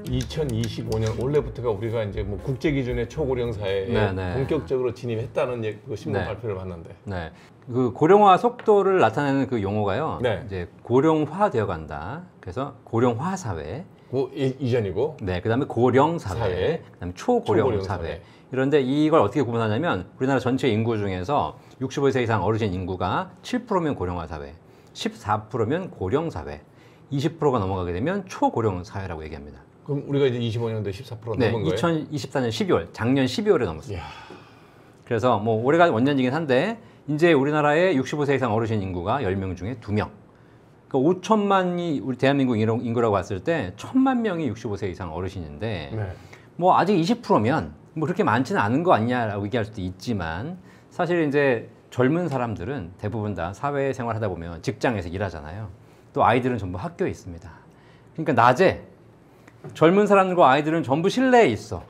(2025년) 올해부터가 우리가 이제 뭐 국제 기준의 초고령 사회에 네네. 본격적으로 진입했다는 그 신문 네. 발표를 봤는데. 네. 그 고령화 속도를 나타내는 그 용어가요. 네. 이제 고령화 되어 간다. 그래서 고령화 사회. 그 이전이고. 네. 그다음에 고령 사회. 사회. 그다음에 초고령 사회. 이런데 이걸 어떻게 구분하냐면 우리나라 전체 인구 중에서 65세 이상 어르신 인구가 7%면 고령화 사회, 14%면 고령 사회, 20%가 넘어가게 되면 초고령 사회라고 얘기합니다. 그럼 우리가 이제 25년도에 14% 네, 넘은 거예요? 2024년 12월, 작년 12월에 넘었어요. 이야. 그래서 뭐 올해가 원년이긴 한데 이제 우리나라의 65세 이상 어르신 인구가 10명 중에 2명. 그러니까 5천만이 우리 대한민국 인구라고 봤을 때 1,000만 명이 65세 이상 어르신인데 네. 뭐 아직 20%면 뭐 그렇게 많지는 않은 거 아니냐라고 얘기할 수도 있지만 사실 이제 젊은 사람들은 대부분 다 사회생활 하다 보면 직장에서 일하잖아요. 또 아이들은 전부 학교에 있습니다. 그러니까 낮에 젊은 사람들과 아이들은 전부 실내에 있어.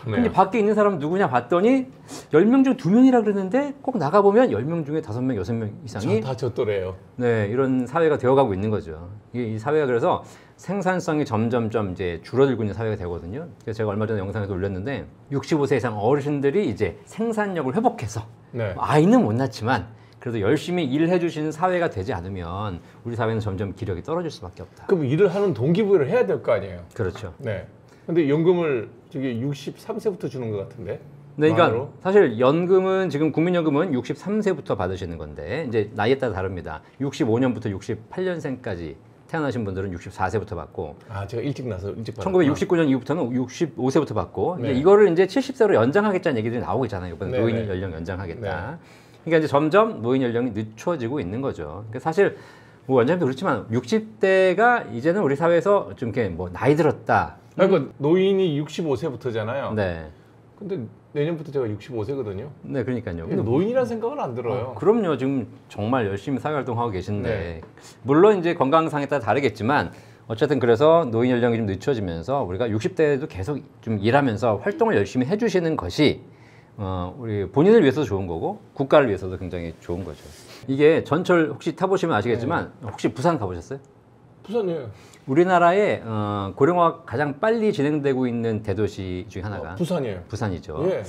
근데 밖에 있는 사람은 누구냐 봤더니 10명 중 2명이라 그랬는데 꼭 나가보면 10명 중에 5명, 6명 이상이 다 저 또래예요. 네, 이런 사회가 되어가고 있는 거죠. 이 사회가 그래서 생산성이 점점점 이제 줄어들고 있는 사회가 되거든요. 그래서 제가 얼마 전에 영상에서 올렸는데 65세 이상 어르신들이 이제 생산력을 회복해서 네. 아이는 못 낳지만 그래도 열심히 일해 주시는 사회가 되지 않으면 우리 사회는 점점 기력이 떨어질 수밖에 없다. 그럼 일을 하는 동기부여를 해야 될 거 아니에요? 그렇죠. 네. 근데 연금을 저기 63세부터 주는 것 같은데. 네, 그러니까 만으로? 사실 연금은 지금 국민연금은 63세부터 받으시는 건데 이제 나이에 따라 다릅니다. 65년부터 68년생까지 태어나신 분들은 64세부터 받고 아, 제가 일찍 나서 일찍 받았구나. 1969년 이후부터는 65세부터 받고 네. 이제 이거를 이제 70세로 연장하겠다는 얘기들이 나오고 있잖아요. 이번에 네, 노인 네. 연령 연장하겠다. 네. 그러니까 이제 점점 노인 연령이 늦춰지고 있는 거죠. 그러니까 사실 뭐 원장님도 그렇지만 60대가 이제는 우리 사회에서 좀 이렇게 뭐 나이 들었다. 그러니까 노인이 65세부터잖아요. 네. 근데 내년부터 제가 65세거든요. 네, 그러니까요. 근데 노인이라는 생각은 안 들어요. 그럼요. 지금 정말 열심히 사회활동하고 계신데 네. 물론 이제 건강상에 따라 다르겠지만 어쨌든 그래서 노인 연령이 좀 늦춰지면서 우리가 60대에도 계속 좀 일하면서 활동을 열심히 해주시는 것이 우리 본인을 위해서도 좋은 거고 국가를 위해서도 굉장히 좋은 거죠. 이게 전철 혹시 타보시면 아시겠지만 혹시 부산 가보셨어요? 부산이에요. 우리나라의 고령화가 가장 빨리 진행되고 있는 대도시 중에 하나가 부산이에요. 부산이죠. 예.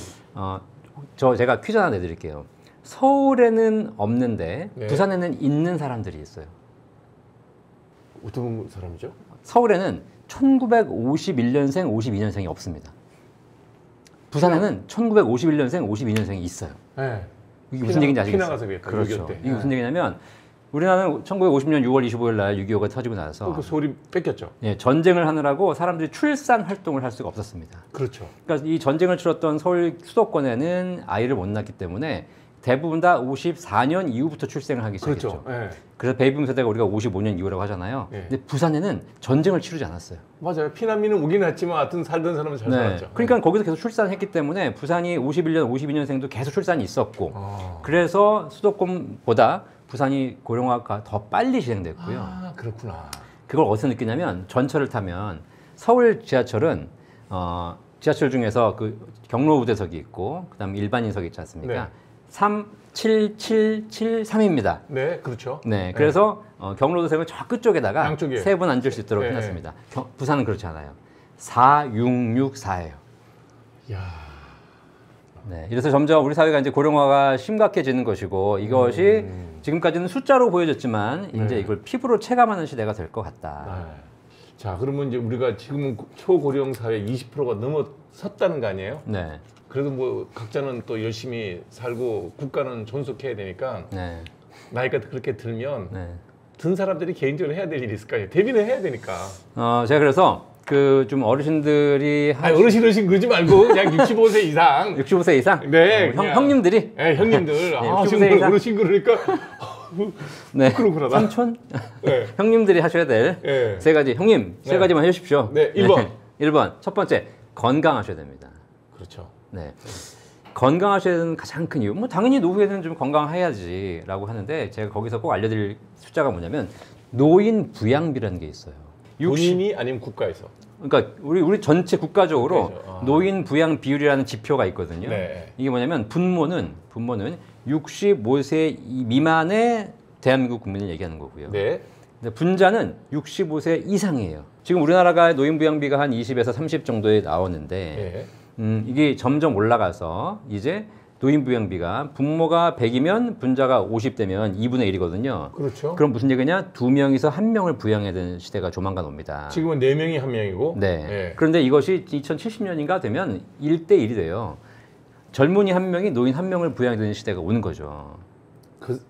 제가 퀴즈 하나 내드릴게요. 서울에는 없는데 네. 부산에는 있는 사람들이 있어요. 어떤 사람이죠? 서울에는 1951년생, 52년생이 없습니다. 부산에는 1951년생, 52년생이 있어요. 네. 이게 무슨 얘기인지 아시겠어요? 피나가서 그랬다. 그렇죠. 6.25 때. 이게 무슨 얘기냐면 우리나라는 1950년 6월 25일 날 6.25가 터지고 나서 그 소리 뺏겼죠. 예, 전쟁을 하느라고 사람들이 출산 활동을 할 수가 없었습니다. 그렇죠. 그러니까 이 전쟁을 치렀던 서울 수도권에는 아이를 못 낳기 때문에 대부분 다 54년 이후부터 출생을 하기 시작했죠. 그렇죠. 예. 그래서 베이비붐 세대가 우리가 55년 이후라고 하잖아요. 예. 근데 부산에는 전쟁을 치르지 않았어요. 맞아요. 피난민은 오긴 했지만 하여튼 살던 사람은 잘 살았죠. 그러니까 거기서 계속 출산했기 때문에 부산이 51년, 52년생도 계속 출산이 있었고 그래서 수도권보다 부산이 고령화가 더 빨리 진행됐고요. 아, 그렇구나. 그걸 어디서 느끼냐면 전철을 타면 서울 지하철은 지하철 중에서 그 경로 우대석이 있고 그다음에 일반인석이 있지 않습니까? 네. 37773입니다. 네, 그렇죠. 네, 그래서 경로 우대석을 저 끝쪽에다가 양쪽에. 세 분 앉을 수 있도록 네. 해놨습니다. 부산은 그렇지 않아요. 4664예요. 야. 네, 이래서 점점 우리 사회가 이제 고령화가 심각해지는 것이고 이것이 지금까지는 숫자로 보여졌지만 이제 네. 이걸 피부로 체감하는 시대가 될 것 같다. 네. 자, 그러면 이제 우리가 지금은 초고령 사회 20%가 넘어섰다는 거 아니에요? 네, 그래도 뭐 각자는 또 열심히 살고 국가는 존속해야 되니까 네, 나이가 그렇게 들면 네. 든 사람들이 개인적으로 해야 될 일이 있을 거 아니에요. 대비는 해야 되니까. 제가 그래서 그 좀 어르신들이 아니, 어르신 그러지 말고 그냥 65세 이상. 65세 이상, 네, 그냥. 형님들이, 네, 형님들. 아, 65세 지금 이상. 어르신 그러니까 네, 부끄럽구나. 삼촌, 네. 형님들이 하셔야 될 네. 세 가지. 형님 세 네. 가지만 해주십시오. 네, 1번. 1번 첫 번째 건강하셔야 됩니다. 그렇죠. 네. 건강하셔야 되는 가장 큰 이유, 뭐 당연히 노후에는 좀 건강해야지라고 하는데 제가 거기서 꼭 알려드릴 숫자가 뭐냐면 노인 부양비라는 게 있어요. 본인이 아니면 국가에서. 그러니까 우리 전체 국가적으로 그렇죠. 노인 부양 비율이라는 지표가 있거든요. 네. 이게 뭐냐면 분모는 65세 미만의 대한민국 국민을 얘기하는 거고요. 네. 근데 분자는 65세 이상이에요. 지금 우리나라가 노인부양비가 한 20에서 30 정도에 나오는데 이게 점점 올라가서 이제 노인부양비가 부모가 100이면 분자가 50되면 2분의 1이거든요. 그렇죠. 그럼 무슨 얘기냐? 2명이서 1명을 부양해야 되는 시대가 조만간 옵니다. 지금은 4명이 1명이고. 네. 그런데 이것이 2070년인가 되면 1대 1이 돼요. 젊은이 1명이 노인 1명을 부양해야 되는 시대가 오는 거죠.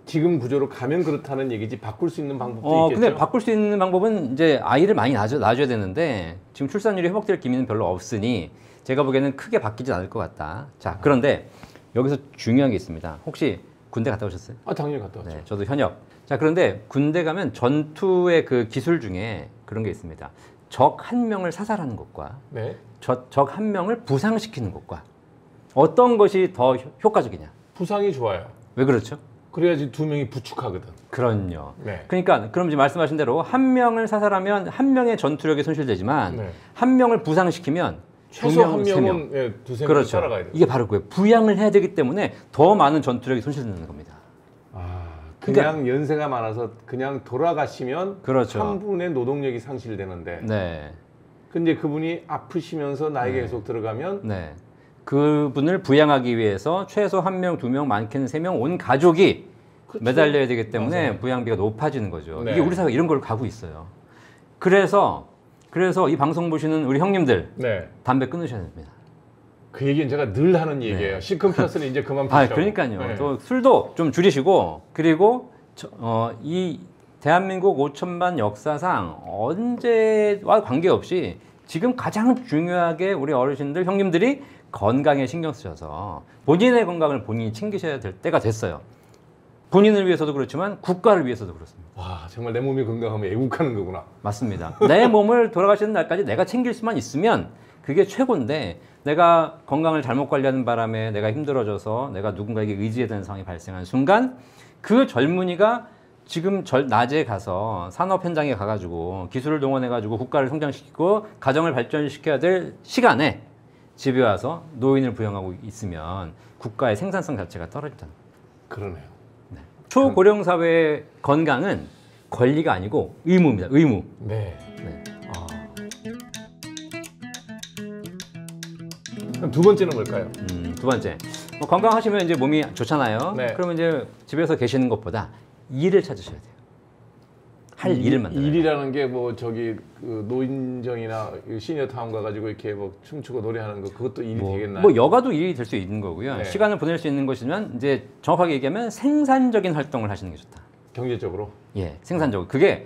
지금 구조로 가면 그렇다는 얘기지 바꿀 수 있는 방법도 있겠죠. 근데 바꿀 수 있는 방법은 이제 아이를 많이 낳아줘야 되는데 지금 출산율이 회복될 기미는 별로 없으니 제가 보기에는 크게 바뀌진 않을 것 같다. 자, 그런데 여기서 중요한 게 있습니다. 혹시 군대 갔다 오셨어요? 당연히 갔다 왔죠. 네, 저도 현역. 자, 그런데 군대 가면 전투의 그 기술 중에 그런 게 있습니다. 적 1명을 사살하는 것과 적 1명을 부상시키는 것과 어떤 것이 더 효과적이냐? 부상이 좋아요. 왜 그렇죠? 그래야지 2명이 부축하거든. 그럼요. 그러니까 그럼 이제 말씀하신 대로 1명을 사살하면 1명의 전투력이 손실되지만 1명을 부상시키면 최소 2명, 1명은 두세 명 그렇죠. 따라가야 돼요. 이게 바로 그거예요. 부양을 해야 되기 때문에 더 많은 전투력이 손실되는 겁니다. 그냥 연세가 많아서 그냥 돌아가시면 그렇죠. 3분의 노동력이 상실되는데 네. 근데 그분이 아프시면서 나이가 계속 들어가면 네. 그분을 부양하기 위해서 최소 1명, 2명, 많게는 3명 온 가족이 그렇죠. 매달려야 되기 때문에 맞아요. 부양비가 높아지는 거죠. 네. 이게 우리 사회가 이런 걸 가고 있어요. 그래서 이 방송 보시는 우리 형님들 담배 끊으셔야 됩니다. 그 얘기는 제가 늘 하는 얘기예요. 시큰 피웠으니 이제 그만 피우라고. 그러니까요. 또 술도 좀 줄이시고 그리고 이 대한민국 5천만 역사상 언제와 관계없이 지금 가장 중요하게 우리 어르신들, 형님들이 건강에 신경 쓰셔서 본인의 건강을 본인이 챙기셔야 될 때가 됐어요. 본인을 위해서도 그렇지만 국가를 위해서도 그렇습니다. 와, 정말 내 몸이 건강하면 애국하는 거구나. 맞습니다. 내 몸을 돌아가시는 날까지 내가 챙길 수만 있으면 그게 최고인데 내가 건강을 잘못 관리하는 바람에 내가 힘들어져서 내가 누군가에게 의지해야 되는 상황이 발생한 순간 그 젊은이가 지금 낮에 가서 산업 현장에 가가지고 기술을 동원해가지고 국가를 성장시키고 가정을 발전시켜야 될 시간에 집에 와서 노인을 부양하고 있으면 국가의 생산성 자체가 떨어진다. 그러네요. 초고령 사회의 건강은 권리가 아니고 의무입니다. 의무. 네. 그럼 두 번째는 뭘까요? 두 번째. 건강하시면 이제 몸이 좋잖아요. 그러면 이제 집에서 계시는 것보다 일을 찾으셔야 돼요. 할 일을 만들어요. 일이라는 게 뭐 저기 그 노인정이나 시니어타운 가가지고 이렇게 뭐 춤추고 노래하는 거 그것도 일이 되겠나요? 뭐 여가도 일이 될 수 있는 거고요. 시간을 보낼 수 있는 것이지만 이제 정확하게 얘기하면 생산적인 활동을 하시는 게 좋다. 경제적으로? 예, 생산적으로. 그게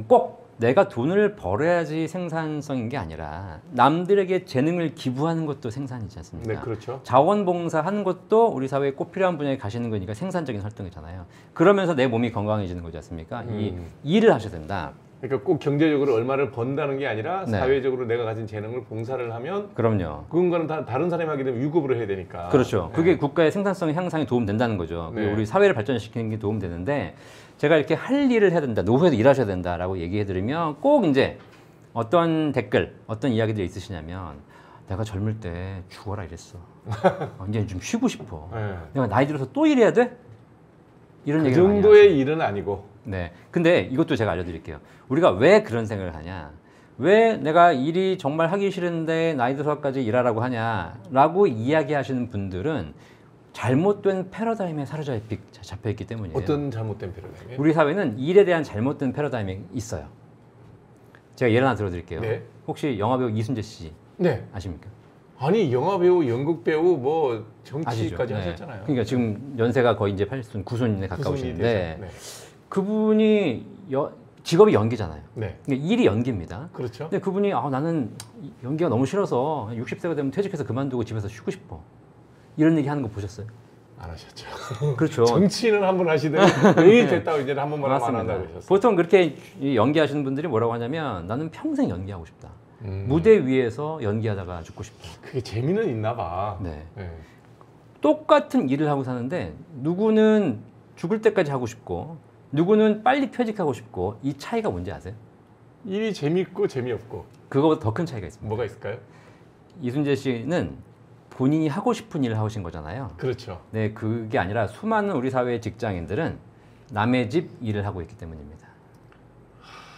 꼭 내가 돈을 벌어야지 생산성인 게 아니라 남들에게 재능을 기부하는 것도 생산이지 않습니까? 네, 그렇죠. 자원봉사하는 것도 우리 사회에 꼭 필요한 분야에 가시는 거니까 생산적인 활동이잖아요. 그러면서 내 몸이 건강해지는 거지 않습니까? 이 일을 하셔야 된다. 그러니까 꼭 경제적으로 얼마를 번다는 게 아니라 사회적으로 내가 가진 재능을 봉사를 하면 그럼요. 그건가는 다 다른 사람이 하게 되면 유급으로 해야 되니까. 그렇죠. 그게 국가의 생산성 향상에 도움된다는 거죠. 그리고 우리 사회를 발전시키는 게 도움되는데 제가 이렇게 할 일을 해야 된다, 노후에도 일하셔야 된다라고 얘기해드리면 꼭 이제 어떤 댓글, 어떤 이야기들이 있으시냐면 내가 젊을 때 죽어라 이랬어. 이제 좀 쉬고 싶어. 내가 나이 들어서 또 일해야 돼? 이런 그 얘기를 많이 정도의 하세요. 일은 아니고. 네. 근데 이것도 제가 알려드릴게요. 우리가 왜 그런 생각을 하냐? 왜 내가 일이 정말 하기 싫은데 나이 들어서까지 일하라고 하냐라고 이야기하시는 분들은 잘못된 패러다임에 사로잡혀 있기 때문이에요. 어떤 잘못된 패러다임이에요? 우리 사회는 일에 대한 잘못된 패러다임이 있어요. 제가 예를 하나 들어드릴게요. 혹시 영화배우 이순재 씨 아십니까? 아니 영화배우, 연극배우, 뭐 정치까지 아시죠? 하셨잖아요. 그러니까 지금 연세가 거의 이제 80, 90에 가까우신데 그분이 직업이 연기잖아요. 그러니까 일이 연기입니다. 그렇죠. 근데 그분이 나는 연기가 너무 싫어서 60세가 되면 퇴직해서 그만두고 집에서 쉬고 싶어. 이런 얘기 하는 거 보셨어요? 안 하셨죠. 그렇죠. 정치는 한 번 하시더니 왜 됐다고 이제 한 번만 하면 안 한다고 하셨어요. 보통 그렇게 연기하시는 분들이 뭐라고 하냐면 나는 평생 연기하고 싶다. 무대 위에서 연기하다가 죽고 싶다. 그게 재미는 있나 봐. 똑같은 일을 하고 사는데 누구는 죽을 때까지 하고 싶고 누구는 빨리 퇴직하고 싶고 이 차이가 뭔지 아세요? 일이 재밌고 재미없고. 그거보다 더 큰 차이가 있습니다. 뭐가 있을까요? 이순재 씨는 본인이 하고 싶은 일을 하신 거잖아요. 그렇죠. 네, 그게 아니라 수많은 우리 사회의 직장인들은 남의 집 일을 하고 있기 때문입니다.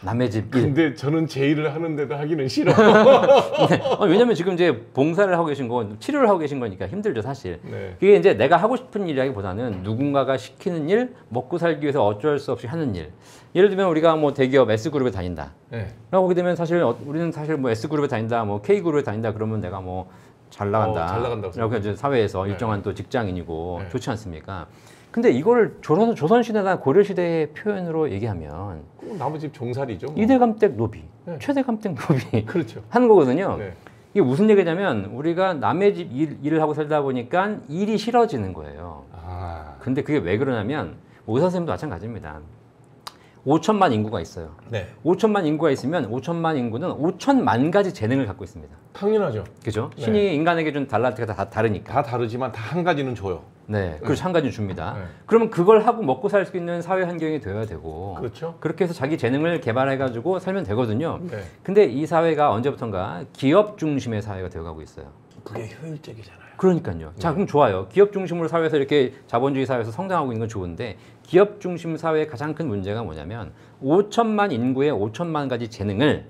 남의 집 일. 근데 저는 제 일을 하는데도 하기는 싫어. 네. 왜냐면 지금 이제 봉사를 하고 계신 거, 치료를 하고 계신 거니까 힘들죠, 사실. 네. 그게 이제 내가 하고 싶은 일이라기보다는 누군가가 시키는 일, 먹고 살기 위해서 어쩔 수 없이 하는 일. 예를 들면 우리가 뭐 대기업 S그룹에 다닌다. 네. 라고 하게 되면 사실 우리는 사실 뭐 S그룹에 다닌다, 뭐 K그룹에 다닌다 그러면 내가 뭐 잘 나간다. 잘 나간다고 이렇게 이제 사회에서 네. 일정한 또 직장인이고 네. 좋지 않습니까? 근데 이걸 조선시대나 고려시대의 표현으로 얘기하면 남의 집 종살이죠. 뭐. 이대감댁 노비, 네. 최대감댁 노비 그렇죠. 하는 거거든요. 네. 이게 무슨 얘기냐면 우리가 남의 집 일을 하고 살다 보니까 일이 싫어지는 거예요. 아. 근데 그게 왜 그러냐면 의사 선생님도 마찬가지입니다. 5천만 인구가 있어요. 네. 5천만 인구가 있으면 5천만 인구는 5천만 가지 재능을 갖고 있습니다. 당연하죠. 그죠? 네. 신이 인간에게 준 달란트가 다 다르니까. 다 다르지만 다 한 가지는 줘요. 네, 그렇죠. 한 가지 줍니다. 네. 그러면 그걸 하고 먹고 살 수 있는 사회 환경이 되어야 되고, 그렇죠. 그렇게 해서 자기 재능을 개발해가지고 살면 되거든요. 네. 근데 이 사회가 언제부턴가 기업 중심의 사회가 되어가고 있어요. 그게 효율적이잖아요. 그러니까요. 자, 그럼 좋아요. 기업 중심으로 사회에서 이렇게 자본주의 사회에서 성장하고 있는 건 좋은데, 기업 중심 사회의 가장 큰 문제가 뭐냐면 5천만 인구의 5천만 가지 재능을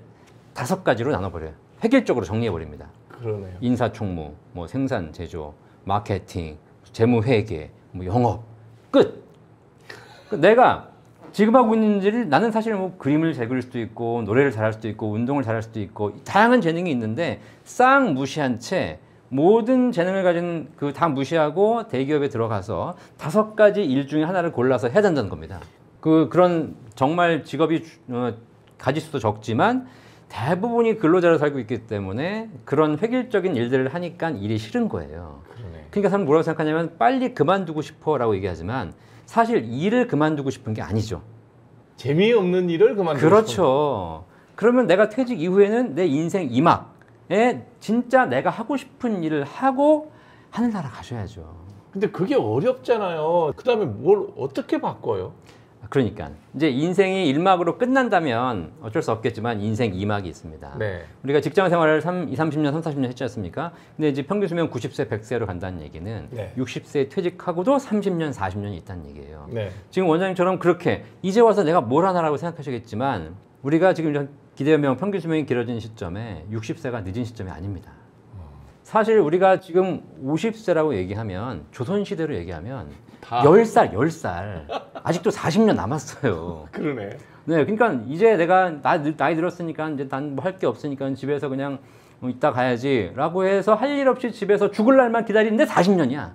5가지로 나눠버려요. 획일적으로 정리해버립니다. 그러네요. 인사총무, 뭐 생산, 제조, 마케팅, 재무회계, 뭐 영업, 끝. 내가 지금 하고 있는 일을 나는 사실 뭐 그림을 잘 그릴 수도 있고 노래를 잘할 수도 있고 운동을 잘할 수도 있고 다양한 재능이 있는데 싹 무시한 채 모든 재능을 가진 그 다 무시하고 대기업에 들어가서 5가지 일 중에 하나를 골라서 해야 된다는 겁니다. 그런 정말 직업이 가지수도 적지만 대부분이 근로자로 살고 있기 때문에 그런 획일적인 일들을 하니까 일이 싫은 거예요. 그러네. 그러니까 사람은 뭐라고 생각하냐면 빨리 그만두고 싶어라고 얘기하지만 사실 일을 그만두고 싶은 게 아니죠. 재미없는 일을 그만두고 그렇죠. 그러면 내가 퇴직 이후에는 내 인생 2막에 진짜 내가 하고 싶은 일을 하고 하늘나라 가셔야죠. 근데 그게 어렵잖아요. 그다음에 뭘 어떻게 바꿔요? 그러니까 이제 인생이 1막으로 끝난다면 어쩔 수 없겠지만 인생 2막이 있습니다. 네. 우리가 직장 생활을 20, 30년, 30, 40년 했지 않습니까? 근데 이제 평균 수명 90세, 100세로 간다는 얘기는 네. 60세에 퇴직하고도 30년, 40년이 있다는 얘기예요. 네. 지금 원장님처럼 그렇게 이제 와서 내가 뭘 하나라고 생각하시겠지만 우리가 지금 기대연명 평균 수명이 길어진 시점에 60세가 늦은 시점이 아닙니다. 사실 우리가 지금 50세라고 얘기하면 조선시대로 얘기하면 다 10살, 10살 아직도 40년 남았어요. 그러네. 네, 그러니까 이제 내가 나이 들었으니까 이제 난 뭐 할 게 없으니까 집에서 그냥 이따 가야지라고 해서 할 일 없이 집에서 죽을 날만 기다리는데 40년이야.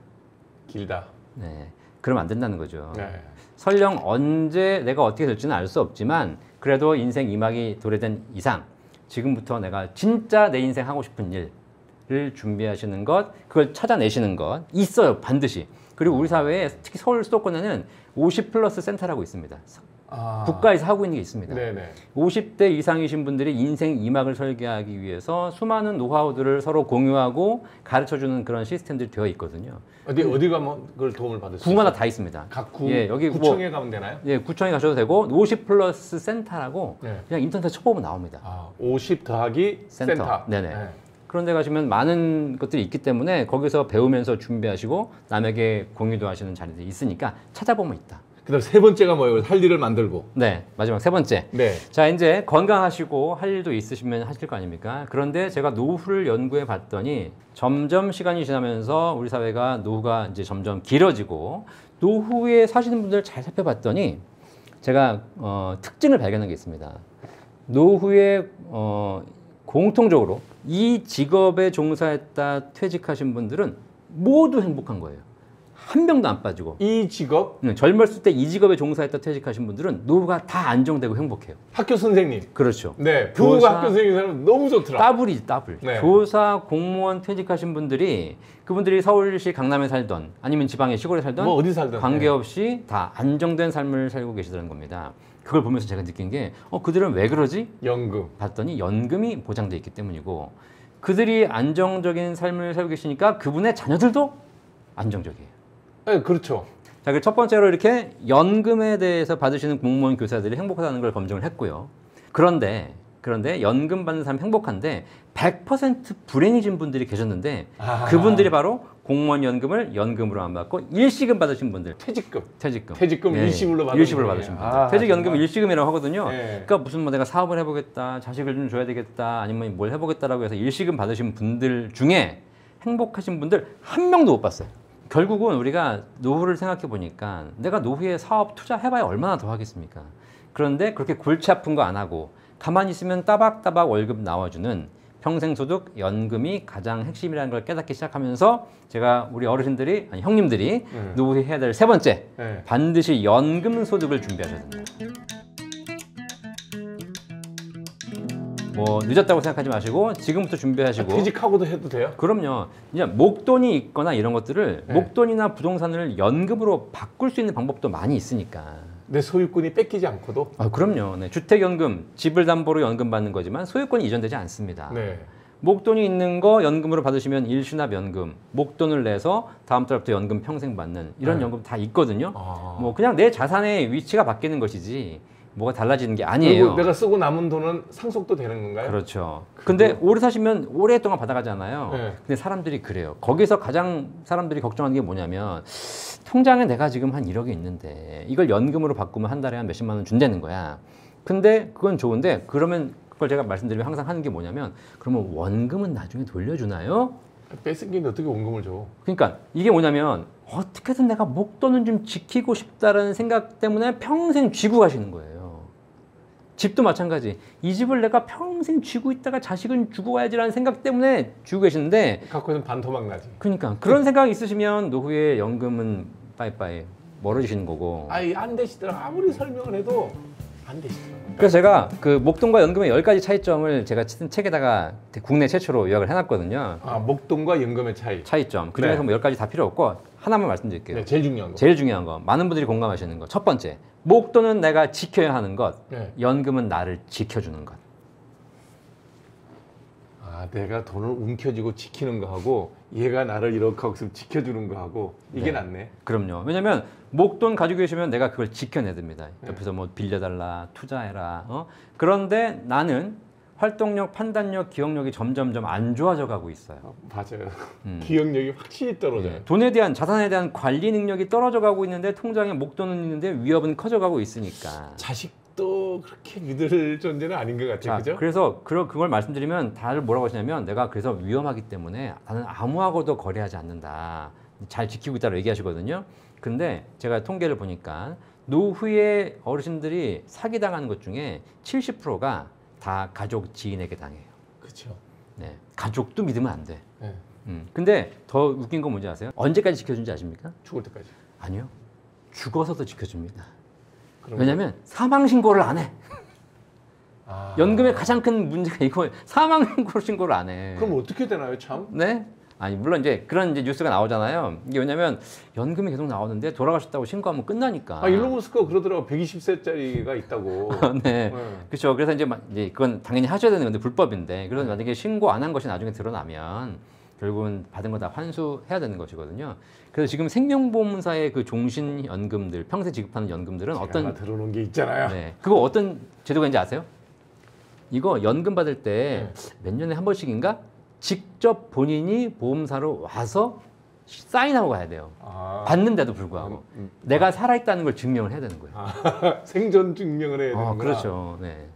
길다. 네, 그러면 안 된다는 거죠. 네. 설령 언제 내가 어떻게 될지는 알 수 없지만 그래도 인생 2막이 도래된 이상 지금부터 내가 진짜 내 인생 하고 싶은 일을 준비하시는 것, 그걸 찾아내시는 것 있어요, 반드시. 그리고 우리 사회에 특히 서울 수도권에는 50+ 센터라고 있습니다. 아. 국가에서 하고 있는 게 있습니다. 네네. 50대 이상이신 분들이 인생 2막을 설계하기 위해서 수많은 노하우들을 서로 공유하고 가르쳐주는 그런 시스템들이 되어 있거든요. 어디 가면 그걸 도움을 받을 수 있어요? 구마다 다 있습니다. 각 구, 예, 여기 구청에 가면 되나요? 예, 구청에 가셔도 되고 50+ 센터라고 네. 그냥 인터넷 쳐보면 나옵니다. 아, 50 더하기 센터. 네네. 네. 그런 데 가시면 많은 것들이 있기 때문에 거기서 배우면서 준비하시고 남에게 공유도 하시는 자리들이 있으니까 찾아보면 있다. 그다음 세 번째가 뭐예요? 할 일을 만들고. 네, 마지막 3번째. 네. 자, 이제 건강하시고 할 일도 있으시면 하실 거 아닙니까? 그런데 제가 노후를 연구해 봤더니 점점 시간이 지나면서 우리 사회가 노후가 이제 점점 길어지고 노후에 사시는 분들 잘 살펴봤더니 제가 특징을 발견한 게 있습니다. 노후에 공통적으로 이 직업에 종사했다 퇴직하신 분들은 모두 행복한 거예요. 한 명도 안 빠지고. 이 직업 젊었을 때 이 직업에 종사했다 퇴직하신 분들은 노후가 다 안정되고 행복해요. 학교 선생님. 그렇죠. 네. 부부가 교사, 학교 선생님 사람 너무 좋더라. 따블이지, 따블. 네. 교사, 공무원 퇴직하신 분들이 그분들이 서울시 강남에 살던 아니면 지방의 시골에 살던 뭐 어디 살던 관계없이 다 안정된 삶을 살고 계시다는 겁니다. 그걸 보면서 제가 느낀 게 그들은 왜 그러지? 연금. 봤더니 연금이 보장돼 있기 때문이고 그들이 안정적인 삶을 살고 계시니까 그분의 자녀들도 안정적이에요. 네, 그렇죠. 자, 그 첫 번째로 이렇게 연금에 대해서 받으시는 공무원 교사들이 행복하다는 걸 검증을 했고요. 그런데 연금 받는 사람 행복한데 100% 불행해진 분들이 계셨는데 그분들이 바로 공무원 연금을 연금으로 안 받고 일시금 받으신 분들. 퇴직금 네. 일시불로 일시불로 받으신 분들. 퇴직연금 일시금이라고 하거든요. 네. 그러니까 무슨 뭐 내가 사업을 해보겠다, 자식을 좀 줘야 되겠다, 아니면 뭘 해보겠다라고 해서 일시금 받으신 분들 중에 행복하신 분들 한 명도 못 봤어요. 결국은 우리가 노후를 생각해 보니까 내가 노후에 사업 투자해봐야 얼마나 더 하겠습니까? 그런데 그렇게 골치 아픈 거 안 하고 가만히 있으면 따박따박 월급 나와주는 평생소득 연금이 가장 핵심이라는 걸 깨닫기 시작하면서 제가 우리 어르신들이, 아니 형님들이 노후에 해야 될 세 번째, 반드시 연금 소득을 준비하셔야 됩니다. 뭐 늦었다고 생각하지 마시고 지금부터 준비하시고. 퇴직하고도 해도 돼요? 그럼요. 이제 목돈이 있거나 이런 것들을 목돈이나 부동산을 연금으로 바꿀 수 있는 방법도 많이 있으니까. 내 소유권이 뺏기지 않고도? 아, 그럼요. 네. 주택연금, 집을 담보로 연금 받는 거지만 소유권이 이전되지 않습니다. 네. 목돈이 있는 거 연금으로 받으시면 일시납연금, 목돈을 내서 다음 달부터 연금 평생 받는 이런 연금 다 있거든요. 뭐 그냥 내 자산의 위치가 바뀌는 것이지 뭐가 달라지는 게 아니에요. 그리고 내가 쓰고 남은 돈은 상속도 되는 건가요? 그렇죠. 근데 오래 사시면 오랫동안 받아가잖아요. 네. 근데 사람들이 그래요. 거기서 가장 사람들이 걱정하는 게 뭐냐면 통장에 내가 지금 한 1억이 있는데 이걸 연금으로 바꾸면 한 달에 한 몇십만 원 준다는 거야. 근데 그건 좋은데 그러면 그걸 제가 말씀드리면 항상 하는 게 뭐냐면 그러면 원금은 나중에 돌려주나요? 뺏긴 게 어떻게 원금을 줘? 그러니까 이게 뭐냐면 어떻게든 내가 목돈은 좀 지키고 싶다는 생각 때문에 평생 쥐고 가시는 거예요. 집도 마찬가지. 이 집을 내가 평생 쥐고 있다가 자식은 주고 가야지라는 생각 때문에 쥐고 계시는데 갖고 있는 반토막 나지. 그러니까 그런 생각이 있으시면 노후에 연금은 빠이빠이 멀어지시는 거고. 아이 안 되시더라. 아무리 설명을 해도 안 되시더라. 그래서 제가 그 목돈과 연금의 10가지 차이점을 제가 쓴 책에다가 국내 최초로 요약을 해놨거든요. 아, 목돈과 연금의 차이점. 그 중에서 네. 뭐 10가지 다 필요 없고 하나만 말씀드릴게요. 네, 제일 중요한 거. 제일 중요한 거. 많은 분들이 공감하시는 거. 첫 번째. 목돈은 내가 지켜야 하는 것. 네. 연금은 나를 지켜주는 것. 아, 내가 돈을 움켜쥐고 지키는 거하고 얘가 나를 이렇게 하고 있으면 지켜주는 거하고 이게 낫네. 그럼요. 왜냐면 목돈 가지고 계시면 내가 그걸 지켜내야 됩니다. 옆에서 뭐 빌려달라, 투자해라. 그런데 나는 활동력, 판단력, 기억력이 점점점 안 좋아져 가고 있어요. 맞아요. 기억력이 확실히 떨어져요. 네. 돈에 대한, 자산에 대한 관리 능력이 떨어져 가고 있는데 통장에 목돈은 있는데 위협은 커져 가고 있으니까. 자식도 그렇게 믿을 존재는 아닌 것 같아요. 그죠? 그래서 그걸 말씀드리면 다들 뭐라고 하시냐면 내가 그래서 위험하기 때문에 나는 아무하고도 거래하지 않는다. 잘 지키고 있다고 얘기하시거든요. 근데 제가 통계를 보니까 노후에 어르신들이 사기당하는 것 중에 70%가 다 가족 지인에게 당해요. 그렇죠. 네, 가족도 믿으면 안 돼. 네. 근데 더 웃긴 건 뭔지 아세요? 언제까지 지켜준지 아십니까? 죽을 때까지. 아니요. 죽어서도 지켜줍니다. 그럼 왜냐면 사망 신고를 안 해. 아. 연금의 가장 큰 문제가 이거예요. 사망 신고를 안 해. 그럼 어떻게 되나요, 참? 네? 아니 물론 이제 그런 이제 뉴스가 나오잖아요. 이게 왜냐면 연금이 계속 나오는데 돌아가셨다고 신고하면 끝나니까. 아, 일론 머스크가 그러더라고. 120세짜리가 있다고. 네. 그렇죠. 그래서 이제 그건 당연히 하셔야 되는 건데 불법인데 그래서 만약에 신고 안 한 것이 나중에 드러나면 결국은 받은 거 다 환수해야 되는 것이거든요. 그래서 지금 생명보험사의 그 종신연금들, 평생 지급하는 연금들은 어떤 들어놓은 게 있잖아요. 네. 그거 어떤 제도가 있는지 아세요? 이거 연금 받을 때 몇 년에 한 번씩인가? 직접 본인이 보험사로 와서 사인하고 가야 돼요. 아. 받는데도 불구하고 내가 살아있다는 걸 증명을 해야 되는 거예요. 아, 생존 증명을 해야 되는구나. 그렇죠. 네.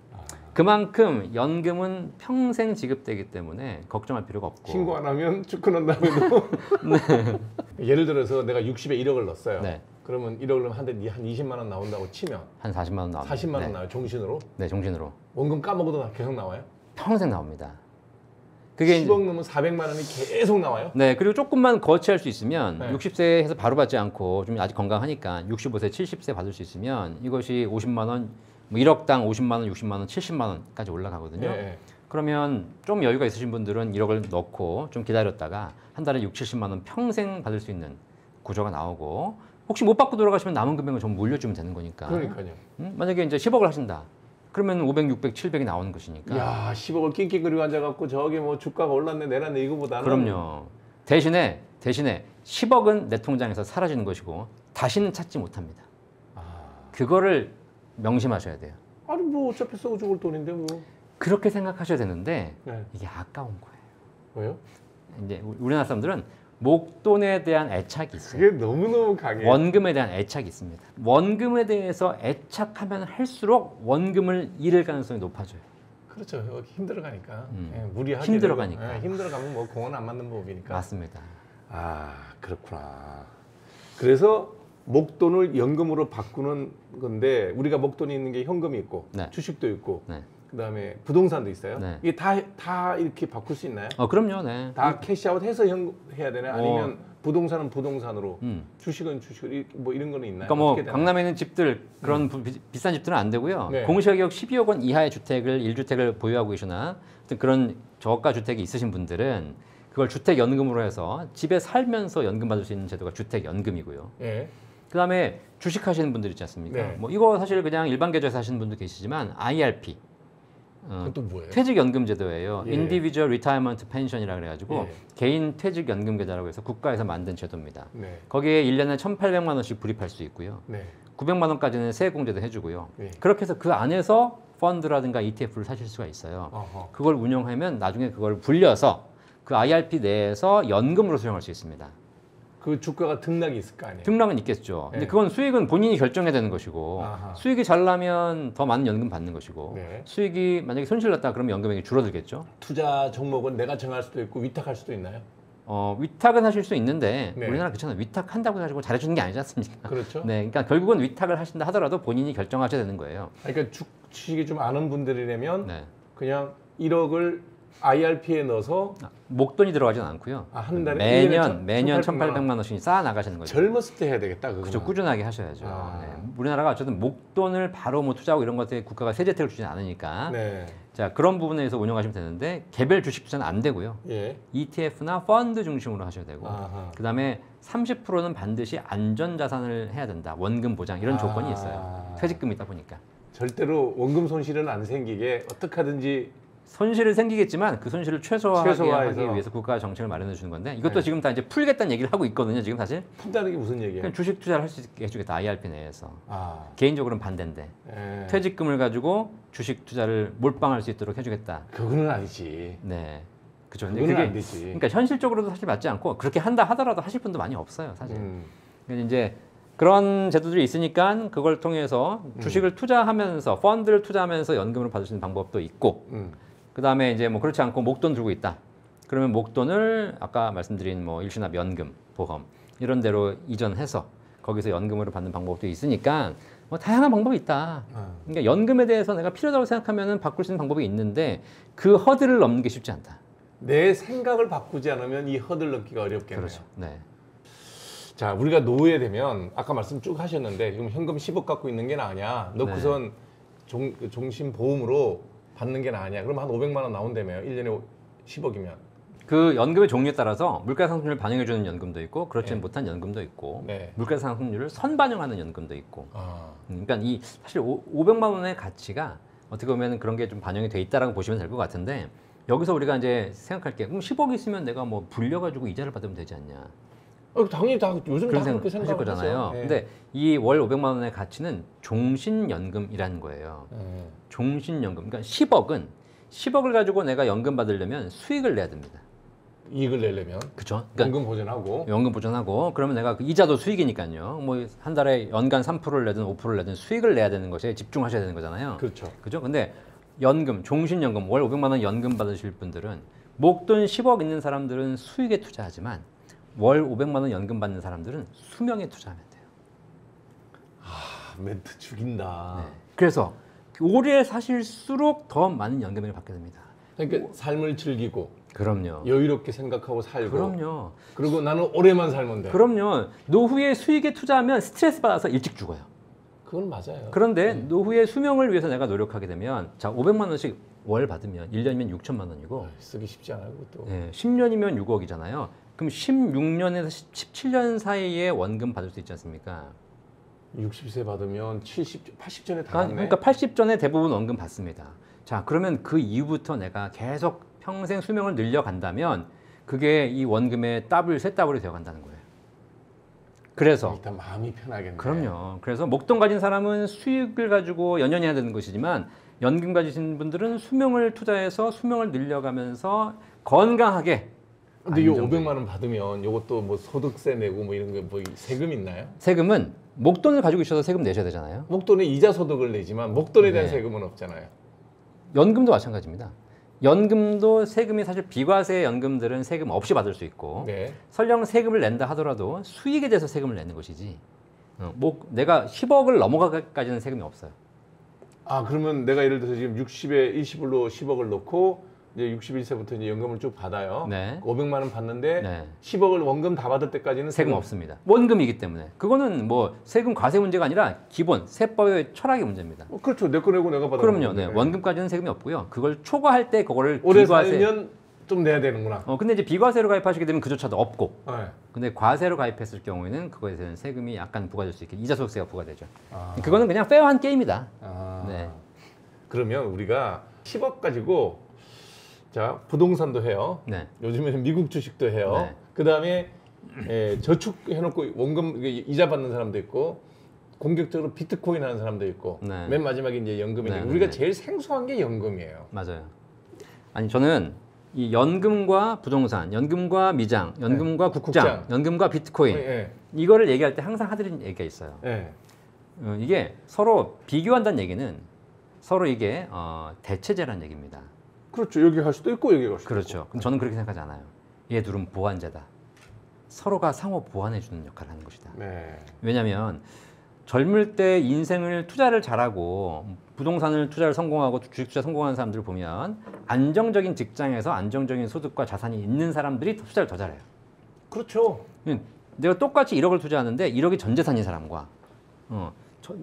그만큼 연금은 평생 지급되기 때문에 걱정할 필요가 없고. 신고 안 하면 축구 난다음에도 예를 들어서 내가 60에 1억을 넣었어요. 네. 그러면 1억을 넣으면 한 20만 원 나온다고 치면 한 40만 원 나옵니다. 40만 원 네. 나와요. 종신으로. 네, 종신으로. 원금 까먹어도 계속 나와요? 평생 나옵니다. 그게 10억 넣으면 400만 원이 계속 나와요? 네, 그리고 조금만 거치할 수 있으면 네. 60세 해서 바로 받지 않고 좀 아직 건강하니까 65세, 70세 받을 수 있으면 이것이 50만 원, 뭐 1억당 50만 원, 60만 원, 70만 원까지 올라가거든요. 네. 그러면 좀 여유가 있으신 분들은 1억을 넣고 좀 기다렸다가 한 달에 6, 70만 원 평생 받을 수 있는 구조가 나오고 혹시 못 받고 돌아가시면 남은 금액을 좀 물려주면 되는 거니까. 그러니까요. 만약에 이제 10억을 하신다. 그러면 500, 600, 700이 나오는 것이니까. 야, 10억을 낑낑거리고 앉아갖고 저기 뭐 주가가 올랐네 내렸네 이거보다는. 그럼요. 대신에 10억은 내 통장에서 사라지는 것이고 다시는 찾지 못합니다. 그거를 명심하셔야 돼요. 아니 뭐 어차피 쓰고 죽을 돈인데 뭐. 그렇게 생각하셔야 되는데 네. 이게 아까운 거예요. 왜요? 이제 우리나라 사람들은 목돈에 대한 애착이 있어요. 그게 너무너무 강해. 원금에 대한 애착이 있습니다. 원금에 대해서 애착하면 할수록 원금을 잃을 가능성이 높아져요. 그렇죠. 힘들어가니까. 음. 예, 무리하게 힘들어가니까. 되고, 예, 힘들어가면 뭐 공원 안 맞는 법이니까. 맞습니다. 아, 그렇구나. 그래서 목돈을 연금으로 바꾸는 건데 우리가 목돈이 있는 게 현금이 있고 네. 주식도 있고 네. 그다음에 부동산도 있어요. 네. 이게 다 이렇게 바꿀 수 있나요? 그럼요. 네. 다 캐시아웃해서 해야 되나요? 아니면 부동산은 부동산으로, 주식은 주식 뭐 이런 거는 있나요? 그러니까 뭐 어떻게 되나요? 강남에 있는 집들 그런 비싼 집들은 안 되고요. 네. 공시가격 12억 원 이하의 주택을 1주택을 보유하고 계시나 하여튼 그런 저가 주택이 있으신 분들은 그걸 주택연금으로 해서 집에 살면서 연금 받을 수 있는 제도가 주택연금이고요. 예. 그다음에 주식하시는 분들 있지 않습니까? 네. 뭐 이거 사실 그냥 일반 계좌에서 하시는 분도 계시지만 IRP 그건 또 뭐예요? 퇴직연금 제도예요. 예. Individual Retirement Pension이라 그래가지고 예. 개인 퇴직연금 계좌라고 해서 국가에서 만든 제도입니다. 네. 거기에 1년에 1,800만 원씩 불입할 수 있고요. 네. 900만 원까지는 세액공제도 해주고요. 예. 그렇게 해서 그 안에서 펀드라든가 ETF를 사실 수가 있어요. 어허. 그걸 운용하면 나중에 그걸 불려서 그 IRP 내에서 연금으로 수령할 수 있습니다. 그 주가가 등락이 있을 거 아니에요? 등락은 있겠죠. 근데 네. 그건 수익은 본인이 결정해야 되는 것이고 아하. 수익이 잘 나면 더 많은 연금 받는 것이고 네. 수익이 만약에 손실 났다 그러면 연금액이 줄어들겠죠. 투자 종목은 내가 정할 수도 있고 위탁할 수도 있나요? 위탁은 하실 수 있는데 네. 우리나라 그렇잖아요. 위탁한다고 해가지고 잘해주는 게 아니지 않습니까? 그렇죠. 네, 그러니까 결국은 위탁을 하신다 하더라도 본인이 결정하셔야 되는 거예요. 그러니까 주식이 좀 아는 분들이라면 네. 그냥 1억을 IRP에 넣어서 목돈이 들어가진 않고요. 한 달에 매년 1,800만 1,800만 원씩 쌓아 나가시는 거죠. 젊었을 때 해야 되겠다. 그거. 그죠, 꾸준하게 하셔야죠. 아. 네. 우리나라가 어쨌든 목돈을 바로 뭐 투자하고 이런 것에 국가가 세제 혜택을 주지 않으니까 네. 자 그런 부분에서 운영하시면 되는데 개별 주식 투자는 안 되고요. 예. ETF나 펀드 중심으로 하셔야 되고 아하. 그다음에 30%는 반드시 안전자산을 해야 된다. 원금 보장 이런 조건이 있어요. 퇴직금이 있다 보니까. 절대로 원금 손실은 안 생기게 어떻게 하든지 손실은 생기겠지만 그 손실을 최소화하기 최소화해서. 위해서 국가가 정책을 마련해 주는 건데 이것도 네. 지금 다 이제 풀겠다는 얘기를 하고 있거든요. 지금 사실 푼다는 게 무슨 얘기예요? 그냥 주식 투자를 할 수 있게 해주겠다. IRP 내에서 아. 개인적으로는 반대인데 예. 퇴직금을 가지고 주식 투자를 몰빵할 수 있도록 해주겠다. 그거는 아니지. 네, 그죠. 근데 그거는 그게 안 되지. 그러니까 현실적으로도 사실 맞지 않고 그렇게 한다 하더라도 하실 분도 많이 없어요, 사실. 그래서 이제 그런 제도들이 있으니까 그걸 통해서 주식을 투자하면서 펀드를 투자하면서 연금을 받을 수 있는 방법도 있고. 그 다음에 이제 뭐 그렇지 않고 목돈 들고 있다. 그러면 목돈을 아까 말씀드린 뭐 일시납 연금, 보험 이런 데로 이전해서 거기서 연금으로 받는 방법도 있으니까 뭐 다양한 방법이 있다. 그러니까 연금에 대해서 내가 필요하다고 생각하면은 바꿀 수 있는 방법이 있는데 그 허들을 넘는 게 쉽지 않다. 내 생각을 바꾸지 않으면 이 허들 넘기가 어렵겠네요. 그렇죠. 네. 자, 우리가 노후에 되면 아까 말씀 쭉 하셨는데 지금 현금 10억 갖고 있는 게 나으냐? 넣고선 종신보험으로 받는 게 나으냐? 그럼 한 500만 원 나온다며요. 1년에 10억이면. 그 연금의 종류에 따라서 물가 상승률을 반영해 주는 연금도 있고 그렇지 네. 못한 연금도 있고 네. 물가 상승률을 선반영하는 연금도 있고 아. 그러니까 이 사실 500만 원의 가치가 어떻게 보면 그런 게 좀 반영이 돼 있다라고 보시면 될 것 같은데 여기서 우리가 이제 생각할 게 그럼 10억 있으면 내가 뭐 불려가지고 이자를 받으면 되지 않냐 당연히 다 요즘 다 그런 그렇게 생각 하실 거잖아요. 생각하죠. 네. 근데 이 월 500만 원의 가치는 종신연금이라는 거예요. 종신연금. 그러니까 10억을 가지고 내가 연금 받으려면 수익을 내야 됩니다. 이익을 내려면 그렇죠? 연금 보전하고 연금 보전하고 그러면 내가 그 이자도 수익이니까요. 뭐 한 달에 연간 3%를 내든 5%를 내든 수익을 내야 되는 것에 집중하셔야 되는 거잖아요. 그렇죠. 그죠? 근데 연금, 종신연금, 월 500만 원 연금 받으실 분들은 목돈 10억 있는 사람들은 수익에 투자하지만 월 500만 원 연금 받는 사람들은 수명에 투자하면 돼요. 아, 멘트 죽인다. 네. 그래서 오래 사실수록 더 많은 연금을 받게 됩니다. 그러니까 삶을 즐기고 그럼요. 여유롭게 생각하고 살고 그럼요. 그리고 나는 오래만 살면 돼. 그럼요. 노후에 수익에 투자하면 스트레스 받아서 일찍 죽어요. 그건 맞아요. 그런데 노후의 수명을 위해서 내가 노력하게 되면 자 500만 원씩 월 받으면 1년이면 6천만 원이고 쓰기 쉽지 않아요, 그것도. 10년이면 6억이잖아요. 그럼 16년에서 17년 사이에 원금 받을 수 있지 않습니까? 60세 받으면 70, 80전에 다 갔네. 그러니까 80전에 대부분 원금 받습니다. 자, 그러면 그 이후부터 내가 계속 평생 수명을 늘려간다면 그게 이 원금의 세 더블이 되어 간다는 거예요. 그래서 일단 마음이 편하겠네. 그럼요. 그래서 목돈 가진 사람은 수익을 가지고 연연해야 되는 것이지만 연금 가지신 분들은 수명을 투자해서 수명을 늘려가면서 건강하게 근데 이 500만 원 받으면 이것도 뭐 소득세 내고 뭐 이런 거 뭐 세금 있나요? 세금은 목돈을 가지고 있어서 세금 내셔야 되잖아요. 목돈에 이자 소득을 내지만 목돈에 대한 네. 세금은 없잖아요. 연금도 마찬가지입니다. 연금도 세금이 사실 비과세 연금들은 세금 없이 받을 수 있고 네. 설령 세금을 낸다 하더라도 수익에 대해서 세금을 내는 것이지 뭐 내가 10억을 넘어가까지는 세금이 없어요. 아 그러면 내가 예를 들어서 지금 60에 20으로 10억을 넣고 이제 61세부터 이제 연금을 쭉 받아요. 네. 500만 원 받는데 네. 10억을 원금 다 받을 때까지는 세금 없습니다. 원금이기 때문에 그거는 뭐 세금 과세 문제가 아니라 기본 세법의 철학의 문제입니다. 그렇죠. 내 거 내고 내가 받아. 그럼요. 네. 원금까지는 세금이 없고요. 그걸 초과할 때 그거를 오래 비과세. 살면 좀 내야 되는구나. 근데 이제 비과세로 가입하시게 되면 그조차도 없고. 네. 근데 과세로 가입했을 경우에는 그거에 대한 세금이 약간 부과될 수 있게 이자 소득세가 부과되죠. 아. 그거는 그냥 페어한 게임이다. 아. 네. 그러면 우리가 10억 가지고 자 부동산도 해요. 네. 요즘에는 미국 주식도 해요. 네. 그 다음에 저축해놓고 원금 이자 받는 사람도 있고 공격적으로 비트코인 하는 사람도 있고 네. 맨 마지막에 이제 연금인데 네, 우리가 네. 제일 생소한 게 연금이에요. 맞아요. 아니 저는 이 연금과 부동산, 연금과 미장, 연금과 국장, 연금과 비트코인 네. 이거를 얘기할 때 항상 하드린 얘기가 있어요. 네. 이게 서로 비교한다는 얘기는 서로 이게 대체제라는 얘기입니다. 그렇죠. 여기 갈 수도 있고 여기 갈 수도 그렇죠. 있고. 근데 저는 그렇게 생각하지 않아요. 얘 둘은 보완제다. 서로가 상호 보완해주는 역할을 하는 것이다. 네. 왜냐하면 젊을 때 인생을 투자를 잘하고 부동산을 투자를 성공하고 주식 투자 성공하는 사람들을 보면 안정적인 직장에서 안정적인 소득과 자산이 있는 사람들이 투자를 더 잘해요. 그렇죠. 내가 똑같이 1억을 투자하는데 1억이 전 재산인 사람과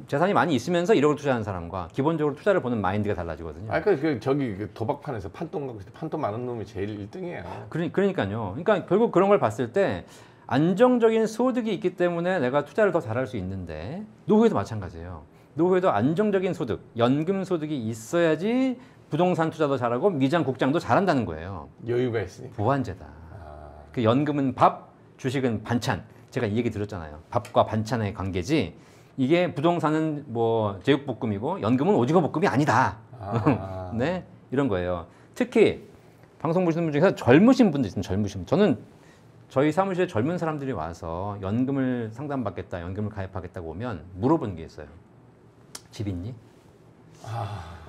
재산이 많이 있으면서 1억을 투자하는 사람과 기본적으로 투자를 보는 마인드가 달라지거든요. 아까 저기 그 도박판에서 판돈 갖고 판돈 많은 놈이 제일 1등이에요. 그러니까요. 그러니까 결국 그런 걸 봤을 때 안정적인 소득이 있기 때문에 내가 투자를 더 잘할 수 있는데 노후에도 마찬가지예요. 노후에도 안정적인 소득, 연금 소득이 있어야지 부동산 투자도 잘하고 미장 국장도 잘한다는 거예요. 여유가 있으니까. 보완제다. 아. 그 연금은 밥, 주식은 반찬. 제가 이 얘기 들었잖아요. 밥과 반찬의 관계지. 이게 부동산은 뭐 제육볶음이고 연금은 오징어 볶음이 아니다. 아. 네, 이런 거예요. 특히 방송 보시는 분 중에서 젊으신 분들 있으면 젊으신 분. 저는 저희 사무실에 젊은 사람들이 와서 연금을 상담받겠다, 연금을 가입하겠다고 오면 물어보는 게 있어요. 집 있니?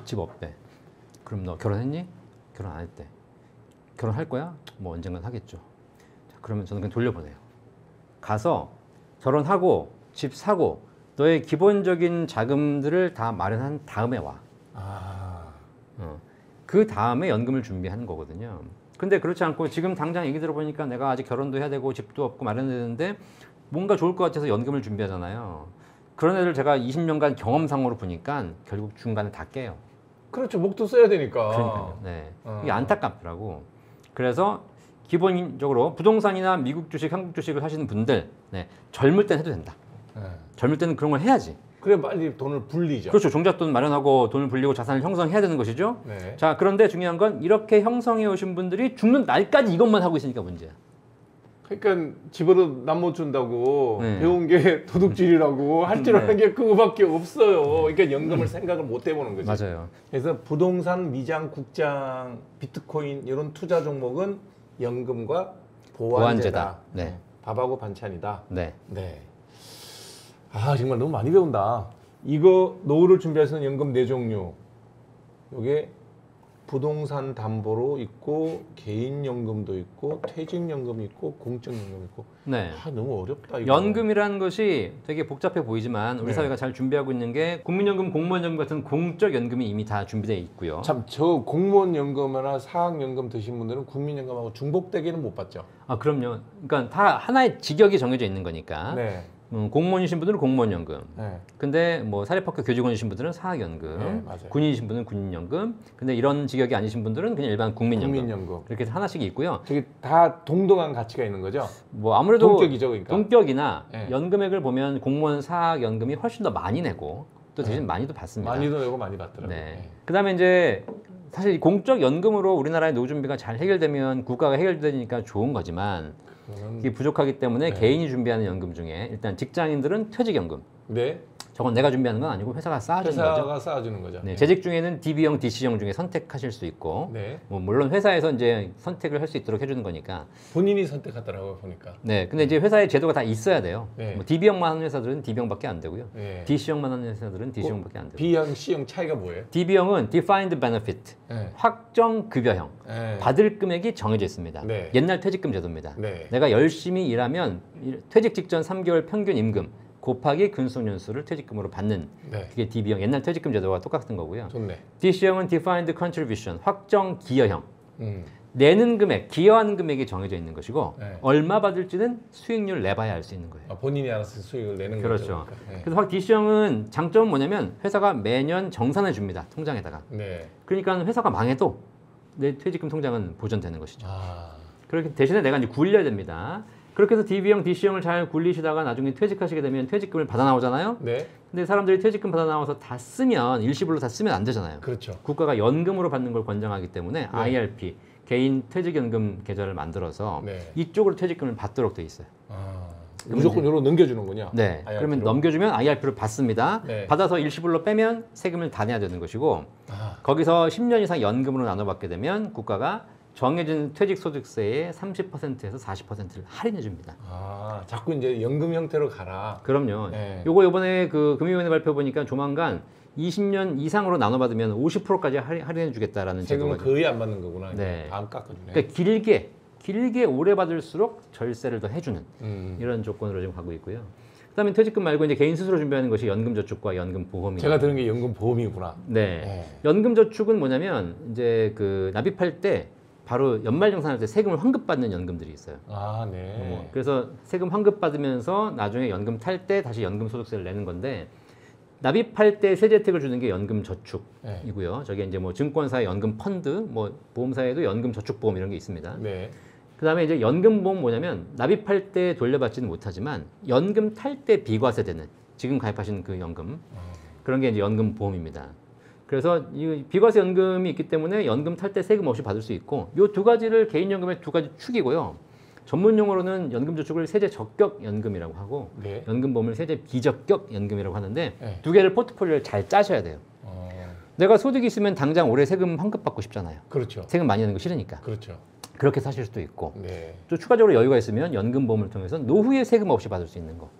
집 없대. 그럼 너 결혼했니? 결혼 안 했대. 결혼할 거야? 뭐 언젠간 하겠죠. 자, 그러면 저는 그냥 돌려보내요. 가서 결혼하고 집 사고 너의 기본적인 자금들을 다 마련한 다음에 와. 그 다음에 연금을 준비하는 거거든요. 근데 그렇지 않고 지금 당장 얘기 들어보니까 내가 아직 결혼도 해야 되고 집도 없고 마련해야 되는데 뭔가 좋을 것 같아서 연금을 준비하잖아요. 그런 애들 제가 20년간 경험상으로 보니까 결국 중간에 다 깨요. 그렇죠. 목돈 써야 되니까. 그러니까요. 네. 이게 안타깝더라고. 그래서 기본적으로 부동산이나 미국 주식, 한국 주식을 하시는 분들 네, 젊을 땐 해도 된다. 네. 젊을 때는 그런 걸 해야지. 그래 빨리 돈을 불리죠. 그렇죠. 종잣돈 마련하고 돈을 불리고 자산을 형성해야 되는 것이죠. 네. 자, 그런데 중요한 건 이렇게 형성해 오신 분들이 죽는 날까지 이것만 하고 있으니까 문제야. 그러니까 집으로 남 못 준다고 네. 배운 게 도둑질이라고 할 줄 아는 네. 게 그거밖에 없어요. 그러니까 연금을 생각을 못 해보는 거지. 맞아요. 그래서 부동산, 미장, 국장, 비트코인 이런 투자 종목은 연금과 보완제다. 네. 밥하고 반찬이다. 네. 네. 아 정말 너무 많이 배운다. 이거 노후를 준비해서는 연금 4종류. 요게 부동산 담보로 있고 개인연금도 있고 퇴직연금이 있고 공적연금이 있고. 네. 아 너무 어렵다 이거. 연금이라는 것이 되게 복잡해 보이지만 우리 네. 사회가 잘 준비하고 있는 게 국민연금, 공무원연금 같은 공적 연금이 이미 다 준비되어 있고요. 참 저 공무원연금이나 사학연금 드신 분들은 국민연금하고 중복되기는 못 받죠. 아, 그럼요. 그러니까 다 하나의 직역이 정해져 있는 거니까. 네. 공무원이신 분들은 공무원연금. 네. 근데 뭐 사립학교 교직원이신 분들은 사학연금. 네, 맞아요. 군인이신 분은 군인연금. 근데 이런 직역이 아니신 분들은 그냥 일반 국민연금. 국민연금. 이렇게 해서 하나씩 있고요. 저기 다 동등한 가치가 있는 거죠. 뭐 아무래도 동격이죠, 그러니까. 동격이나 네. 연금액을 보면 공무원 사학연금이 훨씬 더 많이 내고 또 대신 많이도 받습니다. 많이도 내고 많이 받더라고요. 네. 그다음에 이제 사실 공적 연금으로 우리나라의 노후 준비가 잘 해결되면 국가가 해결되니까 좋은 거지만 그거는 이게 부족하기 때문에 네. 개인이 준비하는 연금 중에 일단 직장인들은 퇴직연금. 네. 저건 내가 준비하는 건 아니고 회사가 쌓아주는 거죠. 회사가 쌓아주는 거죠. 네, 재직 중에는 DB형, DC형 중에 선택하실 수 있고 네. 뭐 물론 회사에서 이제 선택을 할 수 있도록 해주는 거니까. 본인이 선택하더라고요 보니까. 네, 근데 이제 회사의 제도가 다 있어야 돼요. 네. 뭐 DB형만 하는 회사들은 DB형밖에 안 되고요. 네. DC형만 하는 회사들은 DC형밖에 안 되고. B형, C형 차이가 뭐예요? DB형은 Defined Benefit, 네. 확정 급여형. 네. 받을 금액이 정해져 있습니다. 네. 옛날 퇴직금 제도입니다. 네. 내가 열심히 일하면 퇴직 직전 3개월 평균 임금 곱하기 근속 연수를 퇴직금으로 받는 네. 그게 DB형, 옛날 퇴직금 제도와 똑같은 거고요. 좋네. DC형은 Defined Contribution, 확정 기여형. 음. 내는 금액, 기여하는 금액이 정해져 있는 것이고 네. 얼마 받을지는 수익률 내봐야 알 수 있는 거예요. 아, 본인이 알아서 수익을 내는 그렇죠. 거죠. 그러니까. 네. 그래서 확 DC형은 장점은 뭐냐면 회사가 매년 정산해 줍니다. 통장에다가. 네. 그러니까 회사가 망해도 내 퇴직금 통장은 보존되는 것이죠. 아. 그렇게 대신에 내가 이제 굴려야 됩니다. 그렇게 해서 DB형, DC형을 잘 굴리시다가 나중에 퇴직하시게 되면 퇴직금을 받아 나오잖아요. 네. 근데 사람들이 퇴직금 받아 나와서 다 쓰면 일시불로 다 쓰면 안 되잖아요. 그렇죠. 국가가 연금으로 받는 걸 권장하기 때문에 IRP 개인 퇴직연금 계좌를 만들어서 네. 이쪽으로 퇴직금을 받도록 돼 있어요. 아. 무조건 요로 넘겨주는군요. 네. IRP 로. 그러면 넘겨주면 IRP를 받습니다. 네. 받아서 일시불로 빼면 세금을 다 내야 되는 것이고 아. 거기서 10년 이상 연금으로 나눠받게 되면 국가가 정해진 퇴직소득세의 30%에서 40%를 할인해 줍니다. 아, 자꾸 이제 연금 형태로 가라. 그럼요. 네. 요거 이번에 그 금융위원회 발표 보니까 조만간 20년 이상으로 나눠받으면 50%까지 할인해 주겠다라는 세금은 제도가 거의 안 받는 거구나. 네. 안 깎아주네. 그러니까 길게 오래 받을수록 절세를 더 해주는 이런 조건으로 지금 가고 있고요. 그다음에 퇴직금 말고 이제 개인 스스로 준비하는 것이 연금저축과 연금보험입니다. 제가 들은 게 연금보험이구나. 네. 네. 연금저축은 뭐냐면 이제 그 납입할 때 바로 연말정산할 때 세금을 환급받는 연금들이 있어요. 아, 네. 그래서 세금 환급받으면서 나중에 연금 탈 때 다시 연금소득세를 내는 건데 납입할 때 세제 혜택을 주는 게 연금저축이고요. 네. 저게 이제 뭐 증권사의 연금펀드, 뭐 보험사에도 연금저축보험 이런 게 있습니다. 네. 그다음에 이제 연금보험 뭐냐면 납입할 때 돌려받지는 못하지만 연금 탈 때 비과세되는 지금 가입하신 그 연금 그런 게 이제 연금보험입니다. 그래서 이 비과세 연금이 있기 때문에 연금 탈 때 세금 없이 받을 수 있고 이 두 가지를 개인연금의 두 가지 축이고요. 전문 용어로는 연금저축을 세제 적격 연금이라고 하고 네. 연금보험을 세제 비적격 연금이라고 하는데 네. 두 개를 포트폴리오를 잘 짜셔야 돼요. 어, 내가 소득이 있으면 당장 올해 세금 환급받고 싶잖아요. 그렇죠. 세금 많이 내는 거 싫으니까. 그렇죠. 그렇게 사실 수도 있고 네. 또 추가적으로 여유가 있으면 연금보험을 통해서 노후에 세금 없이 받을 수 있는 거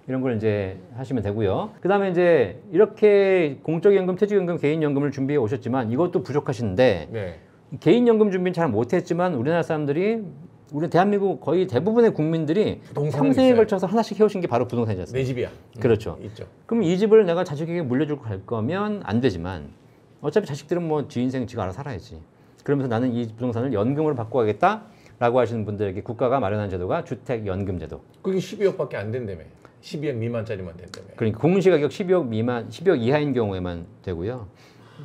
이런 걸 이제 하시면 되고요. 그 다음에 이제 이렇게 공적연금, 퇴직연금, 개인연금을 준비해 오셨지만 이것도 부족하신데 네. 개인연금 준비는 잘 못했지만 우리나라 사람들이 우리 대한민국 거의 대부분의 국민들이 부동산은 평생에 있어요. 걸쳐서 하나씩 해오신 게 바로 부동산이지 않습니까? 내 집이야. 그렇죠. 있죠. 그럼 이 집을 내가 자식에게 물려주고 갈 거면 안 되지만 어차피 자식들은 뭐 지 인생 지가 알아서 살아야지. 그러면서 나는 이 부동산을 연금으로 바꿔야겠다라고 하시는 분들에게 국가가 마련한 제도가 주택연금제도. 그게 12억밖에 안 된다며. 12억 미만짜리만 된다며. 그러니까 공시가격 12억 미만, 12억 이하인 경우에만 되고요.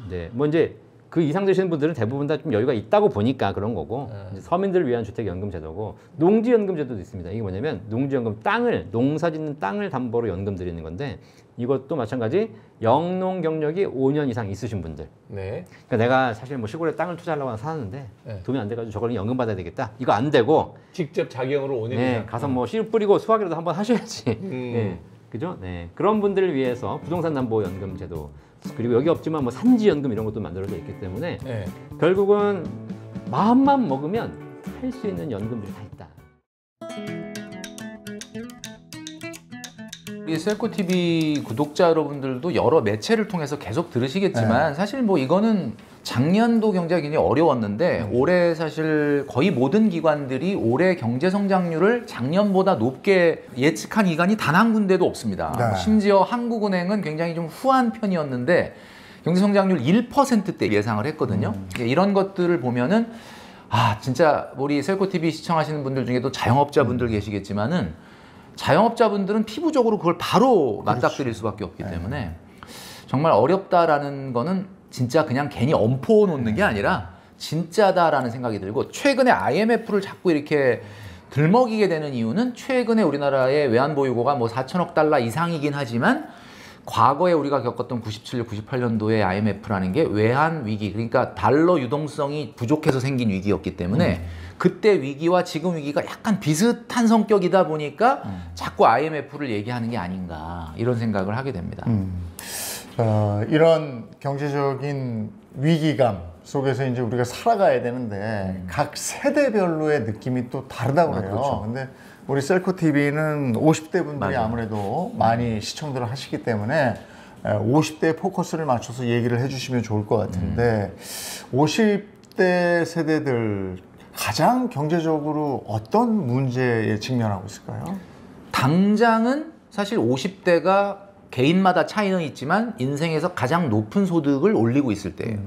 네, 뭐 이제 그 이상 되시는 분들은 대부분 다 좀 여유가 있다고 보니까 그런 거고 이제 서민들을 위한 주택연금제도고 농지연금제도도 있습니다. 이게 뭐냐면 농지연금 땅을 농사짓는 땅을 담보로 연금 드리는 건데 이것도 마찬가지 영농 경력이 5년 이상 있으신 분들. 네. 그러니까 내가 사실 뭐 시골에 땅을 투자하려고 하나 사는데 네. 돈이 안 돼가지고 저걸 연금 받아야 되겠다. 이거 안 되고 직접 자기형으로 5년 네, 이상. 가서 뭐 씨 뿌리고 수확이라도 한번 하셔야지. 네, 그죠? 네, 그런 분들을 위해서 부동산 담보 연금 제도 그리고 여기 없지만 뭐 산지 연금 이런 것도 만들어져 있기 때문에 네. 결국은 마음만 먹으면 할 수 있는 연금들이 다 있다. 우리 셀코 TV 구독자 여러분들도 여러 매체를 통해서 계속 들으시겠지만 사실 뭐 이거는 작년도 경제가 굉장히 어려웠는데 올해 사실 거의 모든 기관들이 올해 경제 성장률을 작년보다 높게 예측한 기관이 단 한 군데도 없습니다. 네. 심지어 한국은행은 굉장히 좀 후한 편이었는데 경제 성장률 1%대 예상을 했거든요. 이런 것들을 보면은 아 진짜 우리 셀코 TV 시청하시는 분들 중에도 자영업자분들 계시겠지만은 자영업자분들은 피부적으로 그걸 바로 맞닥뜨릴 수밖에 없기 때문에 정말 어렵다라는 거는 진짜 그냥 괜히 엄포 놓는 게 아니라 진짜다라는 생각이 들고 최근에 IMF를 자꾸 이렇게 들먹이게 되는 이유는 최근에 우리나라의 외환보유고가 뭐 4천억 달러 이상이긴 하지만 과거에 우리가 겪었던 97년, 98년도의 IMF라는 게 외환 위기, 그러니까 달러 유동성이 부족해서 생긴 위기였기 때문에 그때 위기와 지금 위기가 약간 비슷한 성격이다 보니까 자꾸 IMF를 얘기하는 게 아닌가 이런 생각을 하게 됩니다. 이런 경제적인 위기감 속에서 이제 우리가 살아가야 되는데 각 세대별로의 느낌이 또 다르다고 그래요. 그렇죠. 근데 우리 셀코 TV는 50대 분들이 맞아요. 아무래도 많이 시청들을 하시기 때문에 50대에 포커스를 맞춰서 얘기를 해주시면 좋을 것 같은데 50대 세대들 가장 경제적으로 어떤 문제에 직면하고 있을까요? 당장은 사실 50대가 개인마다 차이는 있지만 인생에서 가장 높은 소득을 올리고 있을 때예요.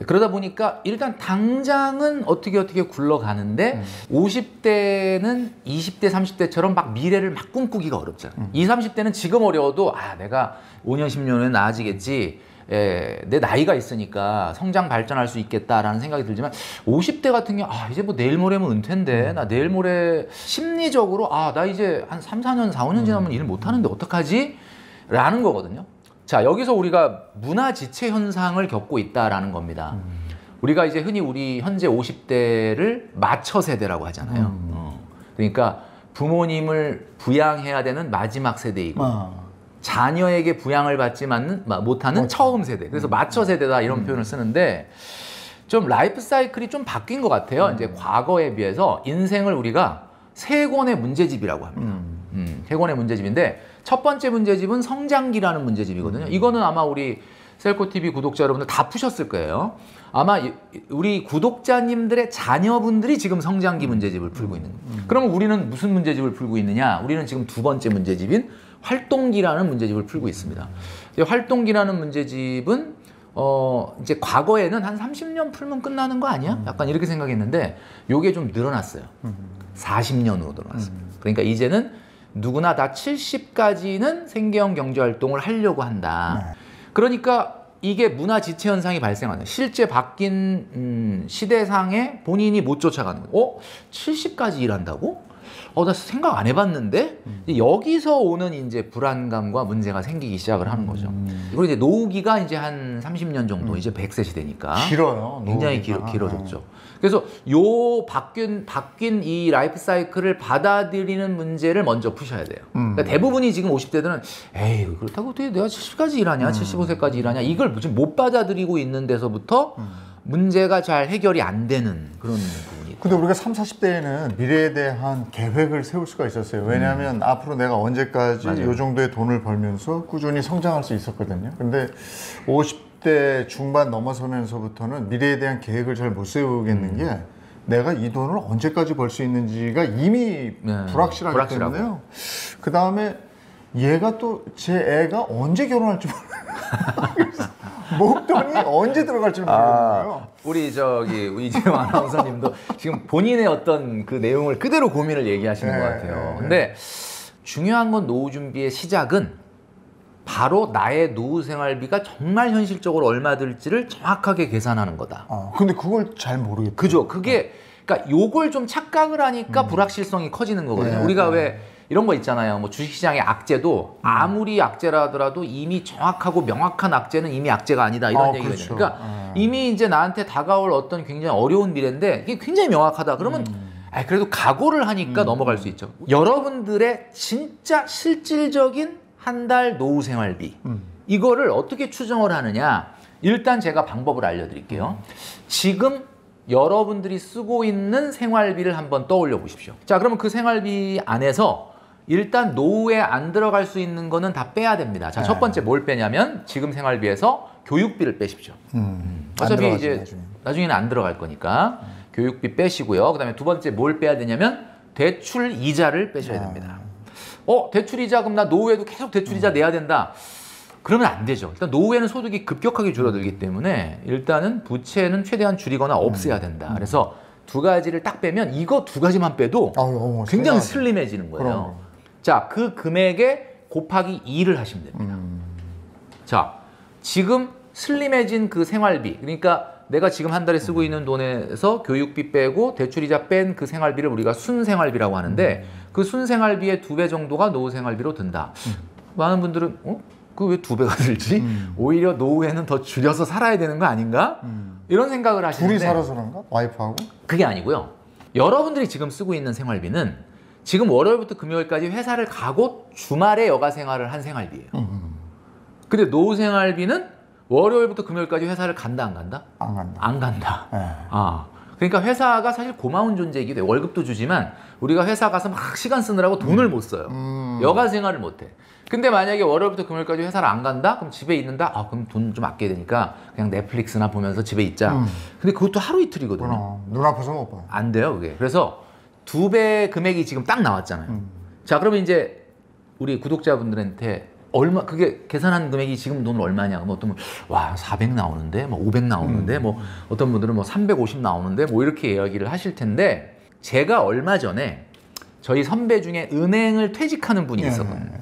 그러다 보니까 일단 당장은 어떻게 굴러가는데 50대는 20대, 30대처럼 막 미래를 막 꿈꾸기가 어렵잖아요. 20, 30대는 지금 어려워도 내가 5년, 10년 후에 나아지겠지. 내 나이가 있으니까 성장 발전할 수 있겠다라는 생각이 들지만 50대 같은 경우 이제 뭐 내일 모레면 은퇴인데 나 내일 모레 심리적으로 나 이제 한 3, 4년, 4, 5년 지나면 일 못하는데 어떡하지? 라는 거거든요. 자, 여기서 우리가 문화 지체 현상을 겪고 있다라는 겁니다. 우리가 이제 흔히 우리 현재 50대를 마처 세대라고 하잖아요. 그러니까 부모님을 부양해야 되는 마지막 세대이고 자녀에게 부양을 받지 못하는 처음 세대. 그래서 마처 세대다 이런 표현을 쓰는데 좀 라이프 사이클이 좀 바뀐 것 같아요. 이제 과거에 비해서 인생을 우리가 세 권의 문제집이라고 합니다. 세 권의 문제집인데 첫 번째 문제집은 성장기라는 문제집이거든요. 이거는 아마 우리 셀코TV 구독자 여러분들 다 푸셨을 거예요. 아마 우리 구독자님들의 자녀분들이 지금 성장기 문제집을 풀고 있는 거예요. 그러면 우리는 무슨 문제집을 풀고 있느냐? 우리는 지금 두 번째 문제집인 활동기라는 문제집을 풀고 있습니다. 활동기라는 문제집은 이제 과거에는 한 30년 풀면 끝나는 거 아니야? 약간 이렇게 생각했는데 요게 좀 늘어났어요. 40년으로 늘어났어요. 그러니까 이제는 누구나 다 70까지는 생계형 경제활동을 하려고 한다. 그러니까 이게 문화 지체 현상이 발생하는 실제 바뀐 시대상에 본인이 못 쫓아가는 거예요. 70까지 일한다고? 나 생각 안 해봤는데? 여기서 오는 이제 불안감과 문제가 생기기 시작을 하는 거죠. 그리고 이제 노후기가 이제 한 30년 정도, 이제 100세 시대니까. 길어요. 굉장히 길어졌죠. 그래서 요 바뀐 이 라이프 사이클을 받아들이는 문제를 먼저 푸셔야 돼요. 그러니까 대부분이 지금 50대들은 에이, 그렇다고 어떻게 내가 70까지 일하냐, 75세까지 일하냐, 이걸 지금 못 받아들이고 있는 데서부터 문제가 잘 해결이 안 되는 그런 부분이 있고. 근데 우리가 30, 40대에는 미래에 대한 계획을 세울 수가 있었어요. 왜냐하면 앞으로 내가 언제까지 맞아요. 이 정도의 돈을 벌면서 꾸준히 성장할 수 있었거든요. 근데 50대 중반 넘어서면서부터는 미래에 대한 계획을 잘 못 세우겠는 게 내가 이 돈을 언제까지 벌 수 있는지가 이미 불확실하기 때문에요. 그 다음에 얘가 또 제 애가 언제 결혼할지 모르겠어요. 목돈이 언제 들어갈지 모르겠어요. 우리 이재용 아나운서님도 지금 본인의 어떤 그 내용을 그대로 고민을 얘기하시는 것 같아요. 근데 중요한 건 노후 준비의 시작은 바로 나의 노후 생활비가 정말 현실적으로 얼마 들지를 정확하게 계산하는 거다. 근데 그걸 잘 모르겠어요. 그죠? 그러니까 요걸 좀 착각을 하니까 불확실성이 커지는 거거든요. 우리가 왜 이런 거 있잖아요. 뭐 주식시장의 악재도 아무리 악재라 하더라도 이미 정확하고 명확한 악재는 이미 악재가 아니다. 이런 얘기가 있잖아요. 그러니까 이미 이제 나한테 다가올 어떤 굉장히 어려운 미래인데 이게 굉장히 명확하다. 그러면 그래도 각오를 하니까 넘어갈 수 있죠. 여러분들의 진짜 실질적인 한 달 노후 생활비 이거를 어떻게 추정을 하느냐. 일단 제가 방법을 알려드릴게요. 지금 여러분들이 쓰고 있는 생활비를 한번 떠올려 보십시오. 자, 그러면 그 생활비 안에서 일단 노후에 안 들어갈 수 있는 거는 다 빼야 됩니다. 자, 첫 번째 뭘 빼냐면 지금 생활비에서 교육비를 빼십시오. 어차피 이제 나중에는 안 들어갈 거니까 교육비 빼시고요. 그다음에 두 번째 뭘 빼야 되냐면 대출 이자를 빼셔야 됩니다. 대출 이자 그럼 나 노후에도 계속 대출 이자 내야 된다. 그러면 안 되죠. 일단 노후에는 소득이 급격하게 줄어들기 때문에 일단은 부채는 최대한 줄이거나 없애야 된다. 그래서 두 가지를 딱 빼면 이거 두 가지만 빼도 굉장히 슬림해지는 거예요. 그럼. 자, 그 금액에 곱하기 2를 하시면 됩니다. 자, 지금 슬림해진 그 생활비, 그러니까 내가 지금 한 달에 쓰고 있는 돈에서 교육비 빼고 대출이자 뺀 그 생활비를 우리가 순생활비라고 하는데 그 순생활비의 2배 정도가 노후생활비로 든다. 많은 분들은 그 왜 2배가 들지? 오히려 노후에는 더 줄여서 살아야 되는 거 아닌가? 이런 생각을 하시는데 둘이 살아서 그런가? 와이프하고? 그게 아니고요. 여러분들이 지금 쓰고 있는 생활비는 지금 월요일부터 금요일까지 회사를 가고 주말에 여가 생활을 한 생활비예요. 근데 노후 생활비는 월요일부터 금요일까지 회사를 간다 안 간다? 안 간다. 안 간다. 네. 아, 그러니까 회사가 사실 고마운 존재이기도 해. 월급도 주지만 우리가 회사 가서 막 시간 쓰느라고 돈을 못 써요. 여가 생활을 못 해. 근데 만약에 월요일부터 금요일까지 회사를 안 간다? 그럼 집에 있는다? 아, 그럼 돈 좀 아껴야 되니까 그냥 넷플릭스나 보면서 집에 있자. 근데 그것도 하루 이틀이거든요. 그럼 눈 아파서 못 봐요. 안 돼요, 그게. 그래서 2배 금액이 지금 딱 나왔잖아요. 자, 그러면 이제 우리 구독자분들한테 얼마, 그게 계산한 금액이 지금 돈 얼마냐? 뭐 어떤 분, 와, 400 나오는데, 뭐 500 나오는데, 뭐 어떤 분들은 뭐 350 나오는데, 뭐 이렇게 이야기를 하실 텐데, 제가 얼마 전에 저희 선배 중에 은행을 퇴직하는 분이 있었거든요.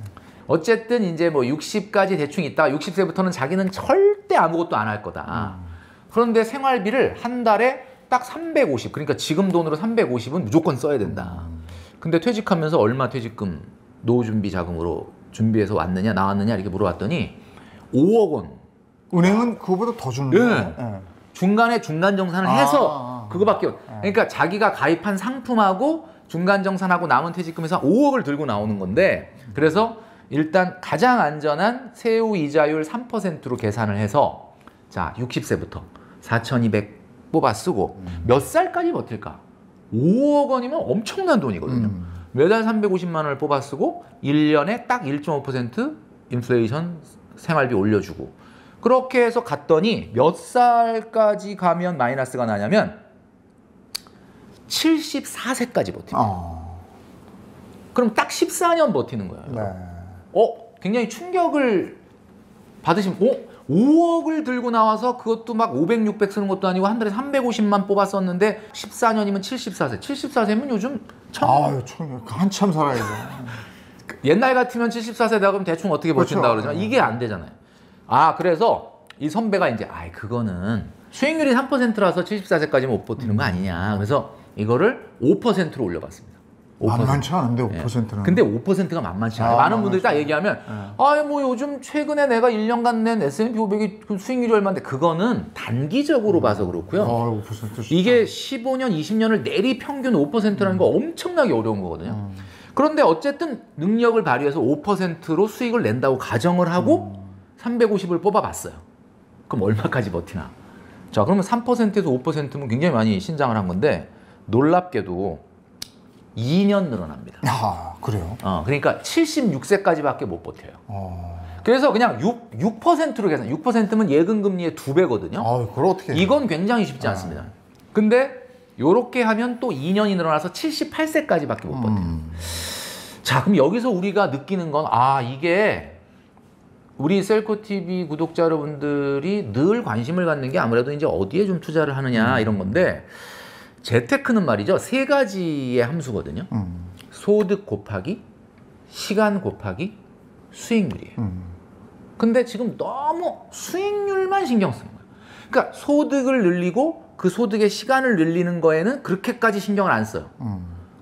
어쨌든 이제 뭐 60까지 대충 있다. 60세부터는 자기는 절대 아무것도 안 할 거다. 그런데 생활비를 한 달에 딱 350. 그러니까 지금 돈으로 350은 무조건 써야 된다. 근데 퇴직하면서 얼마 퇴직금 노후 준비 자금으로 준비해서 왔느냐 나왔느냐 이렇게 물어봤더니 5억 원. 은행은 그거보다 더 주는 예. 거예요? 예. 중간에 중간 정산을 해서 그거밖에 그러니까 자기가 가입한 상품하고 중간 정산하고 남은 퇴직금에서 5억을 들고 나오는 건데 그래서 일단 가장 안전한 세후 이자율 3%로 계산을 해서 자 60세부터 4,200 뽑아 쓰고 몇 살까지 버틸까? 5억 원이면 엄청난 돈이거든요. 매달 350만 원을 뽑아 쓰고 1년에 딱 1.5% 인플레이션 생활비 올려주고 그렇게 해서 갔더니 몇 살까지 가면 마이너스가 나냐면 74세까지 버팁니다. 그럼 딱 14년 버티는 거예요. 네. 굉장히 충격을 받으시면 5억을 들고 나와서 그것도 막 500, 600 쓰는 것도 아니고 한 달에 350만 뽑아 썼는데 14년이면 74세. 74세면 요즘 아유, 한참 살아야죠. 옛날 같으면 74세다 그러면 대충 어떻게 버틴다 그렇죠. 그러지만 이게 안 되잖아요. 아, 그래서 이 선배가 이제 그거는 수익률이 3%라서 74세까지 못 버티는 거 아니냐. 그래서 이거를 5%로 올려봤습니다. 5%. 만만치 않은데 5%는. 근데 5%가 만만치 않아요. 많은 분들이 딱 얘기하면 뭐 요즘 최근에 내가 1년간 낸 S&P 500이 수익률이 얼마인데 그거는 단기적으로 봐서 그렇고요. 5% 이게 15년, 20년을 내리 평균 5%라는 거 엄청나게 어려운 거거든요. 그런데 어쨌든 능력을 발휘해서 5%로 수익을 낸다고 가정을 하고 350을 뽑아봤어요. 그럼 얼마까지 버티나? 자, 그러면 3%에서 5%면 굉장히 많이 신장을 한 건데 놀랍게도 2년 늘어납니다. 아, 그래요? 그러니까 76세까지밖에 못 버텨요. 그래서 그냥 6%로 계산. 6%면 예금 금리의 2배거든요. 그걸 어떻게 해요? 이건 굉장히 쉽지 않습니다. 근데 요렇게 하면 또 2년이 늘어나서 78세까지밖에 못 버텨요. 자, 그럼 여기서 우리가 느끼는 건 이게 우리 셀코TV 구독자 여러분들이 늘 관심을 갖는 게 아무래도 이제 어디에 좀 투자를 하느냐 이런 건데 재테크는 말이죠. 3가지의 함수거든요. 소득 곱하기, 시간 곱하기, 수익률이에요. 근데 지금 너무 수익률만 신경 쓰는 거예요. 그러니까 소득을 늘리고 그 소득의 시간을 늘리는 거에는 그렇게까지 신경을 안 써요.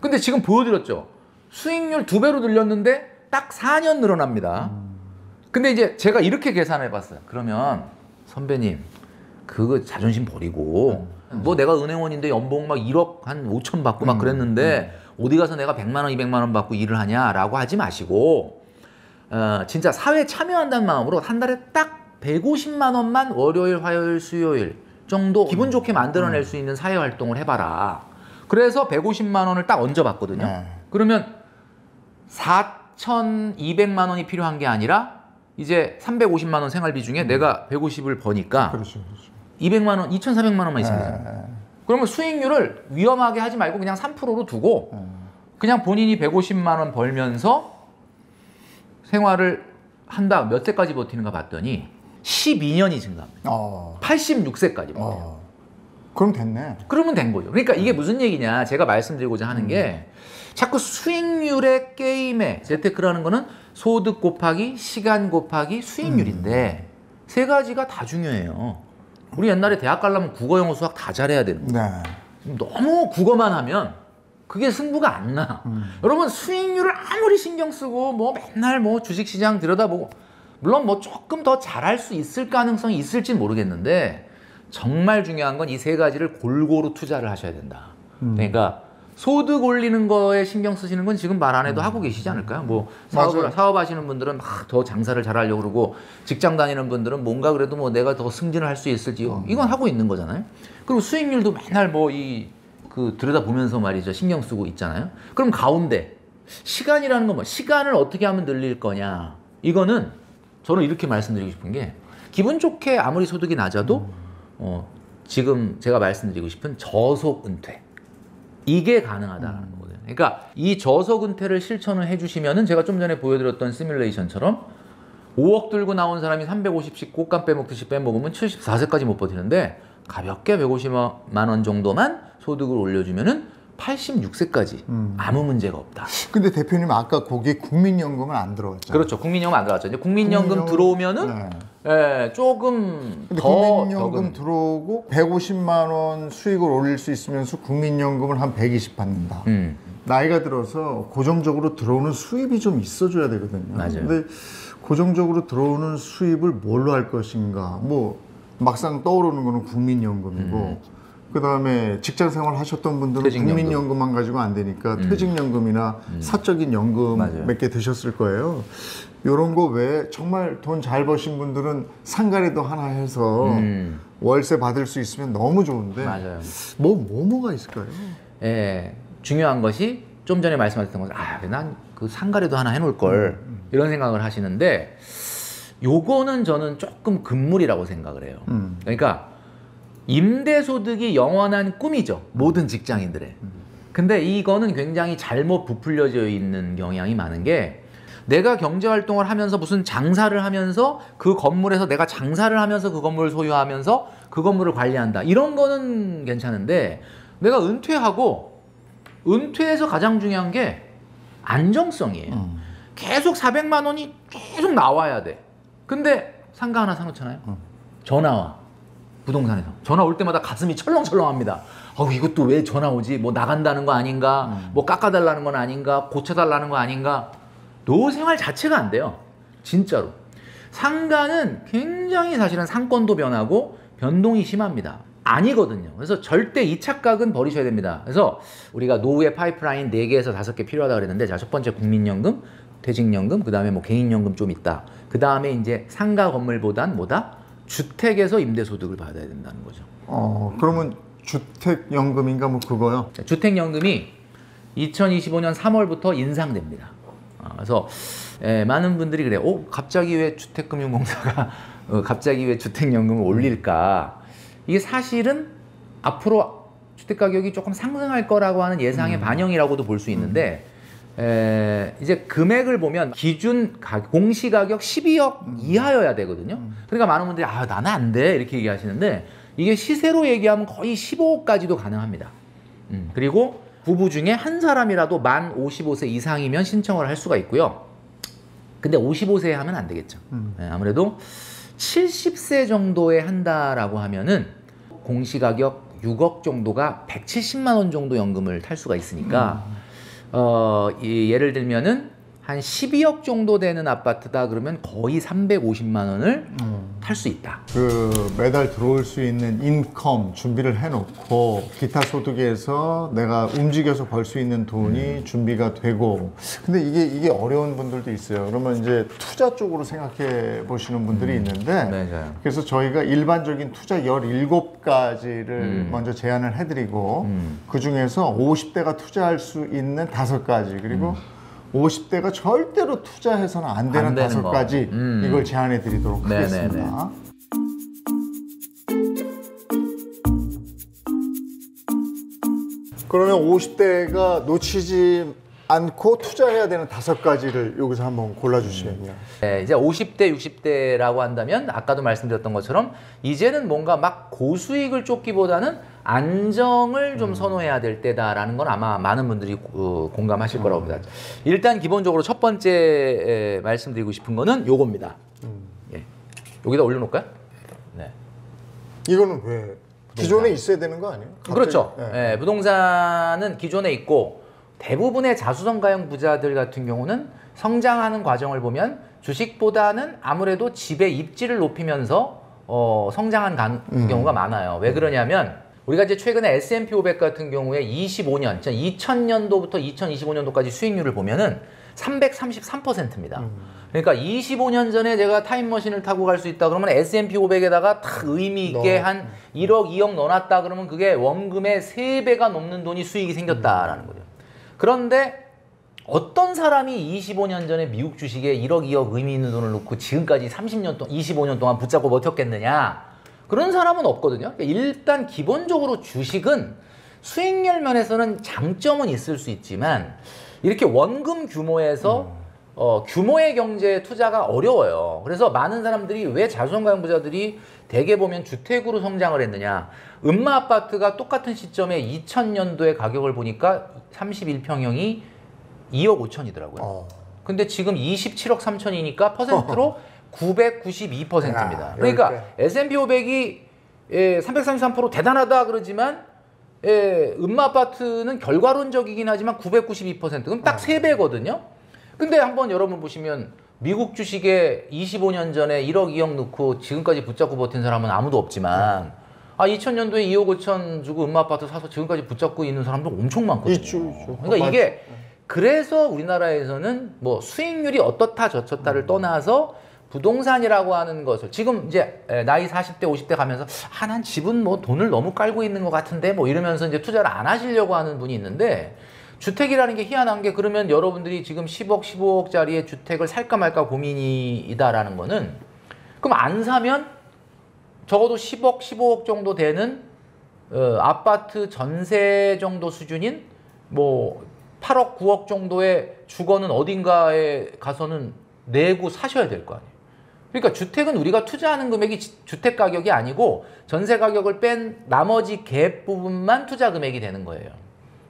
근데 지금 보여드렸죠. 수익률 2배로 늘렸는데 딱 4년 늘어납니다. 근데 이제 제가 이렇게 계산해 봤어요. 그러면 선배님 그거 자존심 버리고 뭐 내가 은행원인데 연봉 막 1억 한 5천 받고 막 그랬는데 어디 가서 내가 100만 원, 200만 원 받고 일을 하냐라고 하지 마시고 진짜 사회에 참여한다는 마음으로 한 달에 딱 150만 원만 월요일, 화요일, 수요일 정도 기분 좋게 만들어낼 수 있는 사회 활동을 해봐라. 그래서 150만 원을 딱 얹어봤거든요. 그러면 4,200만 원이 필요한 게 아니라 이제 350만 원 생활비 중에 내가 150을 버니까 그렇죠. 200만 원, 2,400만 원만 있으면 되잖아요. 그러면 수익률을 위험하게 하지 말고 그냥 3%로 두고 그냥 본인이 150만 원 벌면서 생활을 한다. 몇 세까지 버티는가 봤더니 12년이 증가합니다. 86세까지 버텨요. 그럼 됐네. 그러면 된 거죠. 그러니까 이게 무슨 얘기냐. 제가 말씀드리고자 하는 게 자꾸 수익률의 게임에 재테크라는 거는 소득 곱하기 시간 곱하기 수익률인데 3가지가 다 중요해요. 우리 옛날에 대학 가려면 국어, 영어, 수학 다 잘해야 되는 거예요. 너무 국어만 하면 그게 승부가 안 나. 여러분 수익률을 아무리 신경 쓰고 뭐 맨날 뭐 주식시장 들여다보고 물론 뭐 조금 더 잘할 수 있을 가능성이 있을지 모르겠는데 정말 중요한 건 이 세 가지를 골고루 투자를 하셔야 된다. 그러니까 소득 올리는 거에 신경 쓰시는 건 지금 말 안 해도 하고 계시지 않을까요? 뭐 맞아요. 사업하시는 분들은 막 더 장사를 잘하려고 그러고 직장 다니는 분들은 뭔가 그래도 뭐 내가 더 승진을 할 수 있을지 이건 하고 있는 거잖아요. 그리고 수익률도 맨날 뭐 그 들여다 보면서 말이죠. 신경 쓰고 있잖아요. 그럼 가운데 시간이라는 건 뭐 시간을 어떻게 하면 늘릴 거냐? 이거는 저는 이렇게 말씀드리고 싶은 게 기분 좋게 아무리 소득이 낮아도 지금 제가 말씀드리고 싶은 저속 은퇴 이게 가능하다는 거거든요. 그러니까 이 저속 은퇴를 실천을 해주시면은 제가 좀 전에 보여드렸던 시뮬레이션처럼 5억 들고 나온 사람이 350씩 꽃감 빼먹듯이 빼먹으면 74세까지 못 버티는데 가볍게 150만 원 정도만 소득을 올려주면은 86세까지 아무 문제가 없다. 근데 대표님 아까 거기 국민연금은 안 들어갔죠? 그렇죠. 국민연금 안 들어갔죠. 이제 국민연금 들어오면은 예, 조금 근데 더 국민연금 적은 들어오고 150만 원 수익을 올릴 수 있으면서 국민연금을 한 120 받는다. 나이가 들어서 고정적으로 들어오는 수입이 좀 있어줘야 되거든요. 맞아요. 근데 고정적으로 들어오는 수입을 뭘로 할 것인가? 뭐 막상 떠오르는 거는 국민연금이고 그다음에 직장생활 하셨던 분들은 퇴직연금. 국민연금만 가지고 안 되니까 퇴직연금이나 사적인 연금 맞아요. 몇 개 드셨을 거예요. 이런 거 외에 정말 돈 잘 버신 분들은 상가리도 하나 해서 월세 받을 수 있으면 너무 좋은데 맞아요. 뭐가 있을까요? 예, 중요한 것이 좀 전에 말씀하셨던 것은 난 그 상가리도 하나 해놓을 걸 이런 생각을 하시는데 요거는 저는 조금 금물이라고 생각을 해요. 그러니까 임대소득이 영원한 꿈이죠. 모든 직장인들의. 근데 이거는 굉장히 잘못 부풀려져 있는 경향이 많은 게 내가 경제활동을 하면서 무슨 장사를 하면서 그 건물에서 내가 장사를 하면서 그 건물을 소유하면서 그 건물을 관리한다. 이런 거는 괜찮은데 내가 은퇴해서 가장 중요한 게 안정성이에요. 계속 400만 원이 계속 나와야 돼. 근데 상가 하나 사놓잖아요. 전화와 부동산에서 전화 올 때마다 가슴이 철렁철렁합니다. 이것도 왜 전화 오지? 뭐 나간다는 거 아닌가? 뭐 깎아달라는 건 아닌가? 고쳐달라는 거 아닌가? 노후 생활 자체가 안 돼요. 진짜로. 상가는 굉장히 사실은 상권도 변하고 변동이 심합니다. 아니거든요. 그래서 절대 이 착각은 버리셔야 됩니다. 그래서 우리가 노후의 파이프라인 4개에서 5개 필요하다고 그랬는데 자, 첫 번째 국민연금, 퇴직연금, 그 다음에 뭐 개인연금 좀 있다. 그 다음에 이제 상가 건물보단 뭐다? 주택에서 임대소득을 받아야 된다는 거죠. 그러면 주택연금인가 뭐 그거요? 주택연금이 2025년 3월부터 인상됩니다. 그래서 많은 분들이 그래요. 갑자기 왜 주택금융공사가 갑자기 왜 주택연금을 올릴까? 이게 사실은 앞으로 주택가격이 조금 상승할 거라고 하는 예상의 반영이라고도 볼 수 있는데 이제 금액을 보면 기준 공시가격 12억 이하여야 되거든요. 그러니까 많은 분들이 나는 안 돼 이렇게 얘기하시는데 이게 시세로 얘기하면 거의 15억까지도 가능합니다. 그리고 부부 중에 한 사람이라도 만 55세 이상이면 신청을 할 수가 있고요. 근데 55세에 하면 안 되겠죠. 아무래도 70세 정도에 한다라고 하면은 공시가격 6억 정도가 170만 원 정도 연금을 탈 수가 있으니까 예를 들면은 한 12억 정도 되는 아파트다 그러면 거의 350만 원을 탈 수 있다. 그 매달 들어올 수 있는 인컴 준비를 해놓고 기타 소득에서 내가 움직여서 벌 수 있는 돈이 준비가 되고 근데 이게 어려운 분들도 있어요. 그러면 이제 투자 쪽으로 생각해 보시는 분들이 있는데 맞아요. 그래서 저희가 일반적인 투자 17가지를 먼저 제안을 해드리고 그 중에서 50대가 투자할 수 있는 5가지 그리고 50대가 절대로 투자해서는 안 되는 5가지 이걸 제안해 드리도록 하겠습니다. 그러면 50대가 놓치지 않고 투자해야 되는 5가지를 여기서 한번 골라주시면요. 이제 50대, 60대라고 한다면 아까도 말씀드렸던 것처럼 이제는 뭔가 막 고수익을 쫓기보다는 안정을 좀 선호해야 될 때다라는 건 아마 많은 분들이 공감하실 거라고 봅니다. 일단 기본적으로 첫 번째 말씀드리고 싶은 거는 요겁니다. 예. 여기다 올려놓을까요? 네. 이거는 왜? 기존에 있어야 되는 거 아니에요? 갑자기? 그렇죠. 네. 부동산은 기존에 있고 대부분의 자수성가형 부자들 같은 경우는 성장하는 과정을 보면 주식보다는 아무래도 집의 입지를 높이면서 성장한 경우가 많아요. 왜 그러냐면 우리가 이제 최근에 S&P 500 같은 경우에 25년, 2000년도부터 2025년도까지 수익률을 보면은 333%입니다. 그러니까 25년 전에 제가 타임머신을 타고 갈 수 있다 그러면 S&P 500에다가 탁 의미 있게 한 1억, 2억 넣어놨다 그러면 그게 원금의 3배가 넘는 돈이 수익이 생겼다라는 거죠. 그런데 어떤 사람이 25년 전에 미국 주식에 1억, 2억 의미 있는 돈을 넣고 지금까지 30년 동안, 25년 동안 붙잡고 버텼겠느냐? 그런 사람은 없거든요. 그러니까 일단 기본적으로 주식은 수익률 면에서는 장점은 있을 수 있지만 이렇게 원금 규모에서 규모의 경제에 투자가 어려워요. 그래서 많은 사람들이 왜 자수성가형 부자들이 대개 보면 주택으로 성장을 했느냐. 음마 아파트가 똑같은 시점에 2000년도에 가격을 보니까 31평형이 2억 5천이더라고요. 근데 지금 27억 3천이니까 퍼센트로 992%입니다. 그러니까 S&P 500이 333% 대단하다 그러지만 음마 아파트는 결과론적이긴 하지만 992%. 그럼 딱 3배거든요. 근데 한번 여러분 보시면 미국 주식에 25년 전에 1억 2억 넣고 지금까지 붙잡고 버틴 사람은 아무도 없지만 2000년도에 2억 5천 주고 음마 아파트 사서 지금까지 붙잡고 있는 사람도 엄청 많거든요. 있죠. 그러니까 이게 그래서 우리나라에서는 뭐 수익률이 어떻다 저렇다를 떠나서 부동산이라고 하는 것을 지금 이제 나이 40대 50대 가면서 난 집은 뭐 돈을 너무 깔고 있는 것 같은데 뭐 이러면서 이제 투자를 안 하시려고 하는 분이 있는데 주택이라는 게 희한한 게 그러면 여러분들이 지금 10억 15억짜리의 주택을 살까 말까 고민이다라는 거는 그럼 안 사면 적어도 10억 15억 정도 되는 아파트 전세 정도 수준인 뭐 8억 9억 정도의 주거는 어딘가에 가서는 내고 사셔야 될 거 아니에요. 그러니까 주택은 우리가 투자하는 금액이 주택 가격이 아니고 전세 가격을 뺀 나머지 갭 부분만 투자 금액이 되는 거예요.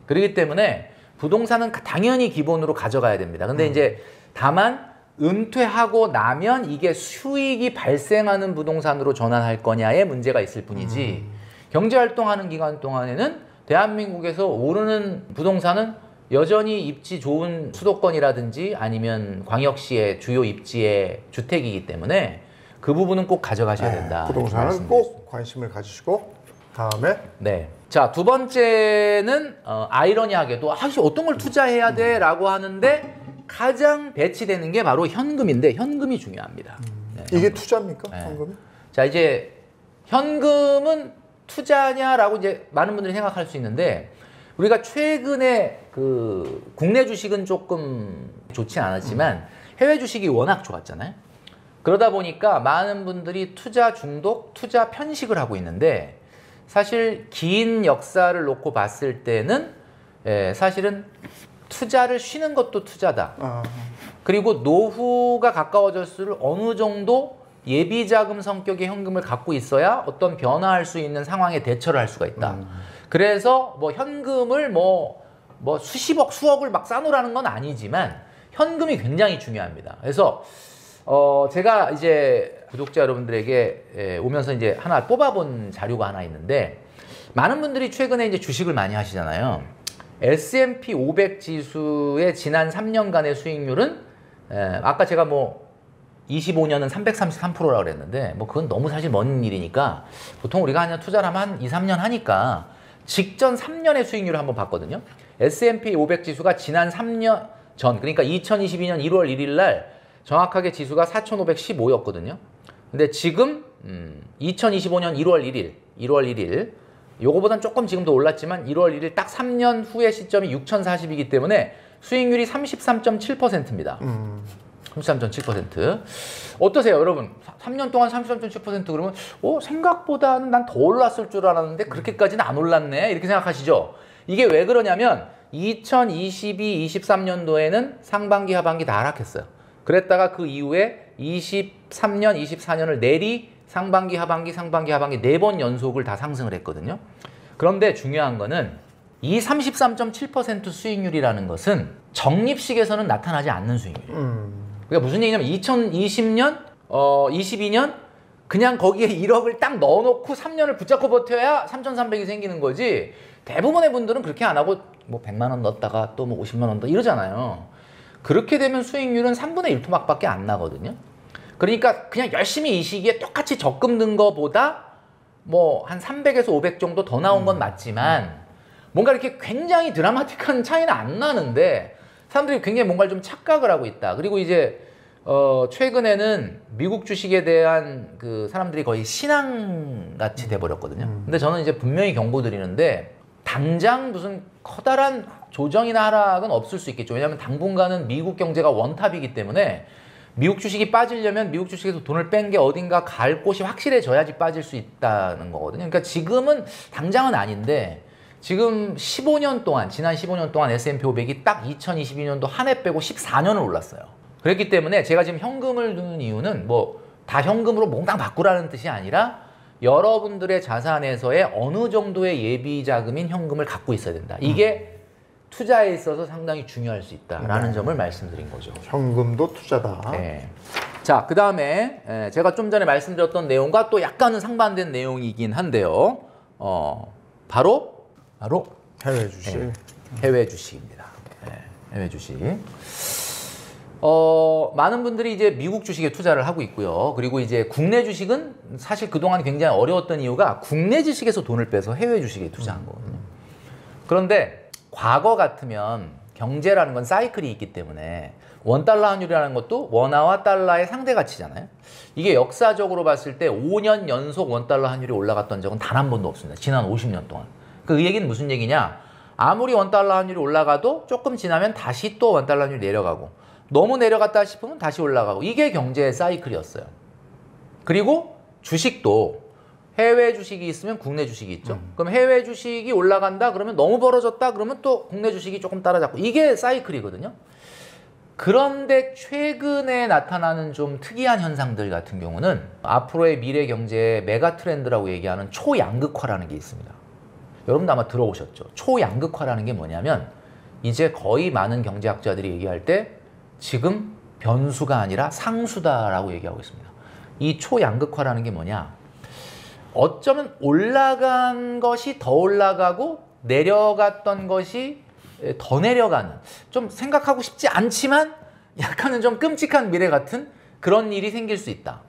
그렇기 때문에 부동산은 당연히 기본으로 가져가야 됩니다. 근데 이제 다만 은퇴하고 나면 이게 수익이 발생하는 부동산으로 전환할 거냐의 문제가 있을 뿐이지 경제활동하는 기간 동안에는 대한민국에서 오르는 부동산은 여전히 입지 좋은 수도권이라든지 아니면 광역시의 주요 입지의 주택이기 때문에 그 부분은 꼭 가져가셔야 된다. 부동산은 꼭 관심을 가지시고 다음에 네. 자, 두 번째는 아이러니하게도 어떤 걸 투자해야 돼라고 하는데 가장 배치되는 게 바로 현금인데 현금이 중요합니다. 네, 이게 투자입니까? 네. 현금이? 자, 이제 현금은 투자냐라고 이제 많은 분들이 생각할 수 있는데 우리가 최근에 그 국내 주식은 조금 좋지 않았지만 해외 주식이 워낙 좋았잖아요. 그러다 보니까 많은 분들이 투자 중독, 투자 편식을 하고 있는데 사실 긴 역사를 놓고 봤을 때는 사실은 투자를 쉬는 것도 투자다. 그리고 노후가 가까워질수록 어느 정도 예비자금 성격의 현금을 갖고 있어야 어떤 변화할 수 있는 상황에 대처를 할 수가 있다. 그래서 뭐 현금을 뭐 수십억, 수억을 막 싸놓으라는 건 아니지만 현금이 굉장히 중요합니다. 그래서 제가 이제 구독자 여러분들에게 오면서 이제 하나 뽑아본 자료가 하나 있는데 많은 분들이 최근에 이제 주식을 많이 하시잖아요. S&P 500 지수의 지난 3년간의 수익률은 아까 제가 뭐 25년은 333%라고 그랬는데 뭐 그건 너무 사실 먼 일이니까 보통 우리가 그냥 투자를 하면 한 2, 3년 하니까 직전 3년의 수익률을 한번 봤거든요. S&P 500 지수가 지난 3년 전 그러니까 2022년 1월 1일 날 정확하게 지수가 4,515였거든요. 근데 지금 2025년 1월 1일 요거보단 조금 지금 더 올랐지만 1월 1일 딱 3년 후의 시점이 6,040이기 때문에 수익률이 33.7%입니다. 33.7%. 어떠세요, 여러분? 3년 동안 33.7% 그러면 생각보다는 난 더 올랐을 줄 알았는데 그렇게까지는 안 올랐네. 이렇게 생각하시죠? 이게 왜 그러냐면 2022, 23년도에는 상반기, 하반기 다 하락했어요. 그랬다가 그 이후에 23년, 24년을 내리 상반기, 하반기 4번 연속을 다 상승을 했거든요. 그런데 중요한 거는 이 33.7% 수익률이라는 것은 적립식에서는 나타나지 않는 수익률이에요. 그러니까 무슨 얘기냐면 2020년, 22년 그냥 거기에 1억을 딱 넣어놓고 3년을 붙잡고 버텨야 3,300이 생기는 거지 대부분의 분들은 그렇게 안 하고 뭐 100만 원 넣었다가 또 뭐 50만 원 넣었다 이러잖아요. 그렇게 되면 수익률은 3분의 1 토막밖에 안 나거든요. 그러니까 그냥 열심히 이 시기에 똑같이 적금 든 거보다 뭐 한 300에서 500 정도 더 나온 건 맞지만 뭔가 이렇게 굉장히 드라마틱한 차이는 안 나는데 사람들이 굉장히 뭔가를 좀 착각을 하고 있다. 그리고 이제 최근에는 미국 주식에 대한 그 사람들이 거의 신앙같이 돼버렸거든요. 근데 저는 이제 분명히 경고드리는데 당장 무슨 커다란 조정이나 하락은 없을 수 있겠죠. 왜냐하면 당분간은 미국 경제가 원탑이기 때문에 미국 주식이 빠지려면 미국 주식에서 돈을 뺀 게 어딘가 갈 곳이 확실해져야지 빠질 수 있다는 거거든요. 그러니까 지금은 당장은 아닌데 지금 15년 동안 지난 15년 동안 S&P 500이 딱 2022년도 한 해 빼고 14년을 올랐어요. 그렇기 때문에 제가 지금 현금을 두는 이유는 뭐 다 현금으로 몽땅 바꾸라는 뜻이 아니라 여러분들의 자산에서의 어느 정도의 예비 자금인 현금을 갖고 있어야 된다. 이게 투자에 있어서 상당히 중요할 수 있다라는 점을 말씀드린 거죠. 현금도 투자다. 네. 자, 그 다음에 제가 좀 전에 말씀드렸던 내용과 또 약간은 상반된 내용이긴 한데요. 바로 해외 주식. 해외 주식입니다. 네, 해외 주식. 많은 분들이 이제 미국 주식에 투자를 하고 있고요. 그리고 이제 국내 주식은 사실 그동안 굉장히 어려웠던 이유가 국내 주식에서 돈을 빼서 해외 주식에 투자한 거거든요. 그런데 과거 같으면 경제라는 건 사이클이 있기 때문에 원달러 환율이라는 것도 원화와 달러의 상대 가치잖아요. 이게 역사적으로 봤을 때 5년 연속 원달러 환율이 올라갔던 적은 단 한 번도 없습니다. 지난 50년 동안. 그 얘기는 무슨 얘기냐? 아무리 원달러 환율이 올라가도 조금 지나면 다시 또 원달러 환율이 내려가고 너무 내려갔다 싶으면 다시 올라가고 이게 경제의 사이클이었어요. 그리고 주식도 해외 주식이 있으면 국내 주식이 있죠. 그럼 해외 주식이 올라간다 그러면 너무 벌어졌다 그러면 또 국내 주식이 조금 따라잡고 이게 사이클이거든요. 그런데 최근에 나타나는 좀 특이한 현상들 같은 경우는 앞으로의 미래 경제의 메가 트렌드라고 얘기하는 초양극화라는 게 있습니다. 여러분도 아마 들어보셨죠. 초양극화라는 게 뭐냐면 이제 거의 많은 경제학자들이 얘기할 때 지금 변수가 아니라 상수다라고 얘기하고 있습니다. 이 초양극화라는 게 뭐냐? 어쩌면 올라간 것이 더 올라가고 내려갔던 것이 더 내려가는 좀 생각하고 싶지 않지만 약간은 좀 끔찍한 미래 같은 그런 일이 생길 수 있다.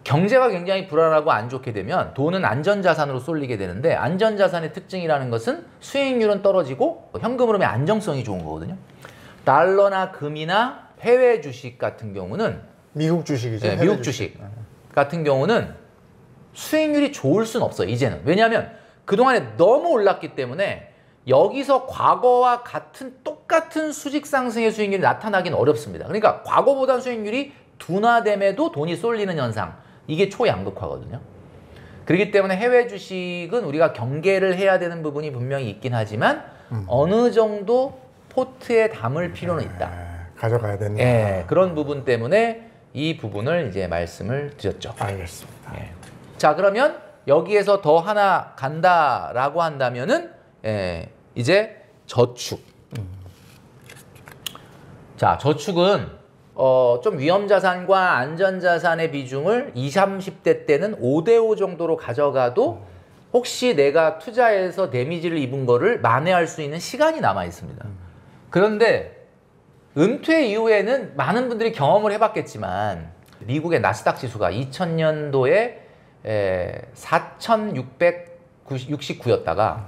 경제가 굉장히 불안하고 안 좋게 되면 돈은 안전자산으로 쏠리게 되는데 안전자산의 특징이라는 것은 수익률은 떨어지고 현금 흐름의 안정성이 좋은 거거든요. 달러나 금이나 해외 주식 같은 경우는 미국 주식이죠. 네, 미국 주식 같은 경우는 수익률이 좋을 순 없어요. 이제는. 왜냐하면 그동안에 너무 올랐기 때문에 여기서 과거와 같은 똑같은 수직 상승의 수익률이 나타나긴 어렵습니다. 그러니까 과거보다 수익률이 둔화됨에도 돈이 쏠리는 현상. 이게 초양극화거든요. 그렇기 때문에 해외 주식은 우리가 경계를 해야 되는 부분이 분명히 있긴 하지만 어느 정도 포트에 담을 필요는 있다. 가져가야 된다. 예, 그런 부분 때문에 이 부분을 이제 말씀을 드렸죠. 알겠습니다. 예. 자, 그러면 여기에서 더 하나 간다라고 한다면은 이제 저축. 자, 저축은 좀 위험자산과 안전자산의 비중을 20, 30대 때는 5대5 정도로 가져가도 혹시 내가 투자해서 데미지를 입은 거를 만회할 수 있는 시간이 남아 있습니다. 그런데 은퇴 이후에는 많은 분들이 경험을 해봤겠지만 미국의 나스닥 지수가 2000년도에 4,669였다가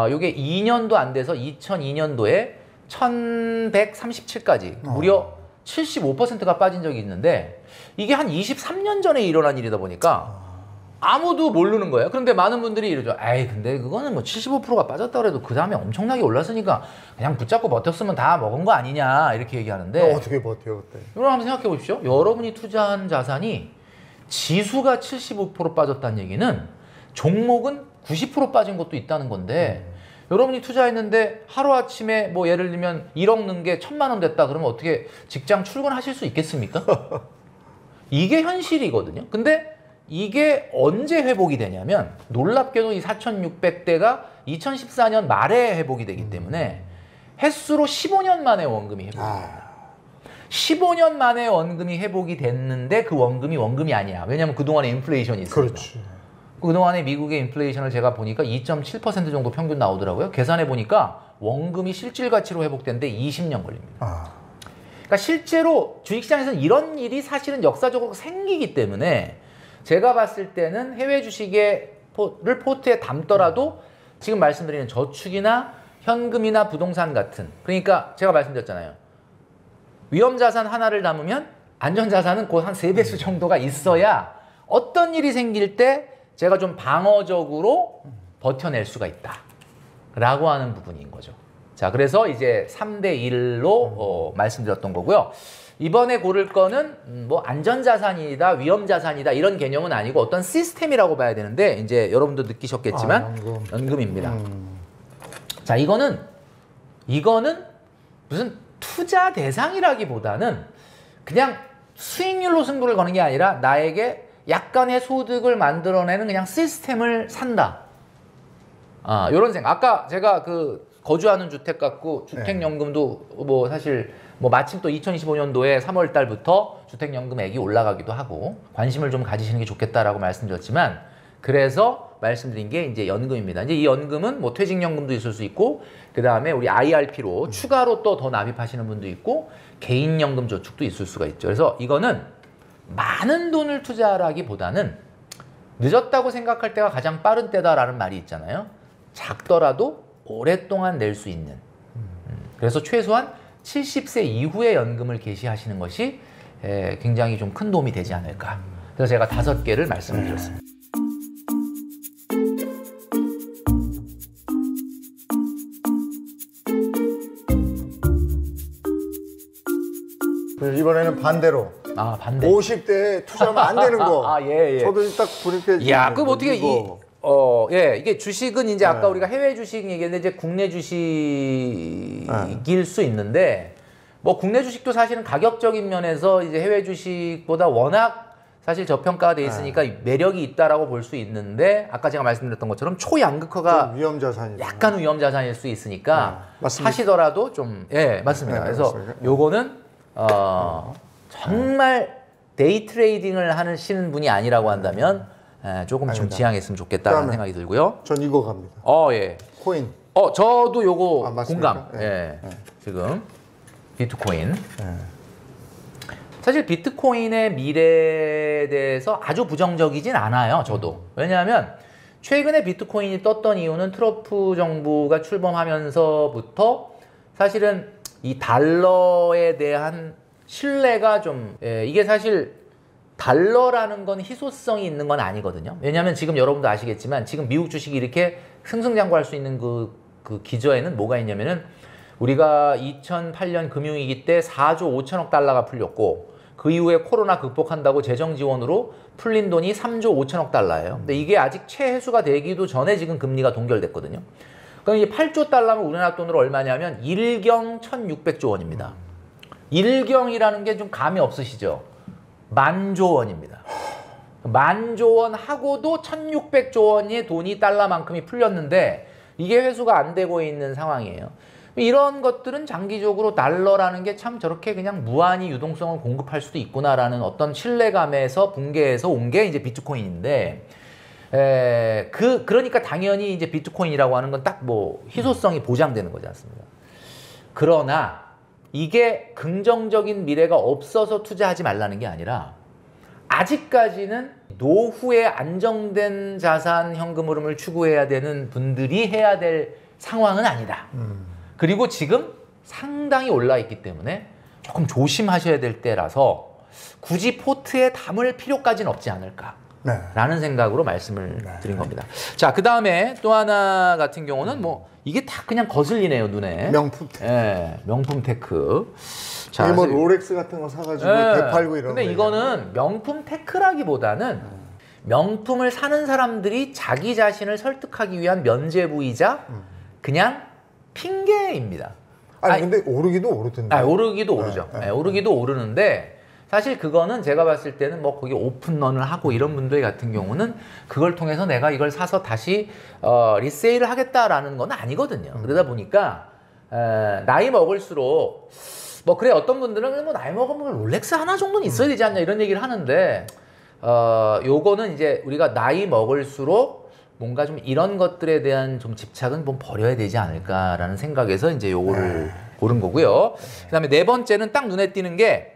요게 2년도 안 돼서 2002년도에 1,137까지 무려 75%가 빠진 적이 있는데 이게 한 23년 전에 일어난 일이다 보니까 아무도 모르는 거예요. 그런데 많은 분들이 이러죠. 에이, 근데 그거는 뭐 75%가 빠졌다 그래도 그 다음에 엄청나게 올랐으니까 그냥 붙잡고 버텼으면 다 먹은 거 아니냐 이렇게 얘기하는데 어떻게 버텨 그때? 여러분 한번 생각해 보십시오. 여러분이 투자한 자산이 지수가 75% 빠졌다는 얘기는 종목은 90% 빠진 것도 있다는 건데 여러분이 투자했는데 하루아침에 뭐 예를 들면 1억 는 게 1,000만 원 됐다 그러면 어떻게 직장 출근하실 수 있겠습니까? 이게 현실이거든요. 근데 이게 언제 회복이 되냐면 놀랍게도 이 4,600대가 2014년 말에 회복이 되기 때문에 횟수로 15년 만에 원금이 회복이 됩니다. 15년 만에 원금이 회복이 됐는데 그 원금이 아니야. 왜냐하면 그동안에 인플레이션이 있으니까. 그렇지. 그동안에 미국의 인플레이션을 제가 보니까 2.7% 정도 평균 나오더라고요. 계산해 보니까 원금이 실질 가치로 회복되는데 20년 걸립니다. 그러니까 실제로 주식시장에서는 이런 일이 사실은 역사적으로 생기기 때문에 제가 봤을 때는 해외 주식을 포트에 담더라도 지금 말씀드리는 저축이나 현금이나 부동산 같은, 그러니까 제가 말씀드렸잖아요. 위험자산 하나를 담으면 안전자산은 곧 한 3배수 정도가 있어야 어떤 일이 생길 때 제가 좀 방어적으로 버텨낼 수가 있다 라고 하는 부분인 거죠. 자, 그래서 이제 3대 1로 말씀드렸던 거고요. 이번에 고를 거는 뭐 안전자산이다, 위험자산이다 이런 개념은 아니고 어떤 시스템이라고 봐야 되는데, 이제 여러분도 느끼셨겠지만 연금입니다. 자, 이거는 무슨 투자 대상이라기보다는 그냥 수익률로 승부를 거는 게 아니라 나에게 약간의 소득을 만들어내는 그냥 시스템을 산다. 요런 생각. 아까 제가 그 거주하는 주택 갖고 주택연금도 뭐 사실 뭐 마침 또 2025년도에 3월 달부터 주택연금액이 올라가기도 하고 관심을 좀 가지시는 게 좋겠다라고 말씀드렸지만, 그래서 말씀드린 게 이제 연금입니다. 이제 이 연금은 뭐 퇴직연금도 있을 수 있고, 그 다음에 우리 IRP로 추가로 또 더 납입하시는 분도 있고, 개인연금 저축도 있을 수가 있죠. 그래서 이거는 많은 돈을 투자하기보다는 늦었다고 생각할 때가 가장 빠른 때다라는 말이 있잖아요. 작더라도 오랫동안 낼 수 있는. 그래서 최소한 70세 이후에 연금을 개시하시는 것이 굉장히 좀 큰 도움이 되지 않을까. 그래서 제가 5개를 말씀을 드렸습니다. 이번에는 반대로 반대. 50대에 투자하면 안 되는 거. 예. 저도 딱 보니까 야, 그럼 어떻게 이게 주식은 이제 아까 우리가 해외 주식 얘기했는데 이제 국내 주식일 수 있는데, 뭐 국내 주식도 사실은 가격적인 면에서 이제 해외 주식보다 워낙 사실 저평가가 돼 있으니까 매력이 있다라고 볼 수 있는데, 아까 제가 말씀드렸던 것처럼 초양극화가 위험 자산이 약간 위험 자산일 수 있으니까 맞습니다. 하시더라도 좀 맞습니다. 그래서 맞습니다. 요거는 정말 데이 트레이딩을 하시는 분이 아니라고 한다면 조금 좀 지양했으면 좋겠다는 그다음에 생각이 들고요. 전 이거 갑니다. 예. 코인. 저도 요거 맞습니까? 공감. 지금 비트코인. 사실 비트코인의 미래에 대해서 아주 부정적이진 않아요. 저도. 왜냐하면 최근에 비트코인이 떴던 이유는 트럼프 정부가 출범하면서부터 사실은 이 달러에 대한 신뢰가 좀 이게 사실 달러라는 건 희소성이 있는 건 아니거든요. 왜냐하면 지금 여러분도 아시겠지만 지금 미국 주식이 이렇게 승승장구할 수 있는 그 기저에는 뭐가 있냐면은, 우리가 2008년 금융위기 때 4조 5천억 달러가 풀렸고, 그 이후에 코로나 극복한다고 재정 지원으로 풀린 돈이 3조 5천억 달러예요. 근데 이게 아직 채회수가 되기도 전에 지금 금리가 동결됐거든요. 그럼 이제 8조 달러면 우리나라 돈으로 얼마냐면 1경 1,600조 원입니다. 1경이라는 게 좀 감이 없으시죠? 10,000조 원입니다. 10,000조 원 하고도 1,600조 원의 돈이 달러만큼이 풀렸는데 이게 회수가 안 되고 있는 상황이에요. 이런 것들은 장기적으로 달러라는 게 참 저렇게 그냥 무한히 유동성을 공급할 수도 있구나라는 어떤 신뢰감에서 붕괴해서 온 게 이제 비트코인인데, 그러니까 당연히 이제 비트코인이라고 하는 건 딱 뭐 희소성이 보장되는 거지 않습니까? 그러나 이게 긍정적인 미래가 없어서 투자하지 말라는 게 아니라, 아직까지는 노후에 안정된 자산 현금 흐름을 추구해야 되는 분들이 해야 될 상황은 아니다. 그리고 지금 상당히 올라 있기 때문에 조금 조심하셔야 될 때라서 굳이 포트에 담을 필요까지는 없지 않을까. 라는 생각으로 말씀을 드린 겁니다. 자, 그 다음에 또 하나 같은 경우는 뭐 이게 다 그냥 거슬리네요, 눈에. 명품 테크. 명품 테크. 자, 이게 뭐 롤렉스 같은 거 사가지고 되팔고 이런 거. 근데 이거는 명품 테크라기보다는 명품을 사는 사람들이 자기 자신을 설득하기 위한 면죄부이자 그냥 핑계입니다. 아니 근데 오르기도 오르던데. 오르기도 오르죠. 오르기도 오르는데, 사실 그거는 제가 봤을 때는 뭐 거기 오픈런을 하고 이런 분들 같은 경우는 그걸 통해서 내가 이걸 사서 다시 리세일을 하겠다라는 건 아니거든요. 그러다 보니까 나이 먹을수록 뭐 그래, 어떤 분들은 뭐 나이 먹으면 롤렉스 하나 정도는 있어야 되지 않냐 이런 얘기를 하는데, 요거는 이제 우리가 나이 먹을수록 뭔가 좀 이런 것들에 대한 좀 집착은 좀 버려야 되지 않을까라는 생각에서 이제 요거를 고른 거고요. 그다음에 네 번째는 딱 눈에 띄는 게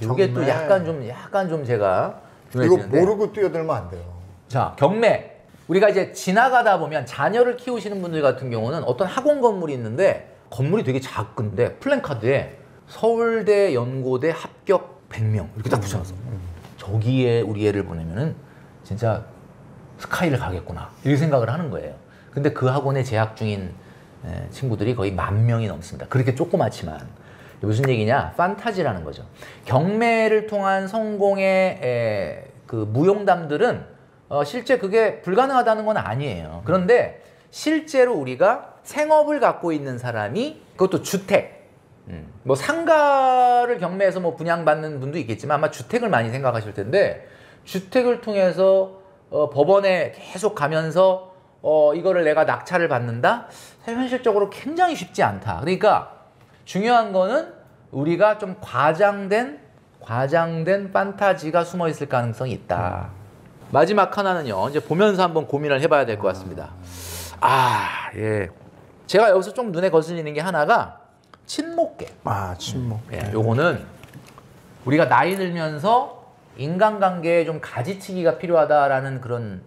이게 또 약간 좀 제가 눈에 이거 띄는데. 모르고 뛰어들면 안 돼요. 자, 경매. 우리가 이제 지나가다 보면 자녀를 키우시는 분들 같은 경우는 어떤 학원 건물이 있는데 건물이 되게 작은데 플랜카드에 서울대 연고대 합격 100명 이렇게 딱 붙여놨어. 저기에 우리 애를 보내면은 진짜 스카이를 가겠구나 이렇게 생각을 하는 거예요. 근데 그 학원에 재학 중인 친구들이 거의 10,000명이 넘습니다. 그렇게 조그맣지만 무슨 얘기냐? 판타지라는 거죠. 경매를 통한 성공의 그 무용담들은 실제 그게 불가능하다는 건 아니에요. 그런데 실제로 우리가 생업을 갖고 있는 사람이 그것도 주택, 뭐 상가를 경매해서 뭐 분양받는 분도 있겠지만 아마 주택을 많이 생각하실 텐데 주택을 통해서 법원에 계속 가면서 이거를 내가 낙찰을 받는다? 사실 현실적으로 굉장히 쉽지 않다. 그러니까 중요한 거는 우리가 좀 과장된 판타지가 숨어 있을 가능성이 있다. 마지막 하나는요. 이제 보면서 한번 고민을 해봐야 될 것 같습니다. 예. 제가 여기서 좀 눈에 거슬리는 게 하나가 친목계. 친목. 예, 요거는 우리가 나이 들면서 인간관계에 좀 가지치기가 필요하다라는 그런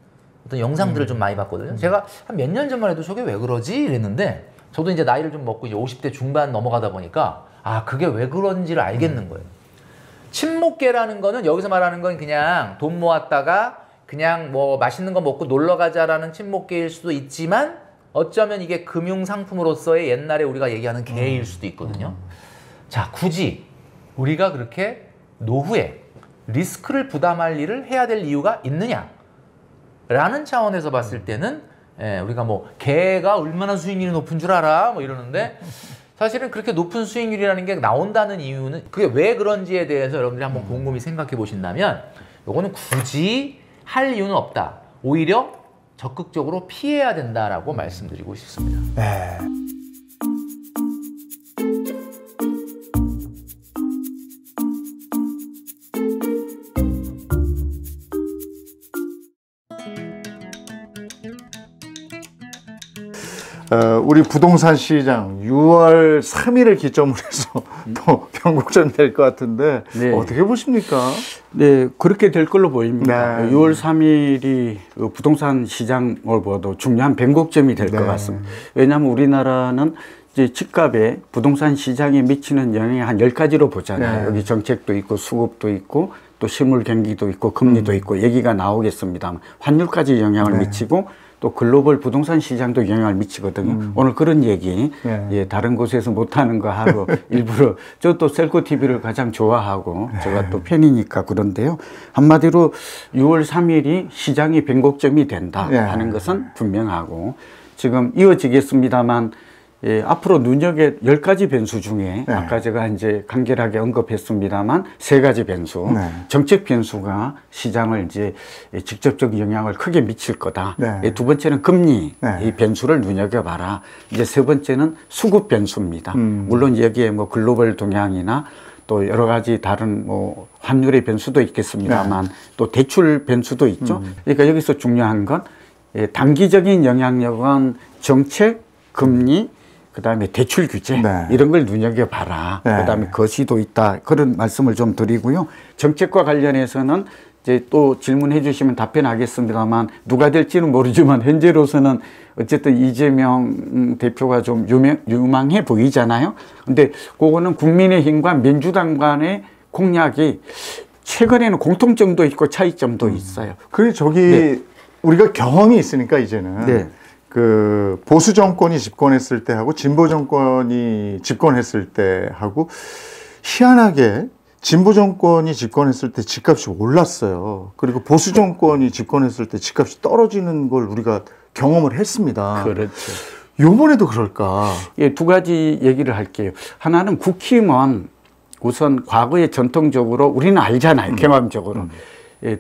어떤 영상들을 좀 많이 봤거든요. 제가 한 몇 년 전만 해도 저게 왜 그러지? 이랬는데 저도 이제 나이를 좀 먹고 이제 50대 중반 넘어가다 보니까 그게 왜 그런지를 알겠는 거예요. 친목계라는 거는 여기서 말하는 건 그냥 돈 모았다가 그냥 뭐 맛있는 거 먹고 놀러 가자라는 친목계일 수도 있지만 어쩌면 이게 금융상품으로서의 옛날에 우리가 얘기하는 계일 수도 있거든요. 자, 굳이 우리가 그렇게 노후에 리스크를 부담할 일을 해야 될 이유가 있느냐? 라는 차원에서 봤을 때는 우리가 뭐 개가 얼마나 수익률이 높은 줄 알아? 뭐 이러는데 사실은 그렇게 높은 수익률이라는 게 나온다는 이유는 그게 왜 그런지에 대해서 여러분들이 한번 곰곰이 생각해 보신다면 요거는 굳이 할 이유는 없다. 오히려 적극적으로 피해야 된다라고 말씀드리고 싶습니다. 네. 우리 부동산 시장 6월 3일을 기점으로 해서 또 변곡점이 될 것 같은데 네. 어떻게 보십니까? 네, 그렇게 될 걸로 보입니다. 네. 6월 3일이 부동산 시장을 보도 중요한 변곡점이 될 것 네. 같습니다. 왜냐하면 우리나라는 이제 집값에 부동산 시장에 미치는 영향이 한 10가지로 보잖아요. 네. 여기 정책도 있고 수급도 있고 또 실물 경기도 있고 금리도 있고 얘기가 나오겠습니다만 환율까지 영향을 네. 미치고 또 글로벌 부동산 시장도 영향을 미치거든요. 오늘 그런 얘기 네. 다른 곳에서 못하는 거 하고 일부러 저 또 셀코 TV를 가장 좋아하고 제가 또 팬이니까 그런데요. 한마디로 6월 3일이 시장의 변곡점이 된다 하는 것은 분명하고 지금 이어지겠습니다만 앞으로 눈여겨 10가지 변수 중에 아까 제가 이제 간결하게 언급했습니다만 3가지 변수, 정책 변수가 시장을 이제 직접적 영향을 크게 미칠 거다. 두 번째는 금리 이 변수를 눈여겨봐라. 이제 세 번째는 수급 변수입니다. 물론 여기에 뭐 글로벌 동향이나 또 여러 가지 다른 뭐 환율의 변수도 있겠습니다만 또 대출 변수도 있죠. 그러니까 여기서 중요한 건 단기적인 영향력은 정책, 금리, 그다음에 대출 규제 이런 걸 눈여겨봐라. 그다음에 거시도 있다. 그런 말씀을 좀 드리고요. 정책과 관련해서는 이제 또 질문해 주시면 답변하겠습니다만 누가 될지는 모르지만 현재로서는 어쨌든 이재명 대표가 좀 유망해 보이잖아요. 근데 그거는 국민의힘과 민주당 간의 공약이 최근에는 공통점도 있고 차이점도 있어요. 그 저기 우리가 경험이 있으니까 이제는 그 보수 정권이 집권했을 때 하고 진보 정권이 집권했을 때 하고 희한하게 진보 정권이 집권했을 때 집값이 올랐어요. 그리고 보수 정권이 집권했을 때 집값이 떨어지는 걸 우리가 경험을 했습니다. 그렇죠. 요번에도 그럴까? 두 가지 얘기를 할게요. 하나는 국힘은 우선 과거에 전통적으로 우리는 알잖아요. 경험적으로.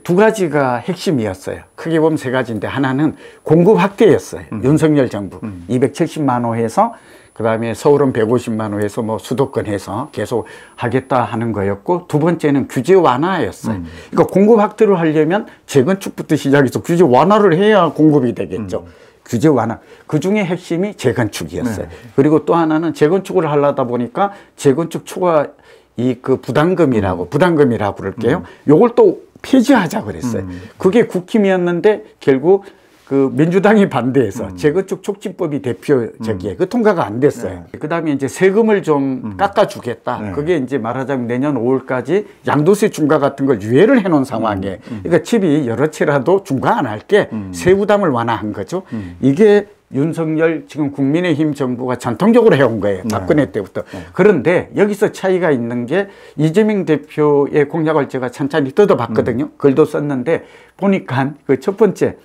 두 가지가 핵심이었어요. 크게 보면 세 가지인데 하나는 공급 확대였어요. 윤석열 정부 270만 호에서 그다음에 서울은 150만 호에서 뭐 수도권 해서 계속 하겠다 하는 거였고 두 번째는 규제 완화였어요. 그러니까 공급 확대를 하려면 재건축부터 시작해서 규제 완화를 해야 공급이 되겠죠. 규제 완화. 그 중에 핵심이 재건축이었어요. 네. 그리고 또 하나는 재건축을 하려다 보니까 재건축 초과 그 부담금이라고 그럴게요. 요걸 또 폐지하자 그랬어요. 그게 국힘이었는데 결국 그 민주당이 반대해서 재건축 촉진법이 대표적이에요. 그 통과가 안 됐어요. 네. 그다음에 이제 세금을 좀 깎아주겠다. 네. 그게 이제 말하자면 내년 5월까지 양도세 중과 같은 걸 유예를 해놓은 상황이에요. 그러니까 집이 여러 채라도 중과 안 할게 세부담을 완화한 거죠. 이게 윤석열 지금 국민의힘 정부가 전통적으로 해온 거예요. 박근혜 때부터. 그런데 여기서 차이가 있는 게 이재명 대표의 공약을 제가 천천히 뜯어봤거든요. 글도 썼는데 보니까 그 첫 번째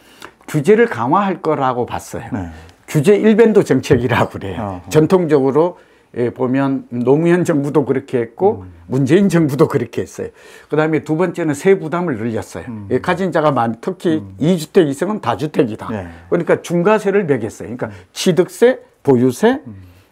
규제를 강화할 거라고 봤어요. 네. 규제 일변도 정책이라고 그래요. 전통적으로 보면 노무현 정부도 그렇게 했고 문재인 정부도 그렇게 했어요. 그다음에 두 번째는 세부담을 늘렸어요. 가진 자가 많은 특히 2주택 이상은 다주택이다. 네. 그러니까 중과세를 매겼어요. 그러니까 취득세, 보유세,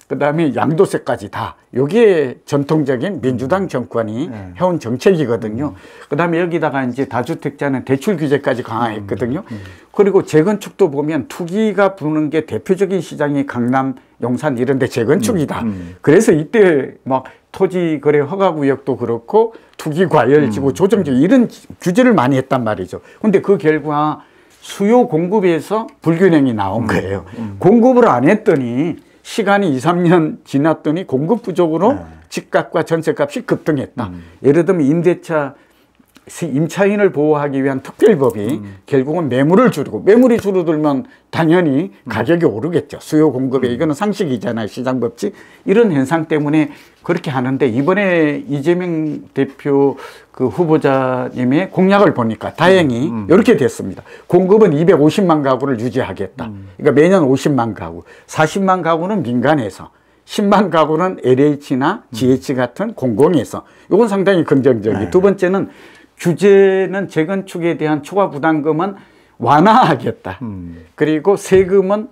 그다음에 양도세까지 다. 이게 전통적인 민주당 정권이 해온 정책이거든요. 그다음에 여기다가 이제 다주택자는 대출 규제까지 강화했거든요. 그리고 재건축도 보면 투기가 부는 게 대표적인 시장이 강남, 용산 이런 데 재건축이다. 그래서 이때 막 토지 거래 허가 구역도 그렇고 투기 과열지구 조정적 이런 규제를 많이 했단 말이죠. 근데 그 결과 수요 공급에서 불균형이 나온 거예요. 공급을 안 했더니 시간이 2, 3년 지났더니 공급 부족으로 집값과 전세값이 급등했다. 예를 들면 임대차 임차인을 보호하기 위한 특별법이 결국은 매물을 줄이고 매물이 줄어들면 당연히 가격이 오르겠죠. 수요 공급에 이거는 상식이잖아요. 시장 법칙. 이런 현상 때문에 그렇게 하는데 이번에 이재명 대표 그 후보자님의 공약을 보니까 다행히 이렇게 됐습니다. 공급은 250만 가구를 유지하겠다. 그러니까 매년 50만 가구, 40만 가구는 민간에서 10만 가구는 LH나 GH 같은 공공에서 이건 상당히 긍정적이에요. 두 번째는 규제는 재건축에 대한 초과 부담금은 완화하겠다. 그리고 세금은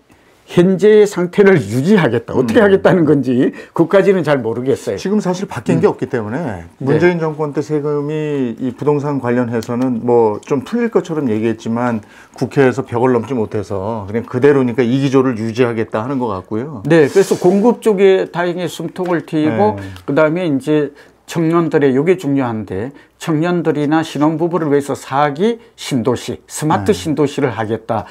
현재의 상태를 유지하겠다. 어떻게 하겠다는 건지 그까지는 잘 모르겠어요. 지금 사실 바뀐 게 없기 때문에 문재인 정권 때 세금이 이 부동산 관련해서는 뭐 좀 풀릴 것처럼 얘기했지만 국회에서 벽을 넘지 못해서 그냥 그대로니까 이 기조를 유지하겠다 하는 것 같고요. 네, 그래서 공급 쪽에 다행히 숨통을 트이고 그다음에 이제 청년들의 이게 중요한데 청년들이나 신혼부부를 위해서 4기 신도시, 스마트 신도시를 하겠다.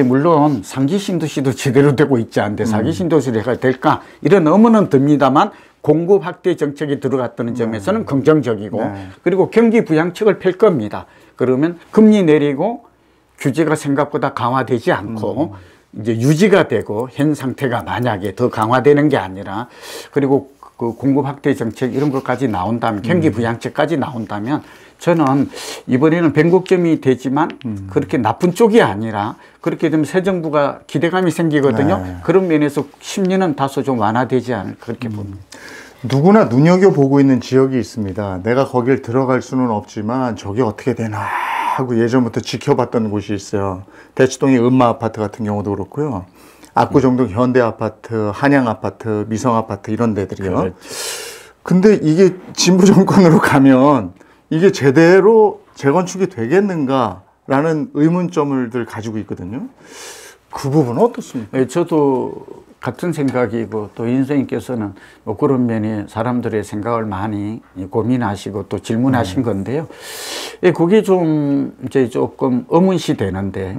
물론 3기 신도시도 제대로 되고 있지 않은데 4기 신도시를 해야 될까? 이런 의문은 듭니다만 공급 확대 정책이 들어갔다는 점에서는 긍정적이고 그리고 경기 부양책을 펼 겁니다. 그러면 금리 내리고 규제가 생각보다 강화되지 않고 이제 유지가 되고 현 상태가 만약에 더 강화되는 게 아니라 그리고 그 공급 확대 정책 이런 것까지 나온다면 경기 부양책까지 나온다면 저는 이번에는 변곡점이 되지만 그렇게 나쁜 쪽이 아니라 그렇게 되면 새 정부가 기대감이 생기거든요. 그런 면에서 심리는 다소 좀 완화되지 않을까 그렇게 봅니다. 누구나 눈여겨보고 있는 지역이 있습니다. 내가 거길 들어갈 수는 없지만 저게 어떻게 되나 하고 예전부터 지켜봤던 곳이 있어요. 대치동의 음마아파트 같은 경우도 그렇고요. 압구정동 현대아파트, 한양아파트, 미성아파트 이런 데들이요. 근데 이게 진보 정권으로 가면 이게 제대로 재건축이 되겠는가라는 의문점을 가지고 있거든요. 그 부분은 어떻습니까? 네, 저도 같은 생각이고 또 인생께서는 뭐 그런 면에 사람들의 생각을 많이 고민하시고 또 질문하신 건데요. 예, 그게 좀 이제 조금 의문시 되는데,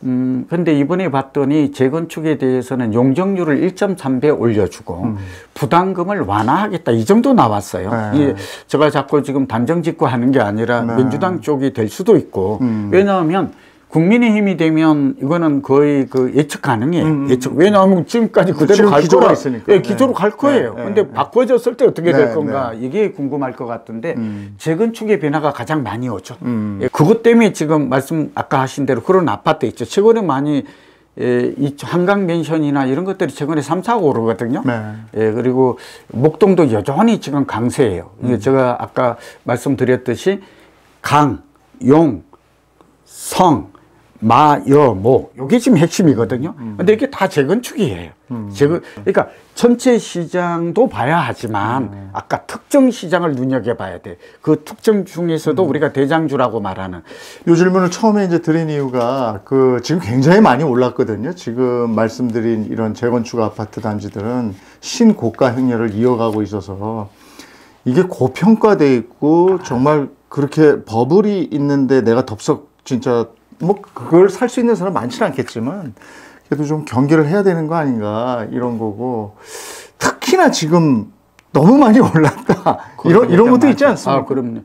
근데 이번에 봤더니 재건축에 대해서는 용적률을 1.3배 올려주고 부담금을 완화하겠다 이 정도 나왔어요. 예, 제가 자꾸 지금 단정 짓고 하는 게 아니라 민주당 쪽이 될 수도 있고, 왜냐하면 국민의힘이 되면 이거는 거의 그 예측 가능해요. 예측. 왜냐하면 지금까지 그대로 갈 기조가 거라. 있으니까. 예, 기조로 갈 거예요. 근데 바꿔졌을 때 어떻게 될 건가 이게 궁금할 것 같은데 재건축의 변화가 가장 많이 오죠. 예, 그것 때문에 지금 아까 하신 대로 그런 아파트 있죠. 최근에 많이 이 한강 멘션이나 이런 것들이 최근에 3, 4가 오르거든요. 예, 그리고 목동도 여전히 지금 강세예요. 이게 제가 아까 말씀드렸듯이 강, 용, 성, 모 이게 지금 핵심이거든요. 근데 이게 다 재건축이에요. 그러니까 전체 시장도 봐야 하지만 아까 특정 시장을 눈여겨봐야 돼. 그 특정 중에서도 우리가 대장주라고 말하는 이 질문을 처음에 이제 드린 이유가 지금 굉장히 많이 올랐거든요. 지금 말씀드린 이런 재건축 아파트 단지들은 신고가 행렬을 이어가고 있어서 이게 고평가돼 있고 정말 그렇게 버블이 있는데 내가 덥석 진짜 뭐 그걸 살 수 있는 사람 많지는 않겠지만 그래도 좀 경계를 해야 되는 거 아닌가 이런 거고 특히나 지금 너무 많이 올랐다 이런 것도 있지 않습니까? 아, 그럼요.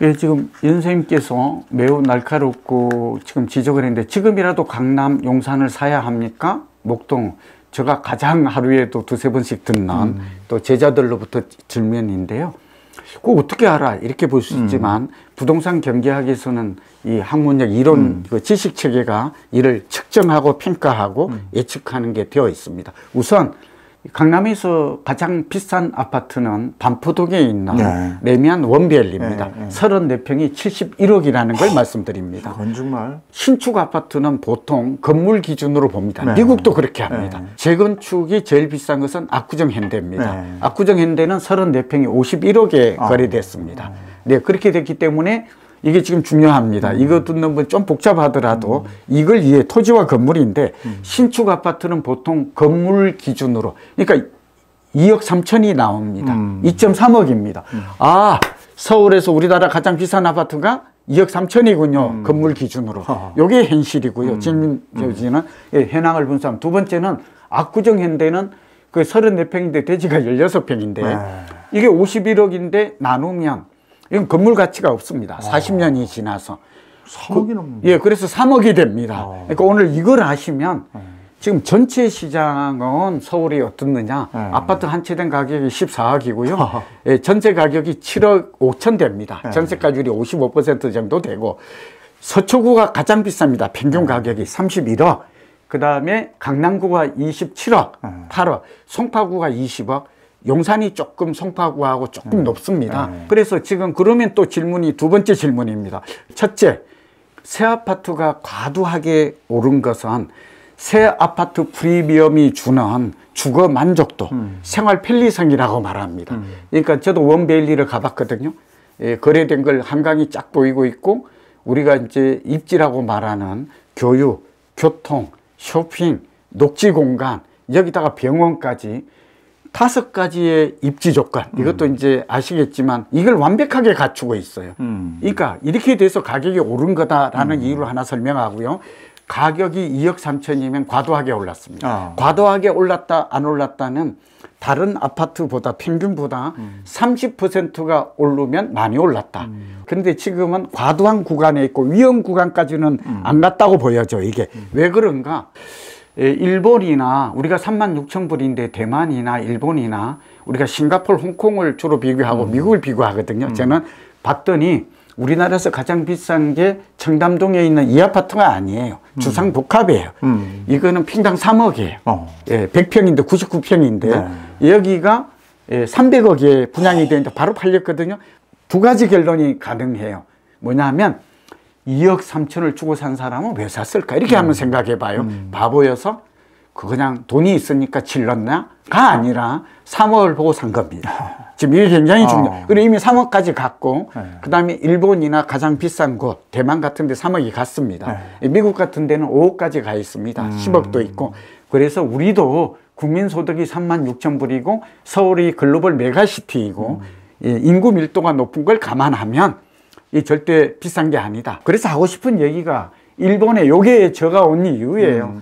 예, 지금 연 선생님께서 매우 날카롭고 지금 지적을 했는데 지금이라도 강남 용산을 사야 합니까? 목동 제가 가장 하루에도 두세 번씩 듣는 또 제자들로부터 질문인데요. 그거 어떻게 알아? 이렇게 볼 수 있지만 부동산 경제학에서는 이 학문적 이론 그 지식 체계가 이를 측정하고 평가하고 예측하는 게 되어 있습니다. 우선 강남에서 가장 비싼 아파트는 반포동에 있는 레미안 원벨리입니다. 34평이 71억이라는 걸 말씀드립니다. 그건 정말 신축 아파트는 보통 건물 기준으로 봅니다. 미국도 그렇게 합니다. 재건축이 제일 비싼 것은 압구정 현대입니다. 압구정 현대는 34평이 51억에 거래됐습니다. 네, 그렇게 됐기 때문에 이게 지금 중요합니다. 이거 듣는 분 좀 복잡하더라도 이걸 이해, 토지와 건물인데 신축 아파트는 보통 건물 기준으로 그러니까 2억 3천이 나옵니다. 2.3억입니다. 아, 서울에서 우리나라 가장 비싼 아파트가 2억 3천이군요. 건물 기준으로. 요게 현실이고요. 질문 교지는 현황을 분석하면 두 번째는 압구정 현대는 그 34평인데 대지가 16평인데 이게 51억인데 나누면 이건 건물 가치가 없습니다. 40년이 지나서. 3억이 넘는 예, 그래서 3억이 됩니다. 그러니까 오늘 이걸 아시면 지금 전체 시장은 서울이 어떻느냐. 아파트 한 채 된 가격이 14억이고요. 예, 전세 가격이 7억 5천 됩니다. 전세가율이 55% 정도 되고 서초구가 가장 비쌉니다. 평균 가격이 31억. 그 다음에 강남구가 27억, 8억, 송파구가 20억. 용산이 조금 송파구하고 조금 높습니다. 그래서 지금 그러면 또 질문이 두 번째 질문입니다. 첫째, 새 아파트가 과도하게 오른 것은 새 아파트 프리미엄이 주는 주거 만족도, 생활 편리성이라고 말합니다. 그러니까 저도 원베일리를 가봤거든요. 예, 거래된 걸 한강이 쫙 보이고 있고 우리가 이제 입지라고 말하는 교육, 교통, 쇼핑, 녹지 공간, 여기다가 병원까지 5가지의 입지 조건, 이것도 이제 아시겠지만 이걸 완벽하게 갖추고 있어요. 그러니까 이렇게 돼서 가격이 오른 거다라는 이유를 하나 설명하고요. 가격이 2억 3천이면 과도하게 올랐습니다. 과도하게 올랐다 안 올랐다는 다른 아파트보다 평균보다 30%가 오르면 많이 올랐다. 그런데 지금은 과도한 구간에 있고 위험 구간까지는 안 갔다고 보여져. 이게 왜 그런가? 일본이나 우리가 36,000불인데 대만이나 일본이나 우리가 싱가포르, 홍콩을 주로 비교하고 미국을 비교하거든요. 저는 봤더니 우리나라에서 가장 비싼 게 청담동에 있는 이 아파트가 아니에요. 주상복합이에요. 이거는 평당 3억이에요. 예, 100평인데 99평인데 여기가 300억에 분양이 되는데 바로 팔렸거든요. 두 가지 결론이 가능해요. 뭐냐면 2억 3천을 주고 산 사람은 왜 샀을까? 이렇게 한번 생각해 봐요. 바보여서 그냥 돈이 있으니까 질렀나? 가 아니라 3억을 보고 산 겁니다. 지금 이게 굉장히 중요해요. 그리고 이미 3억까지 갔고 그 다음에 일본이나 가장 비싼 곳 대만 같은 데 3억이 갔습니다. 미국 같은 데는 5억까지 가 있습니다. 10억도 있고. 그래서 우리도 국민소득이 36,000불이고 서울이 글로벌 메가시티이고 인구 밀도가 높은 걸 감안하면 이 절대 비싼 게 아니다. 그래서 하고 싶은 얘기가 일본에 요게 제가 온 이유예요.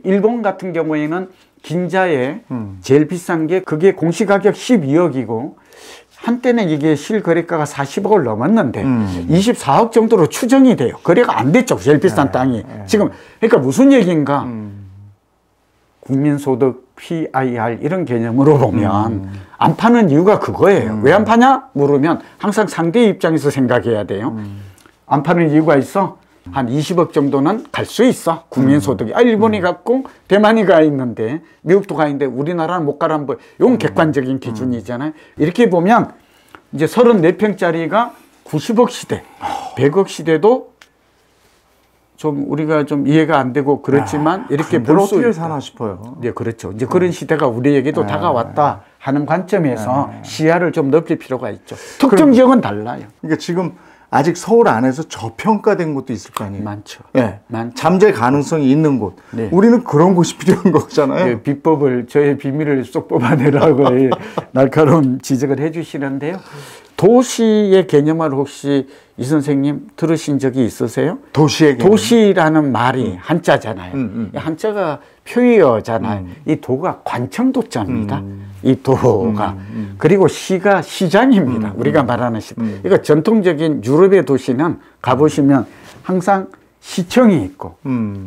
일본 같은 경우에는 긴자에 제일 비싼 게 그게 공시가격 12억이고 한때는 이게 실거래가가 40억을 넘었는데 24억 정도로 추정이 돼요. 거래가 안 됐죠. 제일 비싼 땅이. 지금 그러니까 무슨 얘기인가? 국민소득, PIR 이런 개념으로 보면 안 파는 이유가 그거예요. 왜 안 파냐? 물으면 항상 상대 입장에서 생각해야 돼요. 안 파는 이유가 있어? 한 20억 정도는 갈 수 있어. 국민소득이. 아, 일본이 갔고 대만이 가 있는데 미국도 가 있는데 우리나라는 못 가라는 거. 이건 객관적인 기준이잖아요. 이렇게 보면 이제 34평짜리가 90억 시대, 100억 시대도 좀 우리가 좀 이해가 안 되고 그렇지만 이렇게 볼 수 어떻게 사나 싶어요. 네, 그렇죠. 이제 그런 시대가 우리에게도 다가왔다 하는 관점에서 시야를 좀 넓힐 필요가 있죠. 특정 지역은 달라요. 그러니까 지금 아직 서울 안에서 저평가된 곳도 있을 거 아니에요. 많죠. 예. 많죠. 잠재 가능성이 있는 곳. 네. 우리는 그런 곳이 필요한 거잖아요. 네, 비법을 저의 비밀을 쏙 뽑아내라고 날카로운 지적을 해주시는데요. 도시의 개념을 혹시 이 선생님 들으신 적이 있으세요? 도시의 개념. 도시라는 말이 한자잖아요. 이 한자가 표의어잖아요. 이 도가 관청도자입니다. 이 도가. 그리고 시가 시장입니다. 우리가 말하는 시. 그러니까 전통적인 유럽의 도시는 가보시면 항상 시청이 있고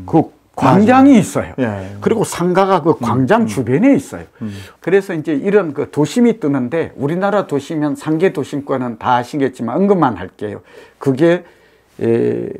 그 광장이 있어요. 예. 그리고 상가가 그 광장 주변에 있어요. 그래서 이제 이런 그 도심이 뜨는데 우리나라 도시면 상계 도심권은 다 아시겠지만 언급만 할게요. 그게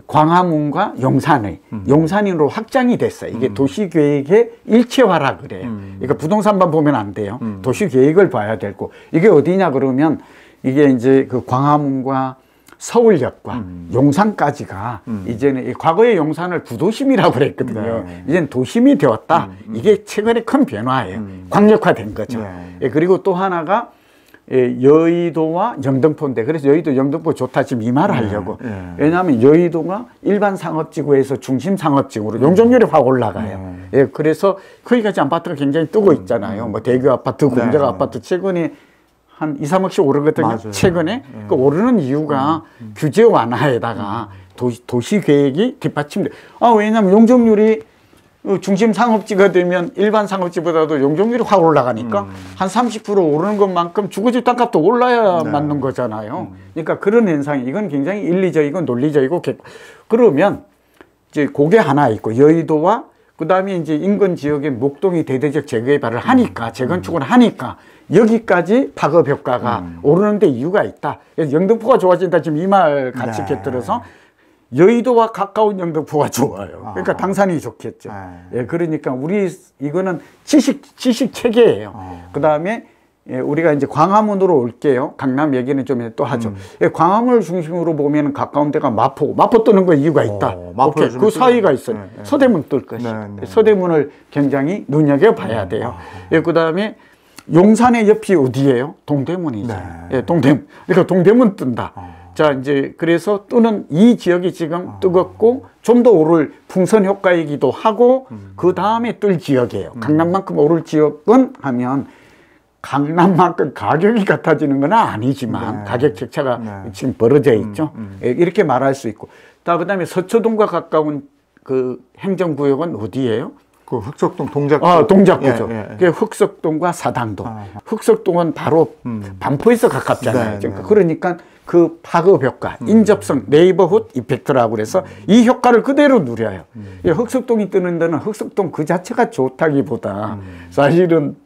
광화문과 용산의 용산으로 확장이 됐어요. 이게 도시계획의 일체화라 그래요. 그러니까 부동산만 보면 안 돼요. 도시계획을 봐야 되고 이게 어디냐 그러면 이게 이제 그 광화문과 서울역과 용산까지가 이제는 과거의 용산을 구도심이라고 그랬거든요. 네. 이제는 도심이 되었다. 이게 최근에 큰 변화예요. 광역화된 거죠. 네. 그리고 또 하나가 여의도와 영등포인데 그래서 여의도 영등포 좋다 지금 이 말을 하려고. 왜냐하면 여의도가 일반 상업지구에서 중심 상업지구로 용적률이 확 올라가요. 그래서 거기까지 아파트가 굉장히 뜨고 있잖아요. 뭐 대교 아파트, 공작 아파트 최근에 한 2, 3억씩 오르거든요. 맞아요. 최근에. 그 오르는 이유가 규제 완화에다가 도시 계획이 뒷받침돼. 왜냐하면 용적률이 중심 상업지가 되면 일반 상업지보다도 용적률이 확 올라가니까 한 30% 오르는 것만큼 주거지 땅값도 올라야 맞는 거잖아요. 그러니까 그런 현상이 이건 굉장히 일리적이고 논리적이고 그러면 이제 그게 하나 있고 여의도와 그다음에 이제 인근 지역의 목동이 대대적 재개발을 하니까 재건축을 하니까 여기까지 파급 효과가 오르는데 이유가 있다. 그래서 영등포가 좋아진다 지금 이 말 같이 곁들여서 여의도와 가까운 영등포가 좋아요. 그러니까 당산이 좋겠죠. 그러니까 우리 이거는 지식 체계예요. 그다음에 우리가 이제 광화문으로 올게요. 강남 얘기는 좀 또 하죠. 광화문을 중심으로 보면 가까운 데가 마포 뜨는 거 이유가 있다. 오케이. 그 사이가 있어요. 서대문 뜰 것이죠. 서대문을 굉장히 눈여겨봐야 돼요. 그다음에 용산의 옆이 어디예요? 동대문이죠. 동대문. 그러니까 동대문 뜬다. 자, 이제 그래서 뜨는 이 지역이 지금 뜨겁고 좀 더 오를 풍선 효과이기도 하고 그 다음에 뜰 지역이에요. 강남만큼 오를 지역은 하면 강남만큼 가격이 같아지는 건 아니지만 가격 격차가 지금 벌어져 있죠. 이렇게 말할 수 있고. 그다음에 서초동과 가까운 그 행정구역은 어디예요? 그 흑석동 동작구. 동작구죠. 그게 흑석동과 사당동. 흑석동은 바로 반포에서 가깝잖아요. 그러니까 그 파급 효과, 인접성, 네이버훗 이펙트라고 그래서 이 효과를 그대로 누려요. 흑석동이 뜨는 데는 흑석동 그 자체가 좋다기보다 사실은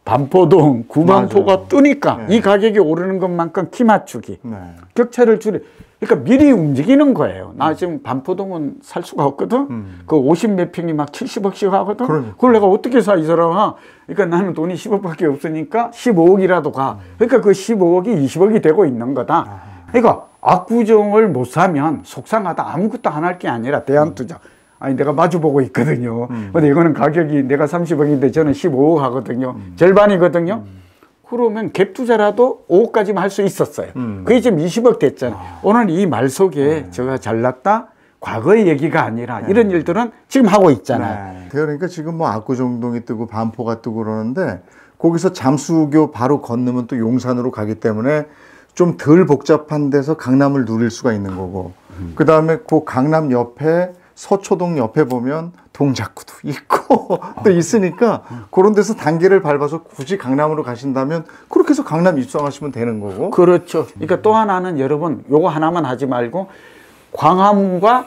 반포동, 구반포가 뜨니까 이 가격이 오르는 것만큼 키 맞추기, 격차를 줄여. 그러니까 미리 움직이는 거예요. 나 지금 반포동은 살 수가 없거든. 그 50 몇 평이 막 70억씩 하거든. 그걸 내가 어떻게 사, 이 사람아? 그러니까 나는 돈이 10억밖에 없으니까 15억이라도 가. 그러니까 그 15억이 20억이 되고 있는 거다. 그러니까 압구정을 못 사면 속상하다. 아무것도 안 할 게 아니라 대한투자. 아니 내가 마주보고 있거든요. 근데 이거는 가격이 내가 30억인데 저는 15억 하거든요. 절반이거든요. 그러면 갭 투자라도 5억까지만 할 수 있었어요. 그게 지금 20억 됐잖아요. 오늘 이 말 속에 제가 잘났다 과거의 얘기가 아니라 이런 일들은 지금 하고 있잖아요. 그러니까 지금 뭐 압구정동이 뜨고 반포가 뜨고 그러는데 거기서 잠수교 바로 건너면 또 용산으로 가기 때문에 좀 덜 복잡한 데서 강남을 누릴 수가 있는 거고 그 다음에 그 강남 옆에 서초동 옆에 보면 동작구도 있고 또 있으니까 그런 데서 단계를 밟아서 굳이 강남으로 가신다면 그렇게 해서 강남 입성하시면 되는 거고. 그렇죠. 그러니까 또 하나는 여러분 요거 하나만 하지 말고 광화문과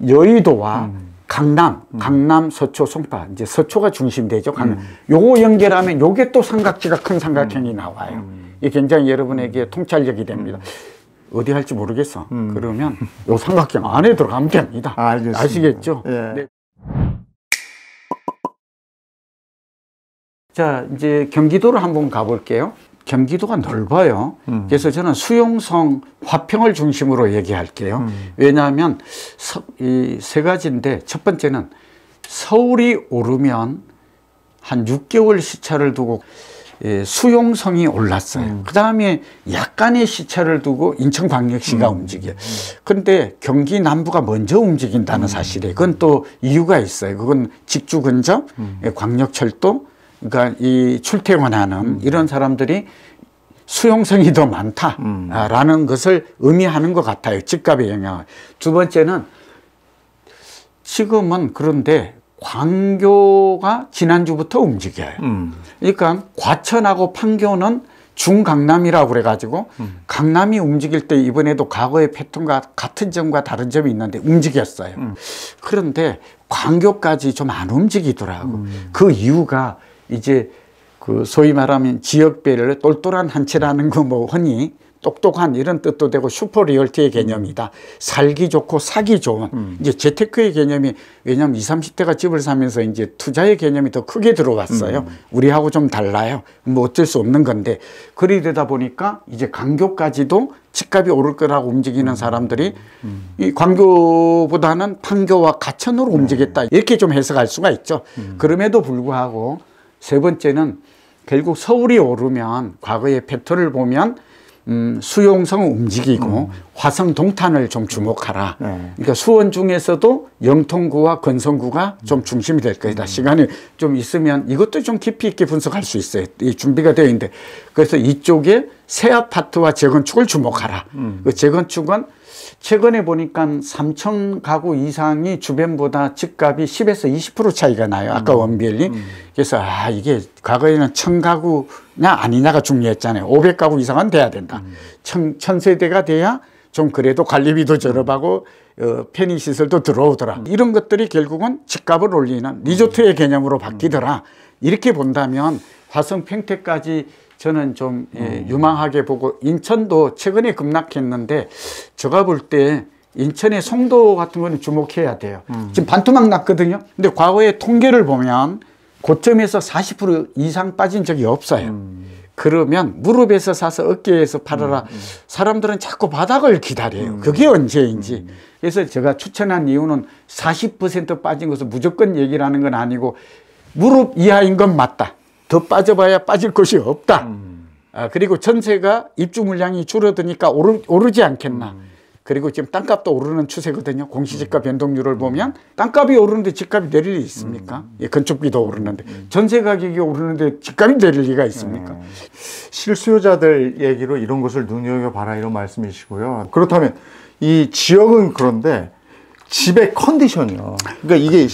여의도와 강남, 서초, 송파 이제 서초가 중심되죠. 강남. 요거 연결하면 요게 또 삼각지가 큰 삼각형이 나와요. 이게 굉장히 여러분에게 통찰력이 됩니다. 어디 할지 모르겠어. 그러면 요 삼각형 안에 들어가면 됩니다. 알겠습니다. 아시겠죠? 네. 자, 이제 경기도를 한번 가볼게요. 경기도가 넓어요. 그래서 저는 수용성 화평을 중심으로 얘기할게요. 왜냐하면 이 세 가지인데 첫 번째는 서울이 오르면 한 6개월 시차를 두고 수용성이 올랐어요. 그 다음에 약간의 시차를 두고 인천광역시가 움직여요. 그런데 경기 남부가 먼저 움직인다는 사실에 그건 또 이유가 있어요. 그건 직주 근접, 광역철도, 그러니까 이 출퇴근하는 이런 사람들이 수용성이 더 많다라는 것을 의미하는 것 같아요. 집값의 영향을. 두 번째는 지금은 그런데 광교가 지난주부터 움직여요. 그러니까 과천하고 판교는 중강남이라고 그래가지고 강남이 움직일 때 이번에도 과거의 패턴과 같은 점과 다른 점이 있는데 움직였어요. 그런데 광교까지 좀 안 움직이더라고. 그 이유가 이제 그 소위 말하면 지역배를 똘똘한 한 채라는 거 뭐 흔히 똑똑한 이런 뜻도 되고 슈퍼 리얼티의 개념이다. 살기 좋고 사기 좋은. 이제 재테크의 개념이 왜냐하면 20, 30대가 집을 사면서 이제 투자의 개념이 더 크게 들어왔어요. 우리하고 좀 달라요. 뭐 어쩔 수 없는 건데. 그리 되다 보니까 이제 광교까지도 집값이 오를 거라고 움직이는 사람들이 이 광교보다는 판교와 가천으로 움직였다. 이렇게 좀 해석할 수가 있죠. 그럼에도 불구하고 세 번째는 결국 서울이 오르면 과거의 패턴을 보면 수용성은 움직이고 화성 동탄을 좀 주목하라. 그러니까 수원 중에서도 영통구와 건성구가 좀 중심이 될 것이다. 시간이 좀 있으면 이것도 좀 깊이 있게 분석할 수 있어요. 이 준비가 되어 있는데 그래서 이쪽에 새 아파트와 재건축을 주목하라. 그 재건축은 최근에 보니까 3천 가구 이상이 주변보다 집값이 10에서 20% 차이가 나요. 아까 원비엘리. 그래서 이게 과거에는 1000가구냐 아니냐가 중요했잖아요. 500가구 이상은 돼야 된다. 1000세대가 돼야 좀 그래도 관리비도 저렴하고 편의시설도 들어오더라. 이런 것들이 결국은 집값을 올리는 리조트의 개념으로 바뀌더라. 이렇게 본다면 화성 평택까지 저는 좀 유망하게 보고 인천도 최근에 급락했는데 제가 볼 때 인천의 송도 같은 거는 주목해야 돼요. 지금 반토막 났거든요. 근데 과거의 통계를 보면 고점에서 40% 이상 빠진 적이 없어요. 그러면 무릎에서 사서 어깨에서 팔아라. 사람들은 자꾸 바닥을 기다려요. 그게 언제인지. 그래서 제가 추천한 이유는 40% 빠진 것을 무조건 얘기를 하는 건 아니고 무릎 이하인 건 맞다. 더 빠져봐야 빠질 것이 없다. 그리고 전세가 입주 물량이 줄어드니까 오르지 않겠나. 그리고 지금 땅값도 오르는 추세거든요. 공시지가 변동률을 보면 땅값이 오르는데 집값이 내릴 리 있습니까? 건축비도 오르는데 전세 가격이 오르는데 집값이 내릴 리가 있습니까? 실수요자들 얘기로 이런 것을 눈여겨봐라 이런 말씀이시고요. 그렇다면 이 지역은 그런데 집의 컨디션이요. 그러니까 이게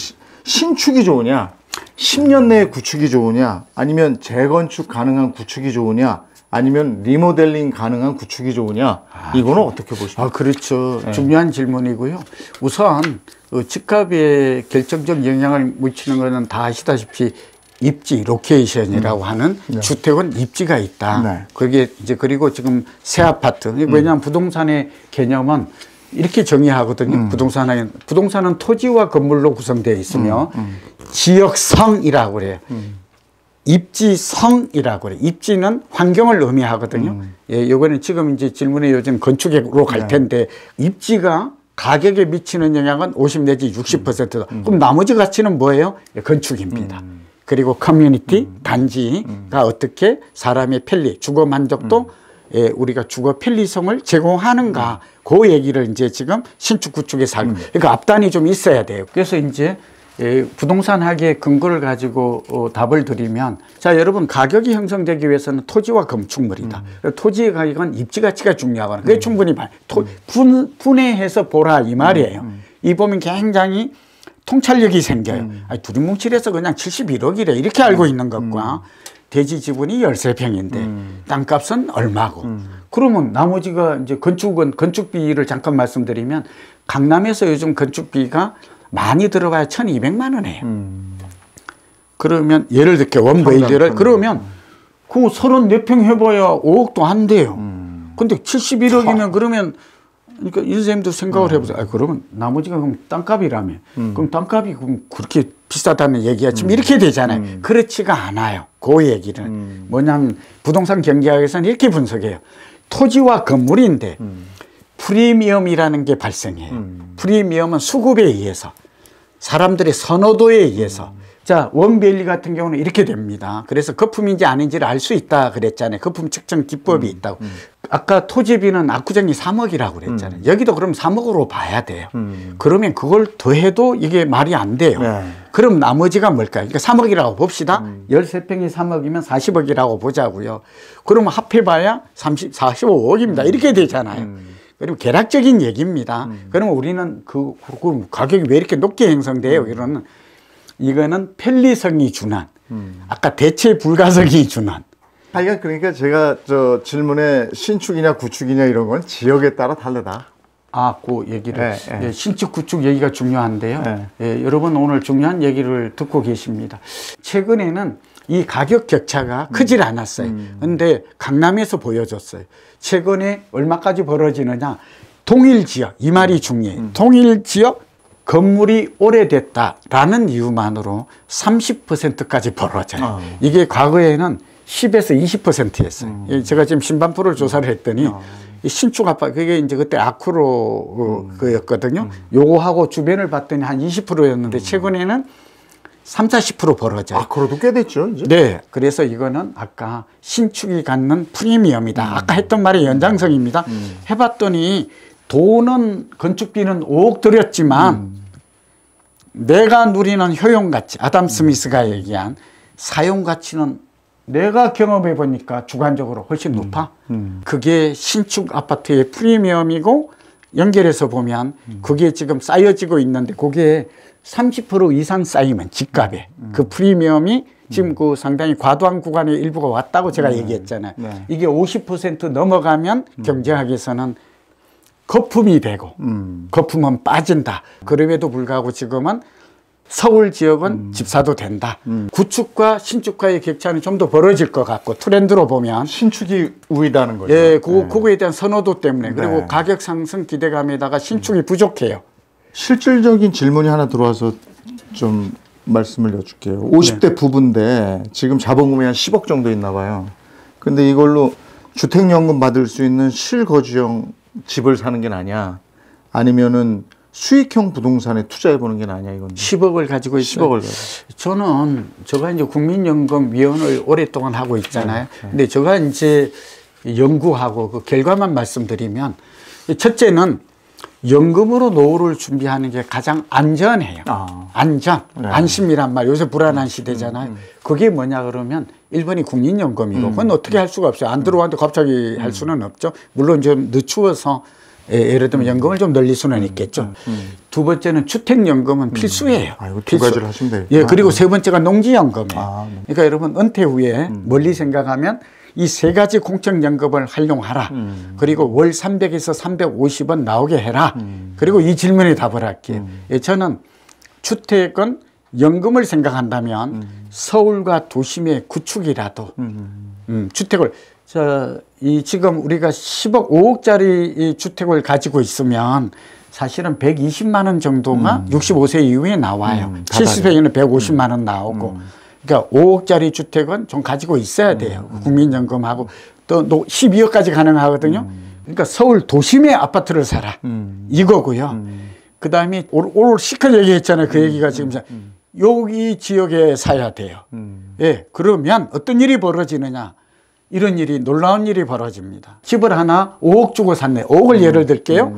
신축이 좋으냐 10년 내에 구축이 좋으냐 아니면 재건축 가능한 구축이 좋으냐 아니면 리모델링 가능한 구축이 좋으냐 이거는 어떻게 보십니까? 그렇죠. 중요한 질문이고요. 우선 집값에 결정적 영향을 미치는 것은 다 아시다시피 입지 로케이션이라고 하는 주택은 입지가 있다. 그게 이제 그리고 지금 새 아파트 왜냐하면 부동산의 개념은 이렇게 정의하거든요. 부동산은 토지와 건물로 구성되어 있으며 지역성이라고 그래요. 입지성이라고 그래요. 입지는 환경을 의미하거든요. 요거는 지금 이제 질문에 요즘 건축으로 갈 텐데 입지가 가격에 미치는 영향은 50 내지 60%다. 그럼 나머지 가치는 뭐예요? 건축입니다. 그리고 커뮤니티, 단지가 어떻게 사람의 편리, 주거 만족도 우리가 주거 편리성을 제공하는가 그 얘기를 이제 지금 신축 구축에서 하고 그러니까 앞단이 좀 있어야 돼요. 그래서 이제 부동산 학의 근거를 가지고 답을 드리면 자 여러분 가격이 형성되기 위해서는 토지와 건축물이다. 토지의 가격은 입지 가치가 중요하거나 그게 충분히 분해해서 보라 이 말이에요. 이 보면 굉장히 통찰력이 생겨요. 두리뭉실해서 그냥 71억이래 이렇게 알고 있는 것과 대지 지분이 13평인데 땅값은 얼마고 그러면 나머지가 이제 건축은 건축비를 잠깐 말씀드리면 강남에서 요즘 건축비가 많이 들어가야 1,200만 원이에요. 그러면 예를 들게 원베일리를 그러면 그 34평 해봐야 5억도 안 돼요. 근데 71억이면 그러면 그러니까 이 선생님도 생각을 해보세요. 그러면 나머지가 그럼 땅값이라며. 그럼 땅값이 그럼 그렇게 비싸다는 얘기가 지금 이렇게 되잖아요. 그렇지가 않아요. 그 얘기를. 뭐냐면 부동산 경제학에서는 이렇게 분석해요. 토지와 건물인데 프리미엄이라는 게 발생해요. 프리미엄은 수급에 의해서 사람들의 선호도에 의해서 자, 원밸리 같은 경우는 이렇게 됩니다. 그래서 거품인지 아닌지를 알 수 있다 그랬잖아요. 거품 측정 기법이 있다고. 아까 토지비는 압구정이 3억이라고 그랬잖아요. 여기도 그럼 3억으로 봐야 돼요. 그러면 그걸 더해도 이게 말이 안 돼요. 네. 그럼 나머지가 뭘까요? 그러니까 3억이라고 봅시다. 13평이 3억이면 40억이라고 보자고요. 그러면 합해봐야 45억입니다. 이렇게 되잖아요. 그리고 계략적인 얘기입니다. 그러면 우리는 그 가격이 왜 이렇게 높게 형성돼요? 이러는 이거는 편리성이 준한, 아까 대체 불가성이 준한. 하여간 그러니까 제가 저 질문에 신축이냐 구축이냐 이런 건 지역에 따라 다르다. 아, 그 얘기를. 네, 네. 예, 신축, 구축 얘기가 중요한데요. 네. 예, 여러분 오늘 중요한 얘기를 듣고 계십니다. 최근에는 이 가격 격차가 크질 않았어요. 근데 강남에서 보여줬어요. 최근에 얼마까지 벌어지느냐. 동일 지역, 이 말이 중요해요. 동일 지역, 건물이 오래됐다라는 이유만으로 30%까지 벌어져요. 이게 과거에는 10에서 20%였어요. 제가 지금 신반포를 조사를 했더니 신축 아파트, 그게 이제 그때 아쿠로 그였거든요. 요거하고 주변을 봤더니 한 20%였는데 최근에는 30~40% 벌어져요. 아쿠로도 꽤 됐죠, 이제. 네. 그래서 이거는 아까 신축이 갖는 프리미엄이다. 아까 했던 말의 연장성입니다. 해봤더니 돈은 건축비는 5억 들였지만 내가 누리는 효용가치, 아담 스미스가 얘기한 사용가치는 내가 경험해 보니까 주관적으로 훨씬 높아. 그게 신축 아파트의 프리미엄이고 연결해서 보면 그게 지금 쌓여지고 있는데 그게 30% 이상 쌓이면 집값에 그 프리미엄이 지금 그 상당히 과도한 구간의 일부가 왔다고 제가 얘기했잖아요. 네. 이게 50% 넘어가면 경제학에서는 거품이 되고 거품은 빠진다. 그럼에도 불구하고 지금은 서울 지역은 집사도 된다. 구축과 신축과의 격차는 좀 더 벌어질 것 같고 트렌드로 보면 신축이 우위다는 거죠. 예, 그거에 대한 선호도 때문에 그리고 네. 가격 상승 기대감에다가 신축이 부족해요. 실질적인 질문이 하나 들어와서 좀 말씀을 여쭐게요. 50대 부부인데 지금 자본금이 한 10억 정도 있나 봐요. 근데 이걸로 주택연금 받을 수 있는 실거주형 집을 사는 게 나냐? 아니면은 수익형 부동산에 투자해 보는 게 나냐 이건. 10억을 가지고 있어요. 10억을 가지고. 저는 제가 이제 국민연금위원을 오랫동안 하고 있잖아요. 근데 제가 이제 연구하고 그 결과만 말씀드리면 첫째는 연금으로 노후를 준비하는 게 가장 안전해요. 안전, 안심이란 말. 요새 불안한 시대잖아요. 그게 뭐냐 그러면 1번이 국민연금이고 그건 어떻게 할 수가 없어요. 안 들어왔는데 갑자기 할 수는 없죠. 물론 좀 늦추어서 예를 들면 연금을 좀 늘릴 수는 있겠죠. 두 번째는 주택연금은 필수예요. 아, 이거 두 가지를 하시면 되겠구나. 예, 그리고 세 번째가 농지연금이에요. 그러니까 여러분 은퇴 후에 멀리 생각하면 이 세 가지 공적연금을 활용하라. 그리고 월 300에서 350원 나오게 해라. 그리고 이 질문에 답을 할게요. 예, 저는 주택은 연금을 생각한다면 서울과 도심의 구축이라도 주택을 이 지금 우리가 10억, 5억짜리 이 주택을 가지고 있으면 사실은 120만 원 정도가 65세 이후에 나와요. 70세에는 150만 원 나오고. 그러니까 5억짜리 주택은 좀 가지고 있어야 돼요. 국민연금하고 또 12억까지 가능하거든요. 그러니까 서울 도심의 아파트를 사라. 이거고요. 그 다음에 오늘 시커 얘기했잖아요. 그 얘기가 지금 여기 지역에 사야 돼요. 예, 그러면 어떤 일이 벌어지느냐. 이런 일이 놀라운 일이 벌어집니다. 집을 하나 5억 주고 샀네. 5억을 예를 들게요.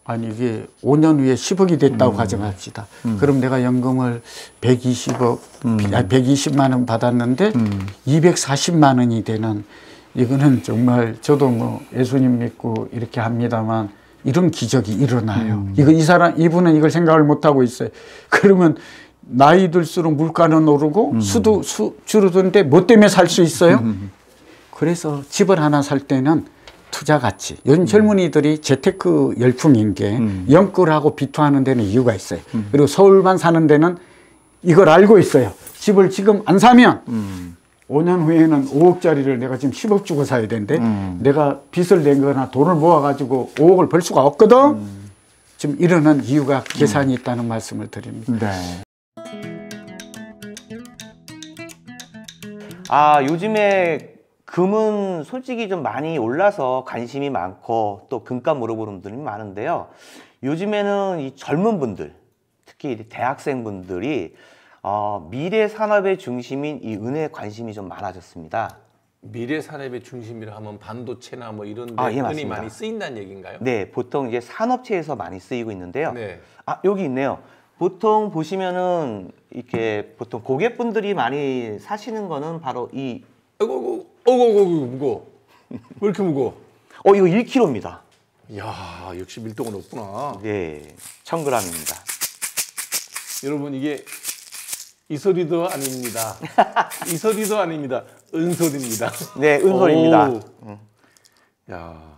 아니 이게 5년 후에 10억이 됐다고 가정합시다. 그럼 내가 연금을 120만 원 받았는데 240만 원이 되는 이거는 정말 저도 뭐 예수님 믿고 이렇게 합니다만 이런 기적이 일어나요. 이분은 이걸 생각을 못 하고 있어요. 그러면 나이 들수록 물가는 오르고 수도 줄어드는데 뭐 때문에 살 수 있어요? 그래서 집을 하나 살 때는 투자 가치. 요즘 젊은이들이 재테크 열풍인 게 영끌하고 비투하는 데는 이유가 있어요. 그리고 서울만 사는 데는 이걸 알고 있어요. 집을 지금 안 사면 5년 후에는 5억짜리를 내가 지금 10억 주고 사야 되는데 내가 빚을 낸거나 돈을 모아가지고 5억을 벌 수가 없거든. 지금 이러는 이유가 계산이 있다는 말씀을 드립니다. 네. 요즘에 금은 솔직히 좀 많이 올라서 관심이 많고 또 금값 물어보는 분들이 많은데요. 요즘에는 이 젊은 분들, 특히 이 대학생분들이 미래 산업의 중심인 이 은에 관심이 좀 많아졌습니다. 미래 산업의 중심이라 하면 반도체나 뭐 이런 데 예, 은이 맞습니다. 많이 쓰인다는 얘기인가요? 네, 보통 이제 산업체에서 많이 쓰이고 있는데요. 네. 여기 있네요. 보통 보시면은 이렇게 보통 고객분들이 많이 사시는 거는 바로 이 무거워. 왜 이렇게 무거워? 이거 1kg입니다. 이야, 역시 밀도가 높구나. 네, 1000g입니다. 여러분, 이게 이소리도 아닙니다. 이소리도 아닙니다. 은소리입니다. 네, 은솔입니다. 오. 야,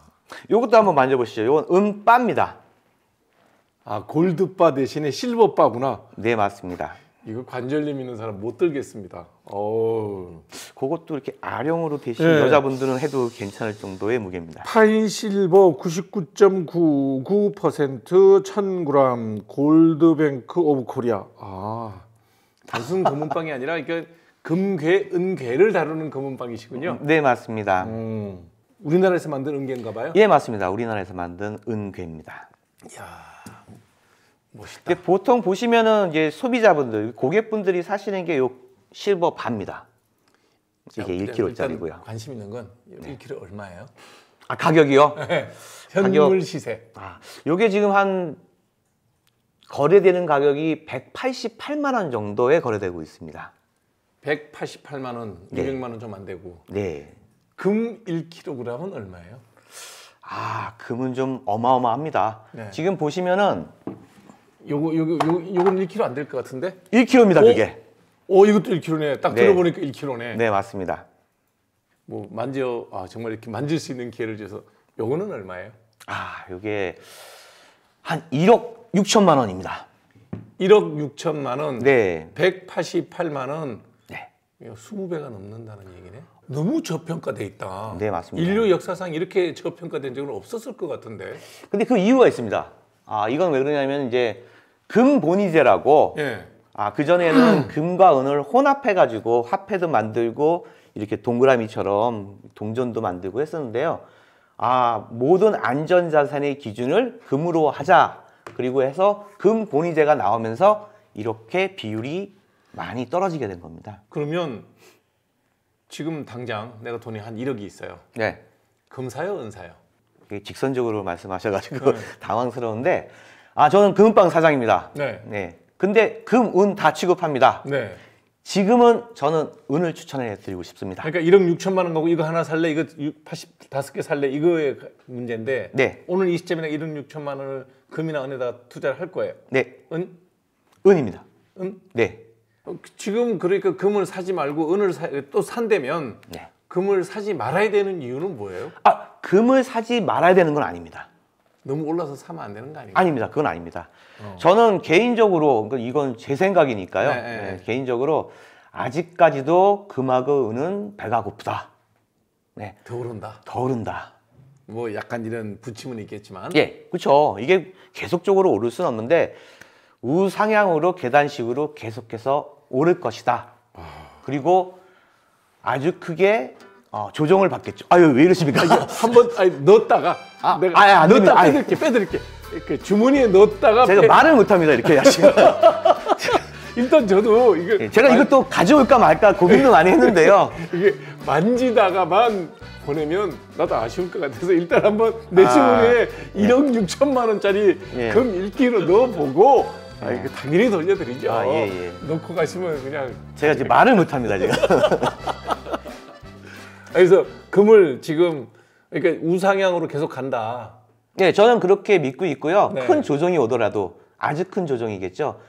요것도 한번 만져보시죠. 요건 은바입니다. 골드바 대신에 실버바구나. 네, 맞습니다. 이거 관절염 있는 사람 못 들겠습니다. 어우. 그것도 이렇게 아령으로 대신 네. 여자분들은 해도 괜찮을 정도의 무게입니다. 파인 실버 99.99% 1000g 골드뱅크 오브 코리아. 단순 금은빵이 아니라 그러니까 금괴, 은괴를 다루는 금은빵이시군요. 네, 맞습니다. 우리나라에서 만든 은괴인가 봐요? 예, 맞습니다. 우리나라에서 만든 은괴입니다. 이야, 멋있다. 근데 보통 보시면은 이제 소비자분들, 고객분들이 사시는 게 요 실버 바입니다. 이게 1kg짜리고요. 관심 있는 건 1kg 얼마예요? 가격이요? 현물 시세. 요게 지금 한 거래되는 가격이 188만 원 정도에 거래되고 있습니다. 188만 원, 네. 200만 원 좀 안 되고. 네. 금 1kg은 얼마예요? 금은 좀 어마어마합니다. 네. 지금 보시면은 요건 1kg 안 될 것 같은데? 1kg입니다, 그게. 이것도 1kg네. 딱 네. 들어보니까 1kg네. 네, 맞습니다. 뭐 정말 이렇게 만질 수 있는 기회를 줘서 요거는 얼마예요? 요게 한 1억 6천만 원입니다. 1억 6천만 원. 네. 188만 원. 네. 이거 20배가 넘는다는 얘기네. 너무 저평가돼 있다. 네, 맞습니다. 인류 역사상 이렇게 저평가된 적은 없었을 것 같은데. 근데 그 이유가 있습니다. 이건 왜 그러냐면 이제 금본위제라고 예. 그전에는 금과 은을 혼합해가지고 화폐도 만들고 이렇게 동그라미처럼 동전도 만들고 했었는데요. 모든 안전자산의 기준을 금으로 하자. 그리고 해서 금본위제가 나오면서 이렇게 비율이 많이 떨어지게 된 겁니다. 그러면 지금 당장 내가 돈이 한 1억이 있어요. 네. 금 사요, 은 사요? 이게 직선적으로 말씀하셔가지고 당황스러운데 저는 금은빵 사장입니다. 네. 네. 근데 금, 은 다 취급합니다. 네. 지금은 저는 은을 추천해 드리고 싶습니다. 그러니까 1억 6천만 원 가고 이거 하나 살래, 이거 85개 살래, 이거의 문제인데 네. 오늘 이 시점이나 1억 6천만 원을 금이나 은에다 투자를 할 거예요. 네. 은? 은입니다. 은? 네. 지금 그러니까 금을 사지 말고 은을 또 산다면 네. 금을 사지 말아야 되는 이유는 뭐예요? 금을 사지 말아야 되는 건 아닙니다. 너무 올라서 사면 안 되는 거 아니에요? 아닙니다. 그건 아닙니다. 저는 개인적으로 이건 제 생각이니까요. 네, 네. 네, 개인적으로 아직까지도 금하고 은은 배가 고프다. 네. 더 오른다. 더 오른다. 뭐 약간 이런 부침은 있겠지만. 예, 그렇죠. 이게 계속적으로 오를 수는 없는데 우상향으로 계단식으로 계속해서 오를 것이다. 그리고 아주 크게 조정을 받겠죠. 왜 이러십니까? 한번 넣었다가 내가 안 넣었다 됩니다. 빼드릴게. 이렇게 주머니에 넣었다가 제가 말을 못합니다. 이렇게 하시면. 일단 저도 이게 제가 이것도 가져올까 말까 고민도 많이 했는데요. 이게 만지다가만 보내면 나도 아쉬울 것 같아서 일단 한번 내 주머니에 1억 6천만 원짜리 예. 금 1kg 넣어보고 이거 당연히 돌려드리죠. 예. 넣고 가시면 그냥 제가 이제 말을 못합니다. 제가. 그래서 금을 지금 그러니까 우상향으로 계속 간다. 네, 저는 그렇게 믿고 있고요. 네. 큰 조정이 오더라도 아주 큰 조정이겠죠.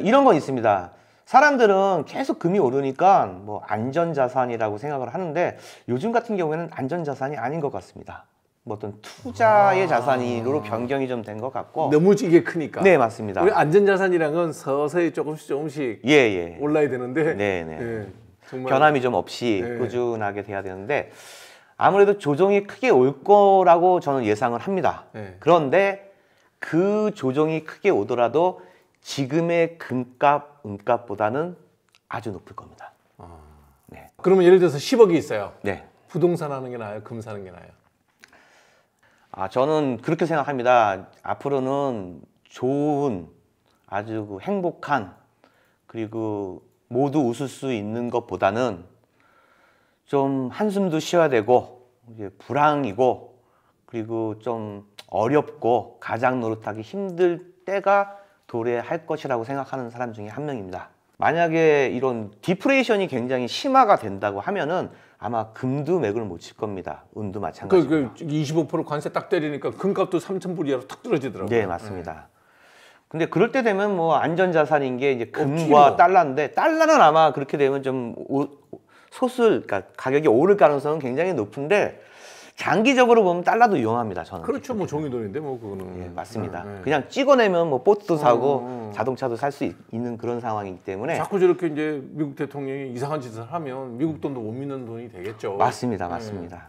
이런 건 있습니다. 사람들은 계속 금이 오르니까 뭐 안전자산이라고 생각을 하는데 요즘 같은 경우에는 안전자산이 아닌 것 같습니다. 뭐 어떤 투자의 자산으로 변경이 좀 된 것 같고. 너무 이게 크니까. 네, 맞습니다. 우리 안전자산이란 건 서서히 조금씩 예. 올라야 되는데 네. 예, 정말 변함이 좀 없이 네. 꾸준하게 돼야 되는데 아무래도 조정이 크게 올 거라고 저는 예상을 합니다. 네. 그런데 그 조정이 크게 오더라도 지금의 금값, 은값보다는 아주 높을 겁니다. 네. 그러면 예를 들어서 10억이 있어요. 네. 부동산 하는 게 나아요? 금 사는 게 나아요? 저는 그렇게 생각합니다. 앞으로는 좋은, 아주 그 행복한, 그리고 모두 웃을 수 있는 것보다는 좀 한숨도 쉬어야 되고, 이제 불황이고, 그리고 좀 어렵고, 가장 노릇하기 힘들 때가 도래할 것이라고 생각하는 사람 중에 한 명입니다. 만약에 이런 디프레이션이 굉장히 심화가 된다고 하면은 아마 금도 맥을 못 칠 겁니다. 은도 마찬가지고요. 25% 관세 딱 때리니까 금값도 3,000불 이하로 탁 떨어지더라고요. 네, 맞습니다. 근데 그럴 때 되면 뭐 안전자산인 게 이제 없지, 금과 뭐. 달러인데, 달러는 아마 그렇게 되면 좀 그러니까 가격이 오를 가능성은 굉장히 높은데, 장기적으로 보면 달러도 위험합니다. 저는. 그렇죠. 뭐 종이돈인데 뭐 그거는. 예, 맞습니다. 네. 그냥 찍어내면 뭐 보트도 사고 자동차도 살 수 있는 그런 상황이기 때문에. 자꾸 저렇게 이제 미국 대통령이 이상한 짓을 하면 미국 돈도 못 믿는 돈이 되겠죠. 맞습니다. 맞습니다.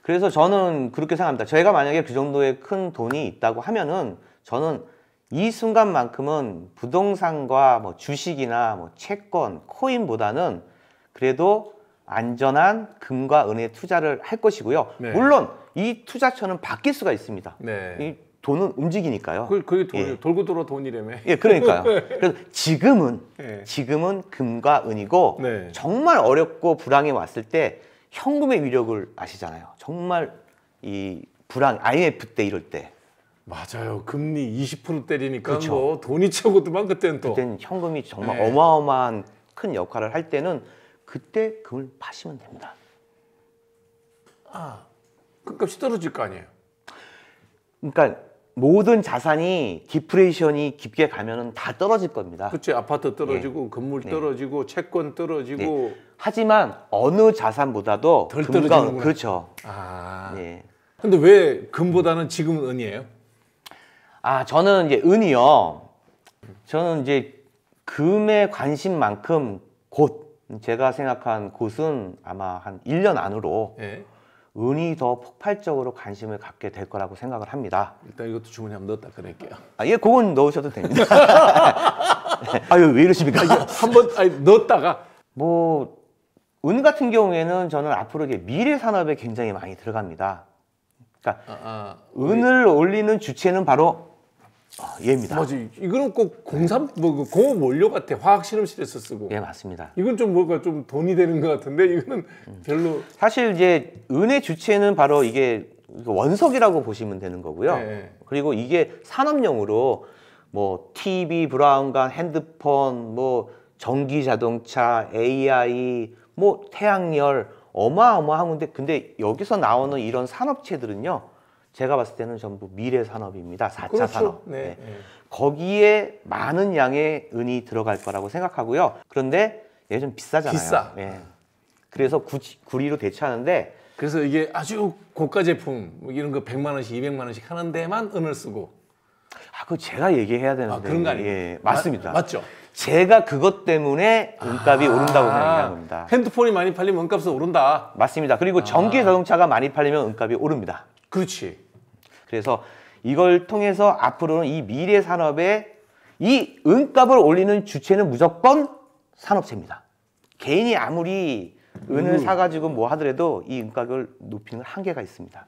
그래서 저는 그렇게 생각합니다. 저희가 만약에 그 정도의 큰 돈이 있다고 하면은 저는 이 순간만큼은 부동산과 뭐 주식이나 뭐 채권, 코인보다는 그래도 안전한 금과 은에 투자를 할 것이고요. 네. 물론 이 투자처는 바뀔 수가 있습니다. 네. 이 돈은 움직이니까요. 그게 돈, 예. 돌고 돌아 돈이라며. 예, 그러니까요. 그래서 지금은 네. 금과 은이고 네. 정말 어렵고 불황이 왔을 때 현금의 위력을 아시잖아요. 정말 이 불황 IMF 때 이럴 때 맞아요. 금리 20% 때리니까 그렇죠. 뭐 돈이 최고더만 그때는 또. 그때는 현금이 정말 네. 어마어마한 큰 역할을 할 때는 그때 금을 파시면 됩니다. 금값이 떨어질 거 아니에요. 그러니까 모든 자산이 디프레이션이 깊게 가면은 다 떨어질 겁니다. 그렇지. 아파트 떨어지고 건물 떨어지고 채권 떨어지고. 네. 하지만 어느 자산보다도 덜 금과 떨어지는구나. 그렇죠. 아. 네. 근데 왜 금보다는 지금은 은이에요? 저는 이제 은이요. 저는 이제 금에 관심만큼 곧 제가 생각한 곳은 아마 한 1년 안으로 예. 은이 더 폭발적으로 관심을 갖게 될 거라고 생각을 합니다. 일단 이것도 주머니에 한번 넣었다 꺼낼게요. 예, 그건 넣으셔도 됩니다. 아유, 왜 이러십니까? 한번 넣었다가 뭐, 은 같은 경우에는 저는 앞으로 이제 미래 산업에 굉장히 많이 들어갑니다. 그러니까 은을 올리는 주체는 바로 얘입니다. 뭐지? 이거는 꼭 공업 원료 같아. 화학 실험실에서 쓰고. 예, 맞습니다. 이건 좀 뭔가 좀 돈이 되는 것 같은데 이거는 별로. 사실 이제 은의 주체는 바로 이게 원석이라고 보시면 되는 거고요. 네. 그리고 이게 산업용으로 뭐 TV, 브라운관, 핸드폰, 뭐 전기 자동차, AI, 뭐 태양열 어마어마한 건데, 근데 여기서 나오는 이런 산업체들은요, 제가 봤을 때는 전부 미래 산업입니다. 4차 그렇죠. 산업. 네. 네. 거기에 많은 양의 은이 들어갈 거라고 생각하고요. 그런데 얘 좀 비싸잖아요. 비싸. 예. 그래서 구리로 대체하는데, 그래서 이게 아주 고가 제품 뭐 이런 거 100만 원씩, 200만 원씩 하는 데만 은을 쓰고. 그거 제가 얘기해야 되는데. 그런 거 아니에요? 예, 맞습니다. 맞죠? 제가 그것 때문에 은값이 오른다고 생각하는 겁니다. 핸드폰이 많이 팔리면 은값은 오른다. 맞습니다. 그리고 전기 자동차가 많이 팔리면 은값이 오릅니다. 그렇지. 그래서 이걸 통해서 앞으로는 이 미래 산업에 이 은값을 올리는 주체는 무조건 산업체입니다. 개인이 아무리 은을 사가지고 뭐 하더라도 이 은값을 높이는 한계가 있습니다.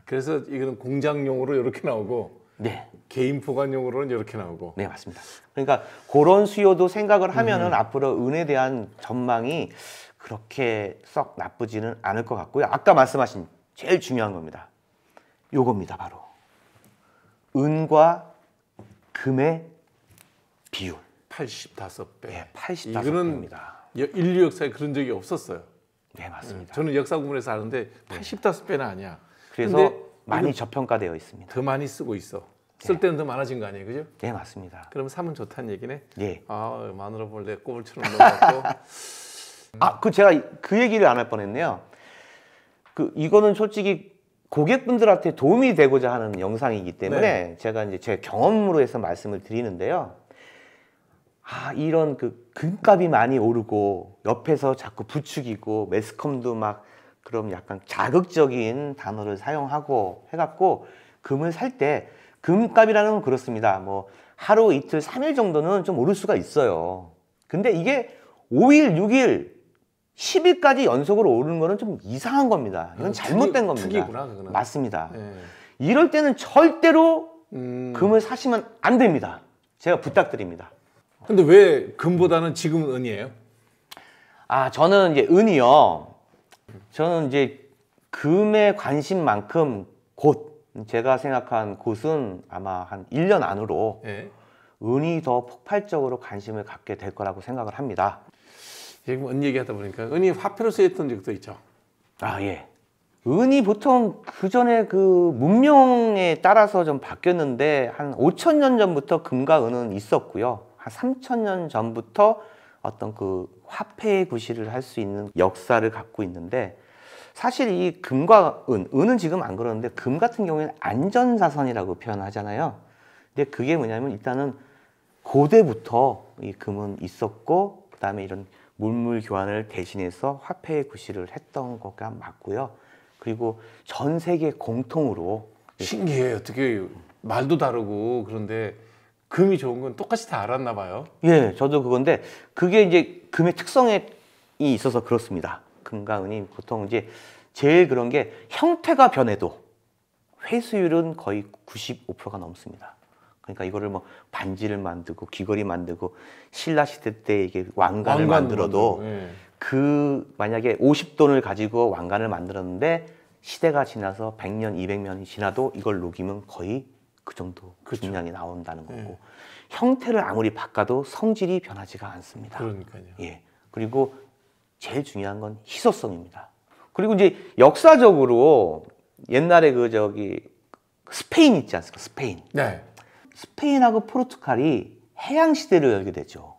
그래서 이거는 공장용으로 이렇게 나오고 네. 개인 보관용으로는 이렇게 나오고. 네, 맞습니다. 그러니까 그런 수요도 생각을 하면은 앞으로 은에 대한 전망이 그렇게 썩 나쁘지는 않을 것 같고요. 아까 말씀하신 제일 중요한 겁니다. 요겁니다, 바로. 은과 금의 비율. 85배. 네, 85배입니다. 이거는 인류 역사에 그런 적이 없었어요. 네, 맞습니다. 저는 역사 공부에서 하는데 85배는 아니야. 그래서 근데 많이 이거 저평가되어 있습니다. 더 많이 쓰고 있어. 쓸 때는 더 많아진 거 아니에요, 그죠? 네, 맞습니다. 그럼 사면 좋다는 얘기네. 네. 마누라 볼 때 꼬불처럼 넘어갔고. 제가 그 얘기를 안 할 뻔했네요. 이거는 솔직히 고객분들한테 도움이 되고자 하는 영상이기 때문에 제가 이제 제 경험으로 해서 말씀을 드리는데요. 이런 금값이 많이 오르고 옆에서 자꾸 부추기고 매스컴도 막 그럼 약간 자극적인 단어를 사용하고 해갖고 금을 살 때 금값이라는 건 그렇습니다. 뭐 하루 이틀 3일 정도는 좀 오를 수가 있어요. 근데 이게 5일 6일 10일까지 연속으로 오르는 거는 좀 이상한 겁니다. 이건 잘못된 겁니다. 투기구나, 그거는. 맞습니다. 예. 이럴 때는 절대로 금을 사시면 안 됩니다. 제가 부탁드립니다. 근데 왜 금보다는 지금은 은이에요? 아, 저는 이제 은이요. 저는 이제 금에 관심만큼 곧 제가 생각한 곳은 아마 한 1년 안으로 예. 은이 더 폭발적으로 관심을 갖게 될 거라고 생각을 합니다. 지금 은 얘기하다 보니까 은이 화폐로 쓰였던 적도 있죠. 아, 예. 은이 보통 그 전에 그 문명에 따라서 좀 바뀌었는데 한 5,000년 전부터 금과 은은 있었고요. 한 3,000년 전부터 어떤 그 화폐의 구실을 할 수 있는 역사를 갖고 있는데 사실 이 금과 은은 지금 안 그러는데 금 같은 경우에는 안전자산이라고 표현하잖아요. 근데 그게 뭐냐면 일단은 고대부터 이 금은 있었고 그다음에 이런 물물 교환을 대신해서 화폐의 구실을 했던 거가 맞고요. 그리고 전 세계 공통으로 신기해. 어떻게 말도 다르고 그런데 금이 좋은 건 똑같이 다 알았나 봐요. 예, 저도 그건데 그게 이제 금의 특성이 있어서 그렇습니다. 금과 은이 보통 이제 제일 그런 게 형태가 변해도 회수율은 거의 95%가 넘습니다. 그러니까 이거를 뭐 반지를 만들고 귀걸이 만들고 신라 시대 때 이게 왕관을 만들어도 예. 그 만약에 50돈을 가지고 왕관을 만들었는데 시대가 지나서 100년, 200년이 지나도 이걸 녹이면 거의 그 정도 분량이 나온다는 거고 형태를 아무리 바꿔도 성질이 변하지가 않습니다. 그러니까요. 예. 그리고 제일 중요한 건 희소성입니다. 그리고 이제 역사적으로 옛날에 그 저기 스페인 있지 않습니까? 스페인. 네. 스페인하고 포르투갈이 해양 시대를 열게 되죠.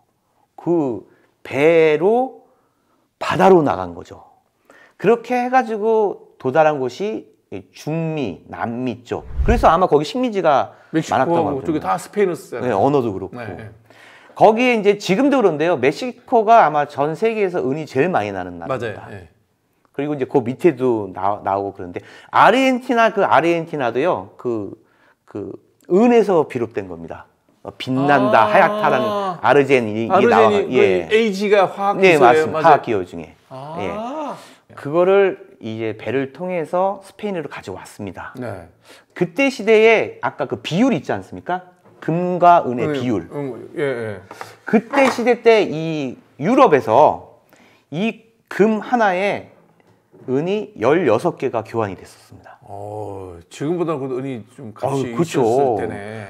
그 배로 바다로 나간 거죠. 그렇게 해가지고 도달한 곳이 중미, 남미 쪽. 그래서 아마 거기 식민지가 많았던 것 멕시코 쪽에 같아요. 다 스페인어 쓰잖아요. 네, 언어도 그렇고. 네, 네. 거기에 이제 지금도 그런데요. 멕시코가 아마 전 세계에서 은이 제일 많이 나는 나라입니다. 맞아요. 예. 그리고 이제 그 밑에도 나오고 그런데 아르헨티나도요. 그 은에서 비롯된 겁니다. 빛난다, 하얗다라는 아르젠이 아르제니 예. Ag가 화학 네, 기소예요. 맞습니다. 맞아요. 화학 기호 중에. 아. 예. 그거를 이제 배를 통해서 스페인으로 가져왔습니다. 네. 그때 시대에 아까 그 비율 있지 않습니까? 금과 은의 비율. 예, 예. 그때 시대 때 이 유럽에서 이 금 하나에 은이 16개가 교환이 됐었습니다. 지금보다 그 은이 좀 값이 그쵸. 있었을 때네.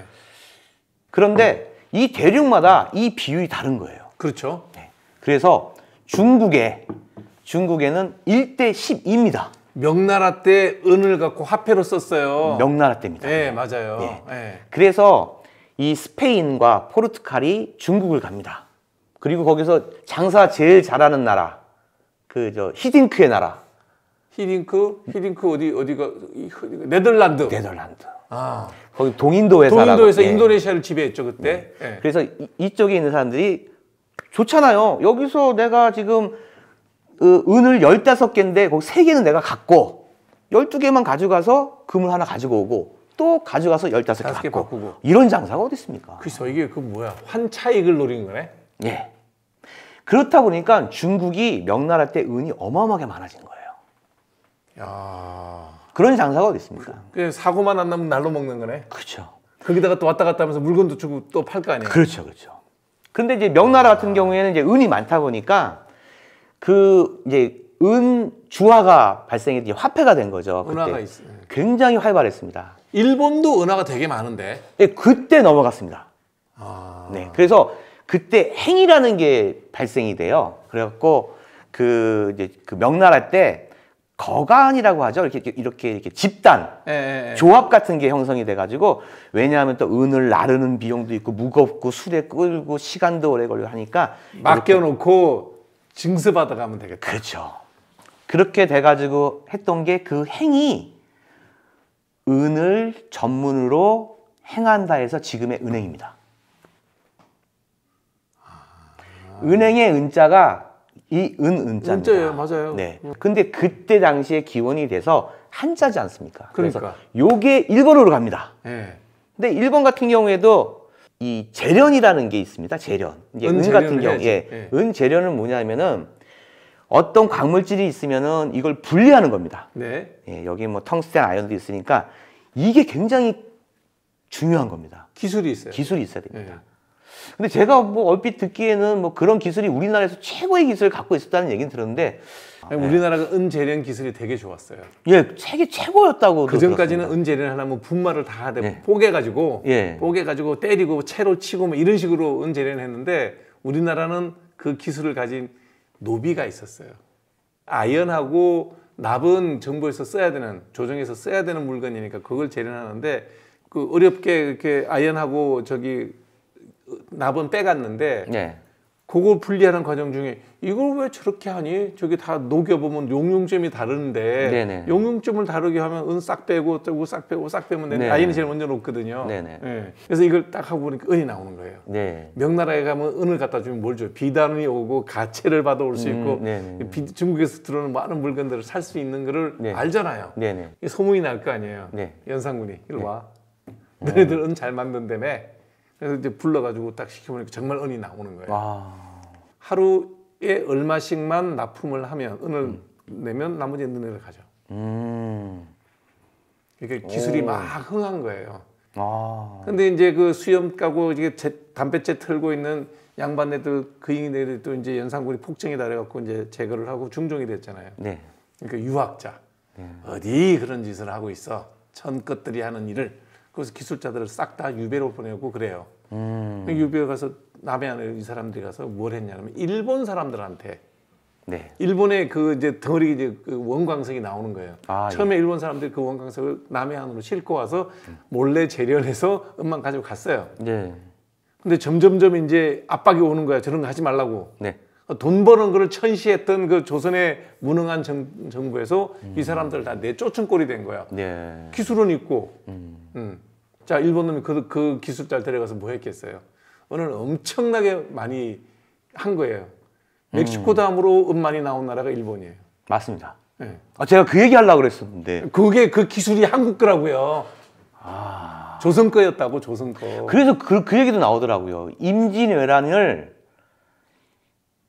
그런데 이 대륙마다 이 비율이 다른 거예요. 그렇죠. 네. 그래서 중국에는 1대 12입니다. 명나라 때 은을 갖고 화폐로 썼어요. 명나라 때입니다. 네, 맞아요. 예. 예. 그래서 이 스페인과 포르투갈이 중국을 갑니다. 그리고 거기서 장사 제일 잘하는 나라, 그 저 히딩크의 나라. 히딩크 어디가 네덜란드. 네덜란드. 아. 거기 동인도 회사라고. 동인도에서 예. 인도네시아를 지배했죠 그때. 예. 그래서 이쪽에 있는 사람들이 좋잖아요. 여기서 내가 지금 은을 15개인데 거기 3개는 내가 갖고 12개만 가져가서 금을 하나 가지고 오고 또 가져가서 15개 5개 갖고 바꾸고. 이런 장사가 어디 있습니까? 그래서 이게 그 뭐야 환차익을 노린 거네. 예. 그렇다 보니까 중국이 명나라 때 은이 어마어마하게 많아진 거예요. 야. 그런 장사가 어디 있습니까? 그 사고만 안 나면 날로 먹는 거네. 그렇죠. 거기다가 또 왔다 갔다 하면서 물건도 주고 또 팔 거 아니에요. 그렇죠, 그렇죠. 그런데 이제 명나라 같은 경우에는 이제 은이 많다 보니까 그 이제 은 주화가 발생해 이제 화폐가 된 거죠. 그때. 은화가 있어요. 굉장히 활발했습니다. 일본도 은화가 되게 많은데. 예, 그때 넘어갔습니다. 네, 그래서 그때 행이라는 게 발생이 돼요. 그래갖고 그 이제 그 명나라 때 거간이라고 하죠. 이렇게 집단 예. 조합 같은 게 형성이 돼가지고 왜냐하면 또 은을 나르는 비용도 있고 무겁고 술에 끌고 시간도 오래 걸리고 하니까 맡겨놓고 증서 받아가면 되겠다. 그렇죠. 그렇게 돼가지고 했던 게 그 행이 은을 전문으로 행한다 해서 지금의 은행입니다. 은행의 은자가 이 은자입니다. 은자예요, 맞아요. 네. 근데 그때 당시에 기원이 돼서 한자지 않습니까? 그러니까. 그래서 요게 일본어로 갑니다. 예. 근데 일본 같은 경우에도 이 재련이라는 게 있습니다. 재련. 이제 은 같은 경우, 예. 은 재련은 뭐냐면은 어떤 광물질이 있으면은 이걸 분리하는 겁니다. 네. 예, 여기 뭐 텅스텐 아연도 있으니까 이게 굉장히 중요한 겁니다. 기술이 있어요. 기술이 있어야 됩니다. 네. 근데 제가 뭐 얼핏 듣기에는 뭐 그런 기술이 우리나라에서 최고의 기술을 갖고 있었다는 얘기는 들었는데 우리나라가 은재련 기술이 되게 좋았어요. 예, 세계 최고였다고 그 전까지는 은재련 하려면 분말을 다 네. 뽀개가지고 예. 뽀개가지고 때리고 채로 치고 뭐 이런 식으로 은재련 했는데 우리나라는 그 기술을 가진 노비가 있었어요. 아연하고 납은 정부에서 써야 되는 조정에서 써야 되는 물건이니까 그걸 재련하는데 그 어렵게 이렇게 아연하고 저기 납은 빼갔는데 네. 그걸 분리하는 과정 중에 이걸 왜 저렇게 하니? 저기 다 녹여보면 용융점이 다른데 네네. 용융점을 다르게 하면 은 싹 빼고 저거 싹 빼고 싹 빼면 되는데 네네. 아연이 제일 먼저 녹거든요. 네네. 예. 그래서 이걸 딱 하고 보니까 은이 나오는 거예요. 네. 명나라에 가면 은을 갖다 주면 뭘 줘요? 비단이 오고 가채를 받아올 수 있고 네네. 중국에서 들어오는 많은 물건들을 살 수 있는 거를 네. 알잖아요. 네네. 이 소문이 날 거 아니에요. 네. 연산군이 이리 와. 너네들 은 잘 만든다며. 그래서 이제 불러가지고 딱 시켜보니까 정말 은이 나오는 거예요. 와. 하루에 얼마씩만 납품을 하면 은을 내면 나머지 너네들 가져. 이게 기술이 막 흥한 거예요. 아. 근데 이제 그 수염 까고 이게 담뱃재 털고 있는 양반네들 그인들이 또 이제 연산군이 폭정이다 그래갖고 이제 제거를 하고 중종이 됐잖아요. 네. 그러니까 유학자 어디 그런 짓을 하고 있어 천 것들이 하는 일을 그래서 기술자들을 싹 다 유배로 보내고 그래요. 유배 가서 남해안에 이 사람들이 가서 뭘 했냐면 일본 사람들한테 네. 일본의 그 이제 덩어리 이제 그 원광석이 나오는 거예요. 아, 처음에 일본 사람들이 그 원광석을 남해안으로 싣고 와서 몰래 재련해서 은만 가지고 갔어요. 네. 근데 점점점 이제 압박이 오는 거야. 저런 거 하지 말라고. 네. 돈 버는 거를 천시했던 그 조선의 무능한 정부에서 이 사람들 다 내쫓은 꼴이 된 거야. 네. 기술은 있고. 자, 일본 놈이 그 기술자를 데려가서 뭐 했겠어요? 은을 엄청나게 많이 한 거예요. 멕시코 다음으로 은 많이 나온 나라가 일본이에요. 맞습니다. 네. 아, 제가 그 얘기 하려고 그랬었는데. 그게 그 기술이 한국 거라고요. 조선 거였다고, 조선 거. 그래서 그 얘기도 나오더라고요. 임진왜란을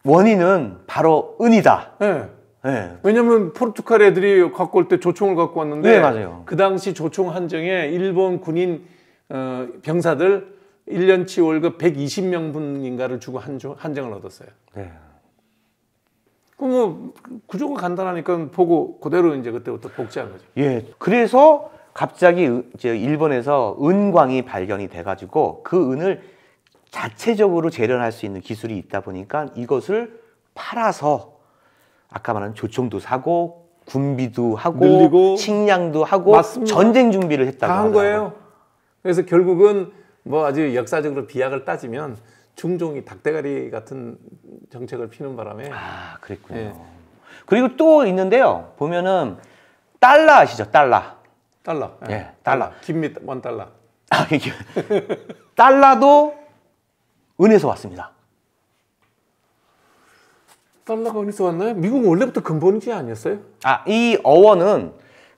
원인은 바로 은이다. 네. 네. 왜냐면 포르투갈 애들이 갖고 올 때 조총을 갖고 왔는데 네, 맞아요. 그 당시 조총 한정에 일본 군인 병사들 1년치 월급 120명분인가를 주고 한정을 얻었어요. 네. 그럼 뭐 구조가 간단하니까 보고 그대로 이제 그때부터 복제한 거죠. 예. 그래서 갑자기 이제 일본에서 은광이 발견이 돼가지고 그 은을 자체적으로 재련할 수 있는 기술이 있다 보니까 이것을 팔아서 아까 말한 조총도 사고 군비도 하고 늘리고 식량도 하고 맞습니다. 전쟁 준비를 했다고 다 한 하더라고요. 거예요. 그래서 결국은 뭐 아주 역사적으로 비약을 따지면 중종이 닭대가리 같은 정책을 피는 바람에 아, 그랬군요. 예. 그리고 또 있는데요. 보면은 달러 아시죠? 달러. 달러. 예, 달러. 김미 원 달러. 아, 이게 달러도 은에서 왔습니다. 달러가 어디서 왔나요? 미국은 원래부터 근본이지 아니었어요? 아, 이 어원은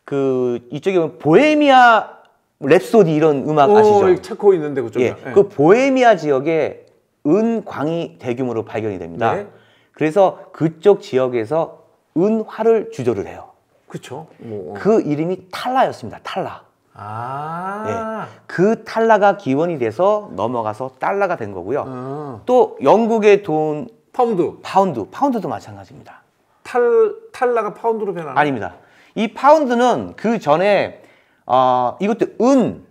그 이쪽에 보면 보헤미아 랩소디 이런 음악 아시죠? 체코 있는데 그쪽에. 예, 그 보헤미아 지역에 은광이 대규모로 발견이 됩니다. 네. 그래서 그쪽 지역에서 은화를 주조를 해요. 그렇죠. 뭐. 그 이름이 탈라였습니다. 탈라. 아. 그 탈라가 기원이 돼서 넘어가서 달러가 된 거고요. 아. 또 영국의 돈 파운드. 파운드도 마찬가지입니다. 탈라가 파운드로 변하는. 아닙니다. 이 파운드는 그 전에 이것도 은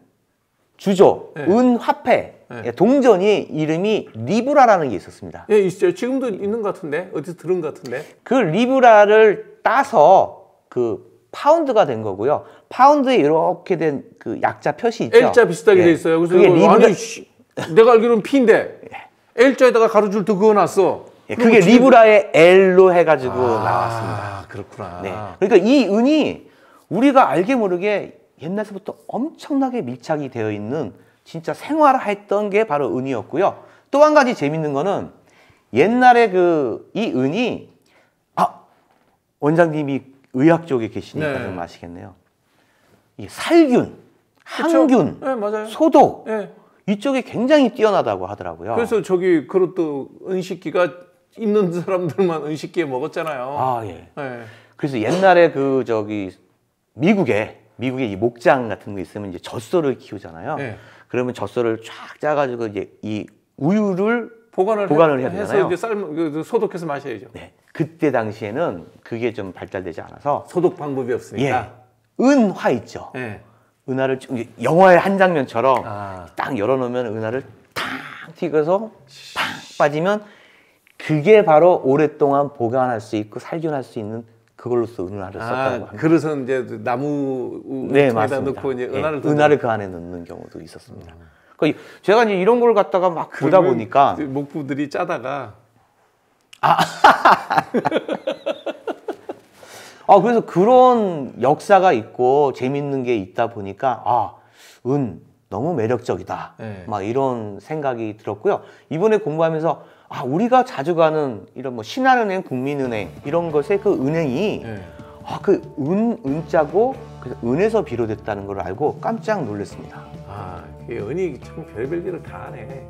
주조, 네. 은 화폐, 네. 동전이 이름이 리브라라는 게 있었습니다. 예, 있어요. 지금도 있는 것 같은데 어디서 들은 것 같은데. 그 리브라를 따서 그 파운드가 된 거고요. 파운드에 이렇게 된 그 약자 표시 있죠. L자 비슷하게 예. 돼 있어요. 그래서 그게 이거 리브라, 아니, 내가 알기로는 P인데 L자에다가 가로줄 더 그어놨어. 예, 그게 리브라의 L로 해가지고 나왔습니다. 아, 그렇구나. 네. 그러니까 이 은이 우리가 알게 모르게 옛날서부터 엄청나게 밀착이 되어 있는 진짜 생활했던 게 바로 은이었고요. 또 한 가지 재밌는 거는 옛날에 이 은이 원장님이 의학 쪽에 계시니까 네. 좀 아시겠네요. 이 살균, 그쵸? 항균, 네, 맞아요. 소독 예. 이쪽에 굉장히 뛰어나다고 하더라고요. 그래서 저기 그것도 은식기가 있는 사람들만 은식게 먹었잖아요. 아, 예. 네. 그래서 옛날에 그 저기 미국에 이 목장 같은 거 있으면 이제 젖소를 키우잖아요. 네. 그러면 젖소를 쫙 짜가지고 이제 이 우유를 보관을 해야 해서 되잖아요. 이제 소독해서 마셔야죠. 네. 그때 당시에는 그게 좀 발달되지 않아서 소독 방법이 없으니까. 은화 있죠. 예. 은하를 영화의 한 장면처럼 아. 딱 열어놓으면 은하를 탁 튀겨서 탁 빠지면 그게 바로 오랫동안 보관할 수 있고 살균할 수 있는 그걸로써 은하를 썼다고 합니다. 그래서 이제 나무 네, 통에다 맞습니다. 넣고 이제 예, 은하를 은하를 그 안에 넣는 경우도 있었습니다. 그러니까 제가 이제 이런 걸 갖다가 막 보다 보니까 목부들이 짜다가 그래서 그런 역사가 있고 재밌는 게 있다 보니까 너무 매력적이다. 네. 막 이런 생각이 들었고요. 이번에 공부하면서 우리가 자주 가는 이런 뭐 신한은행, 국민은행 이런 것의 그 은행이 예. 그 은자고 그래서 은에서 비롯됐다는 걸 알고 깜짝 놀랐습니다. 이 은이 참 별별 일을 다 하네.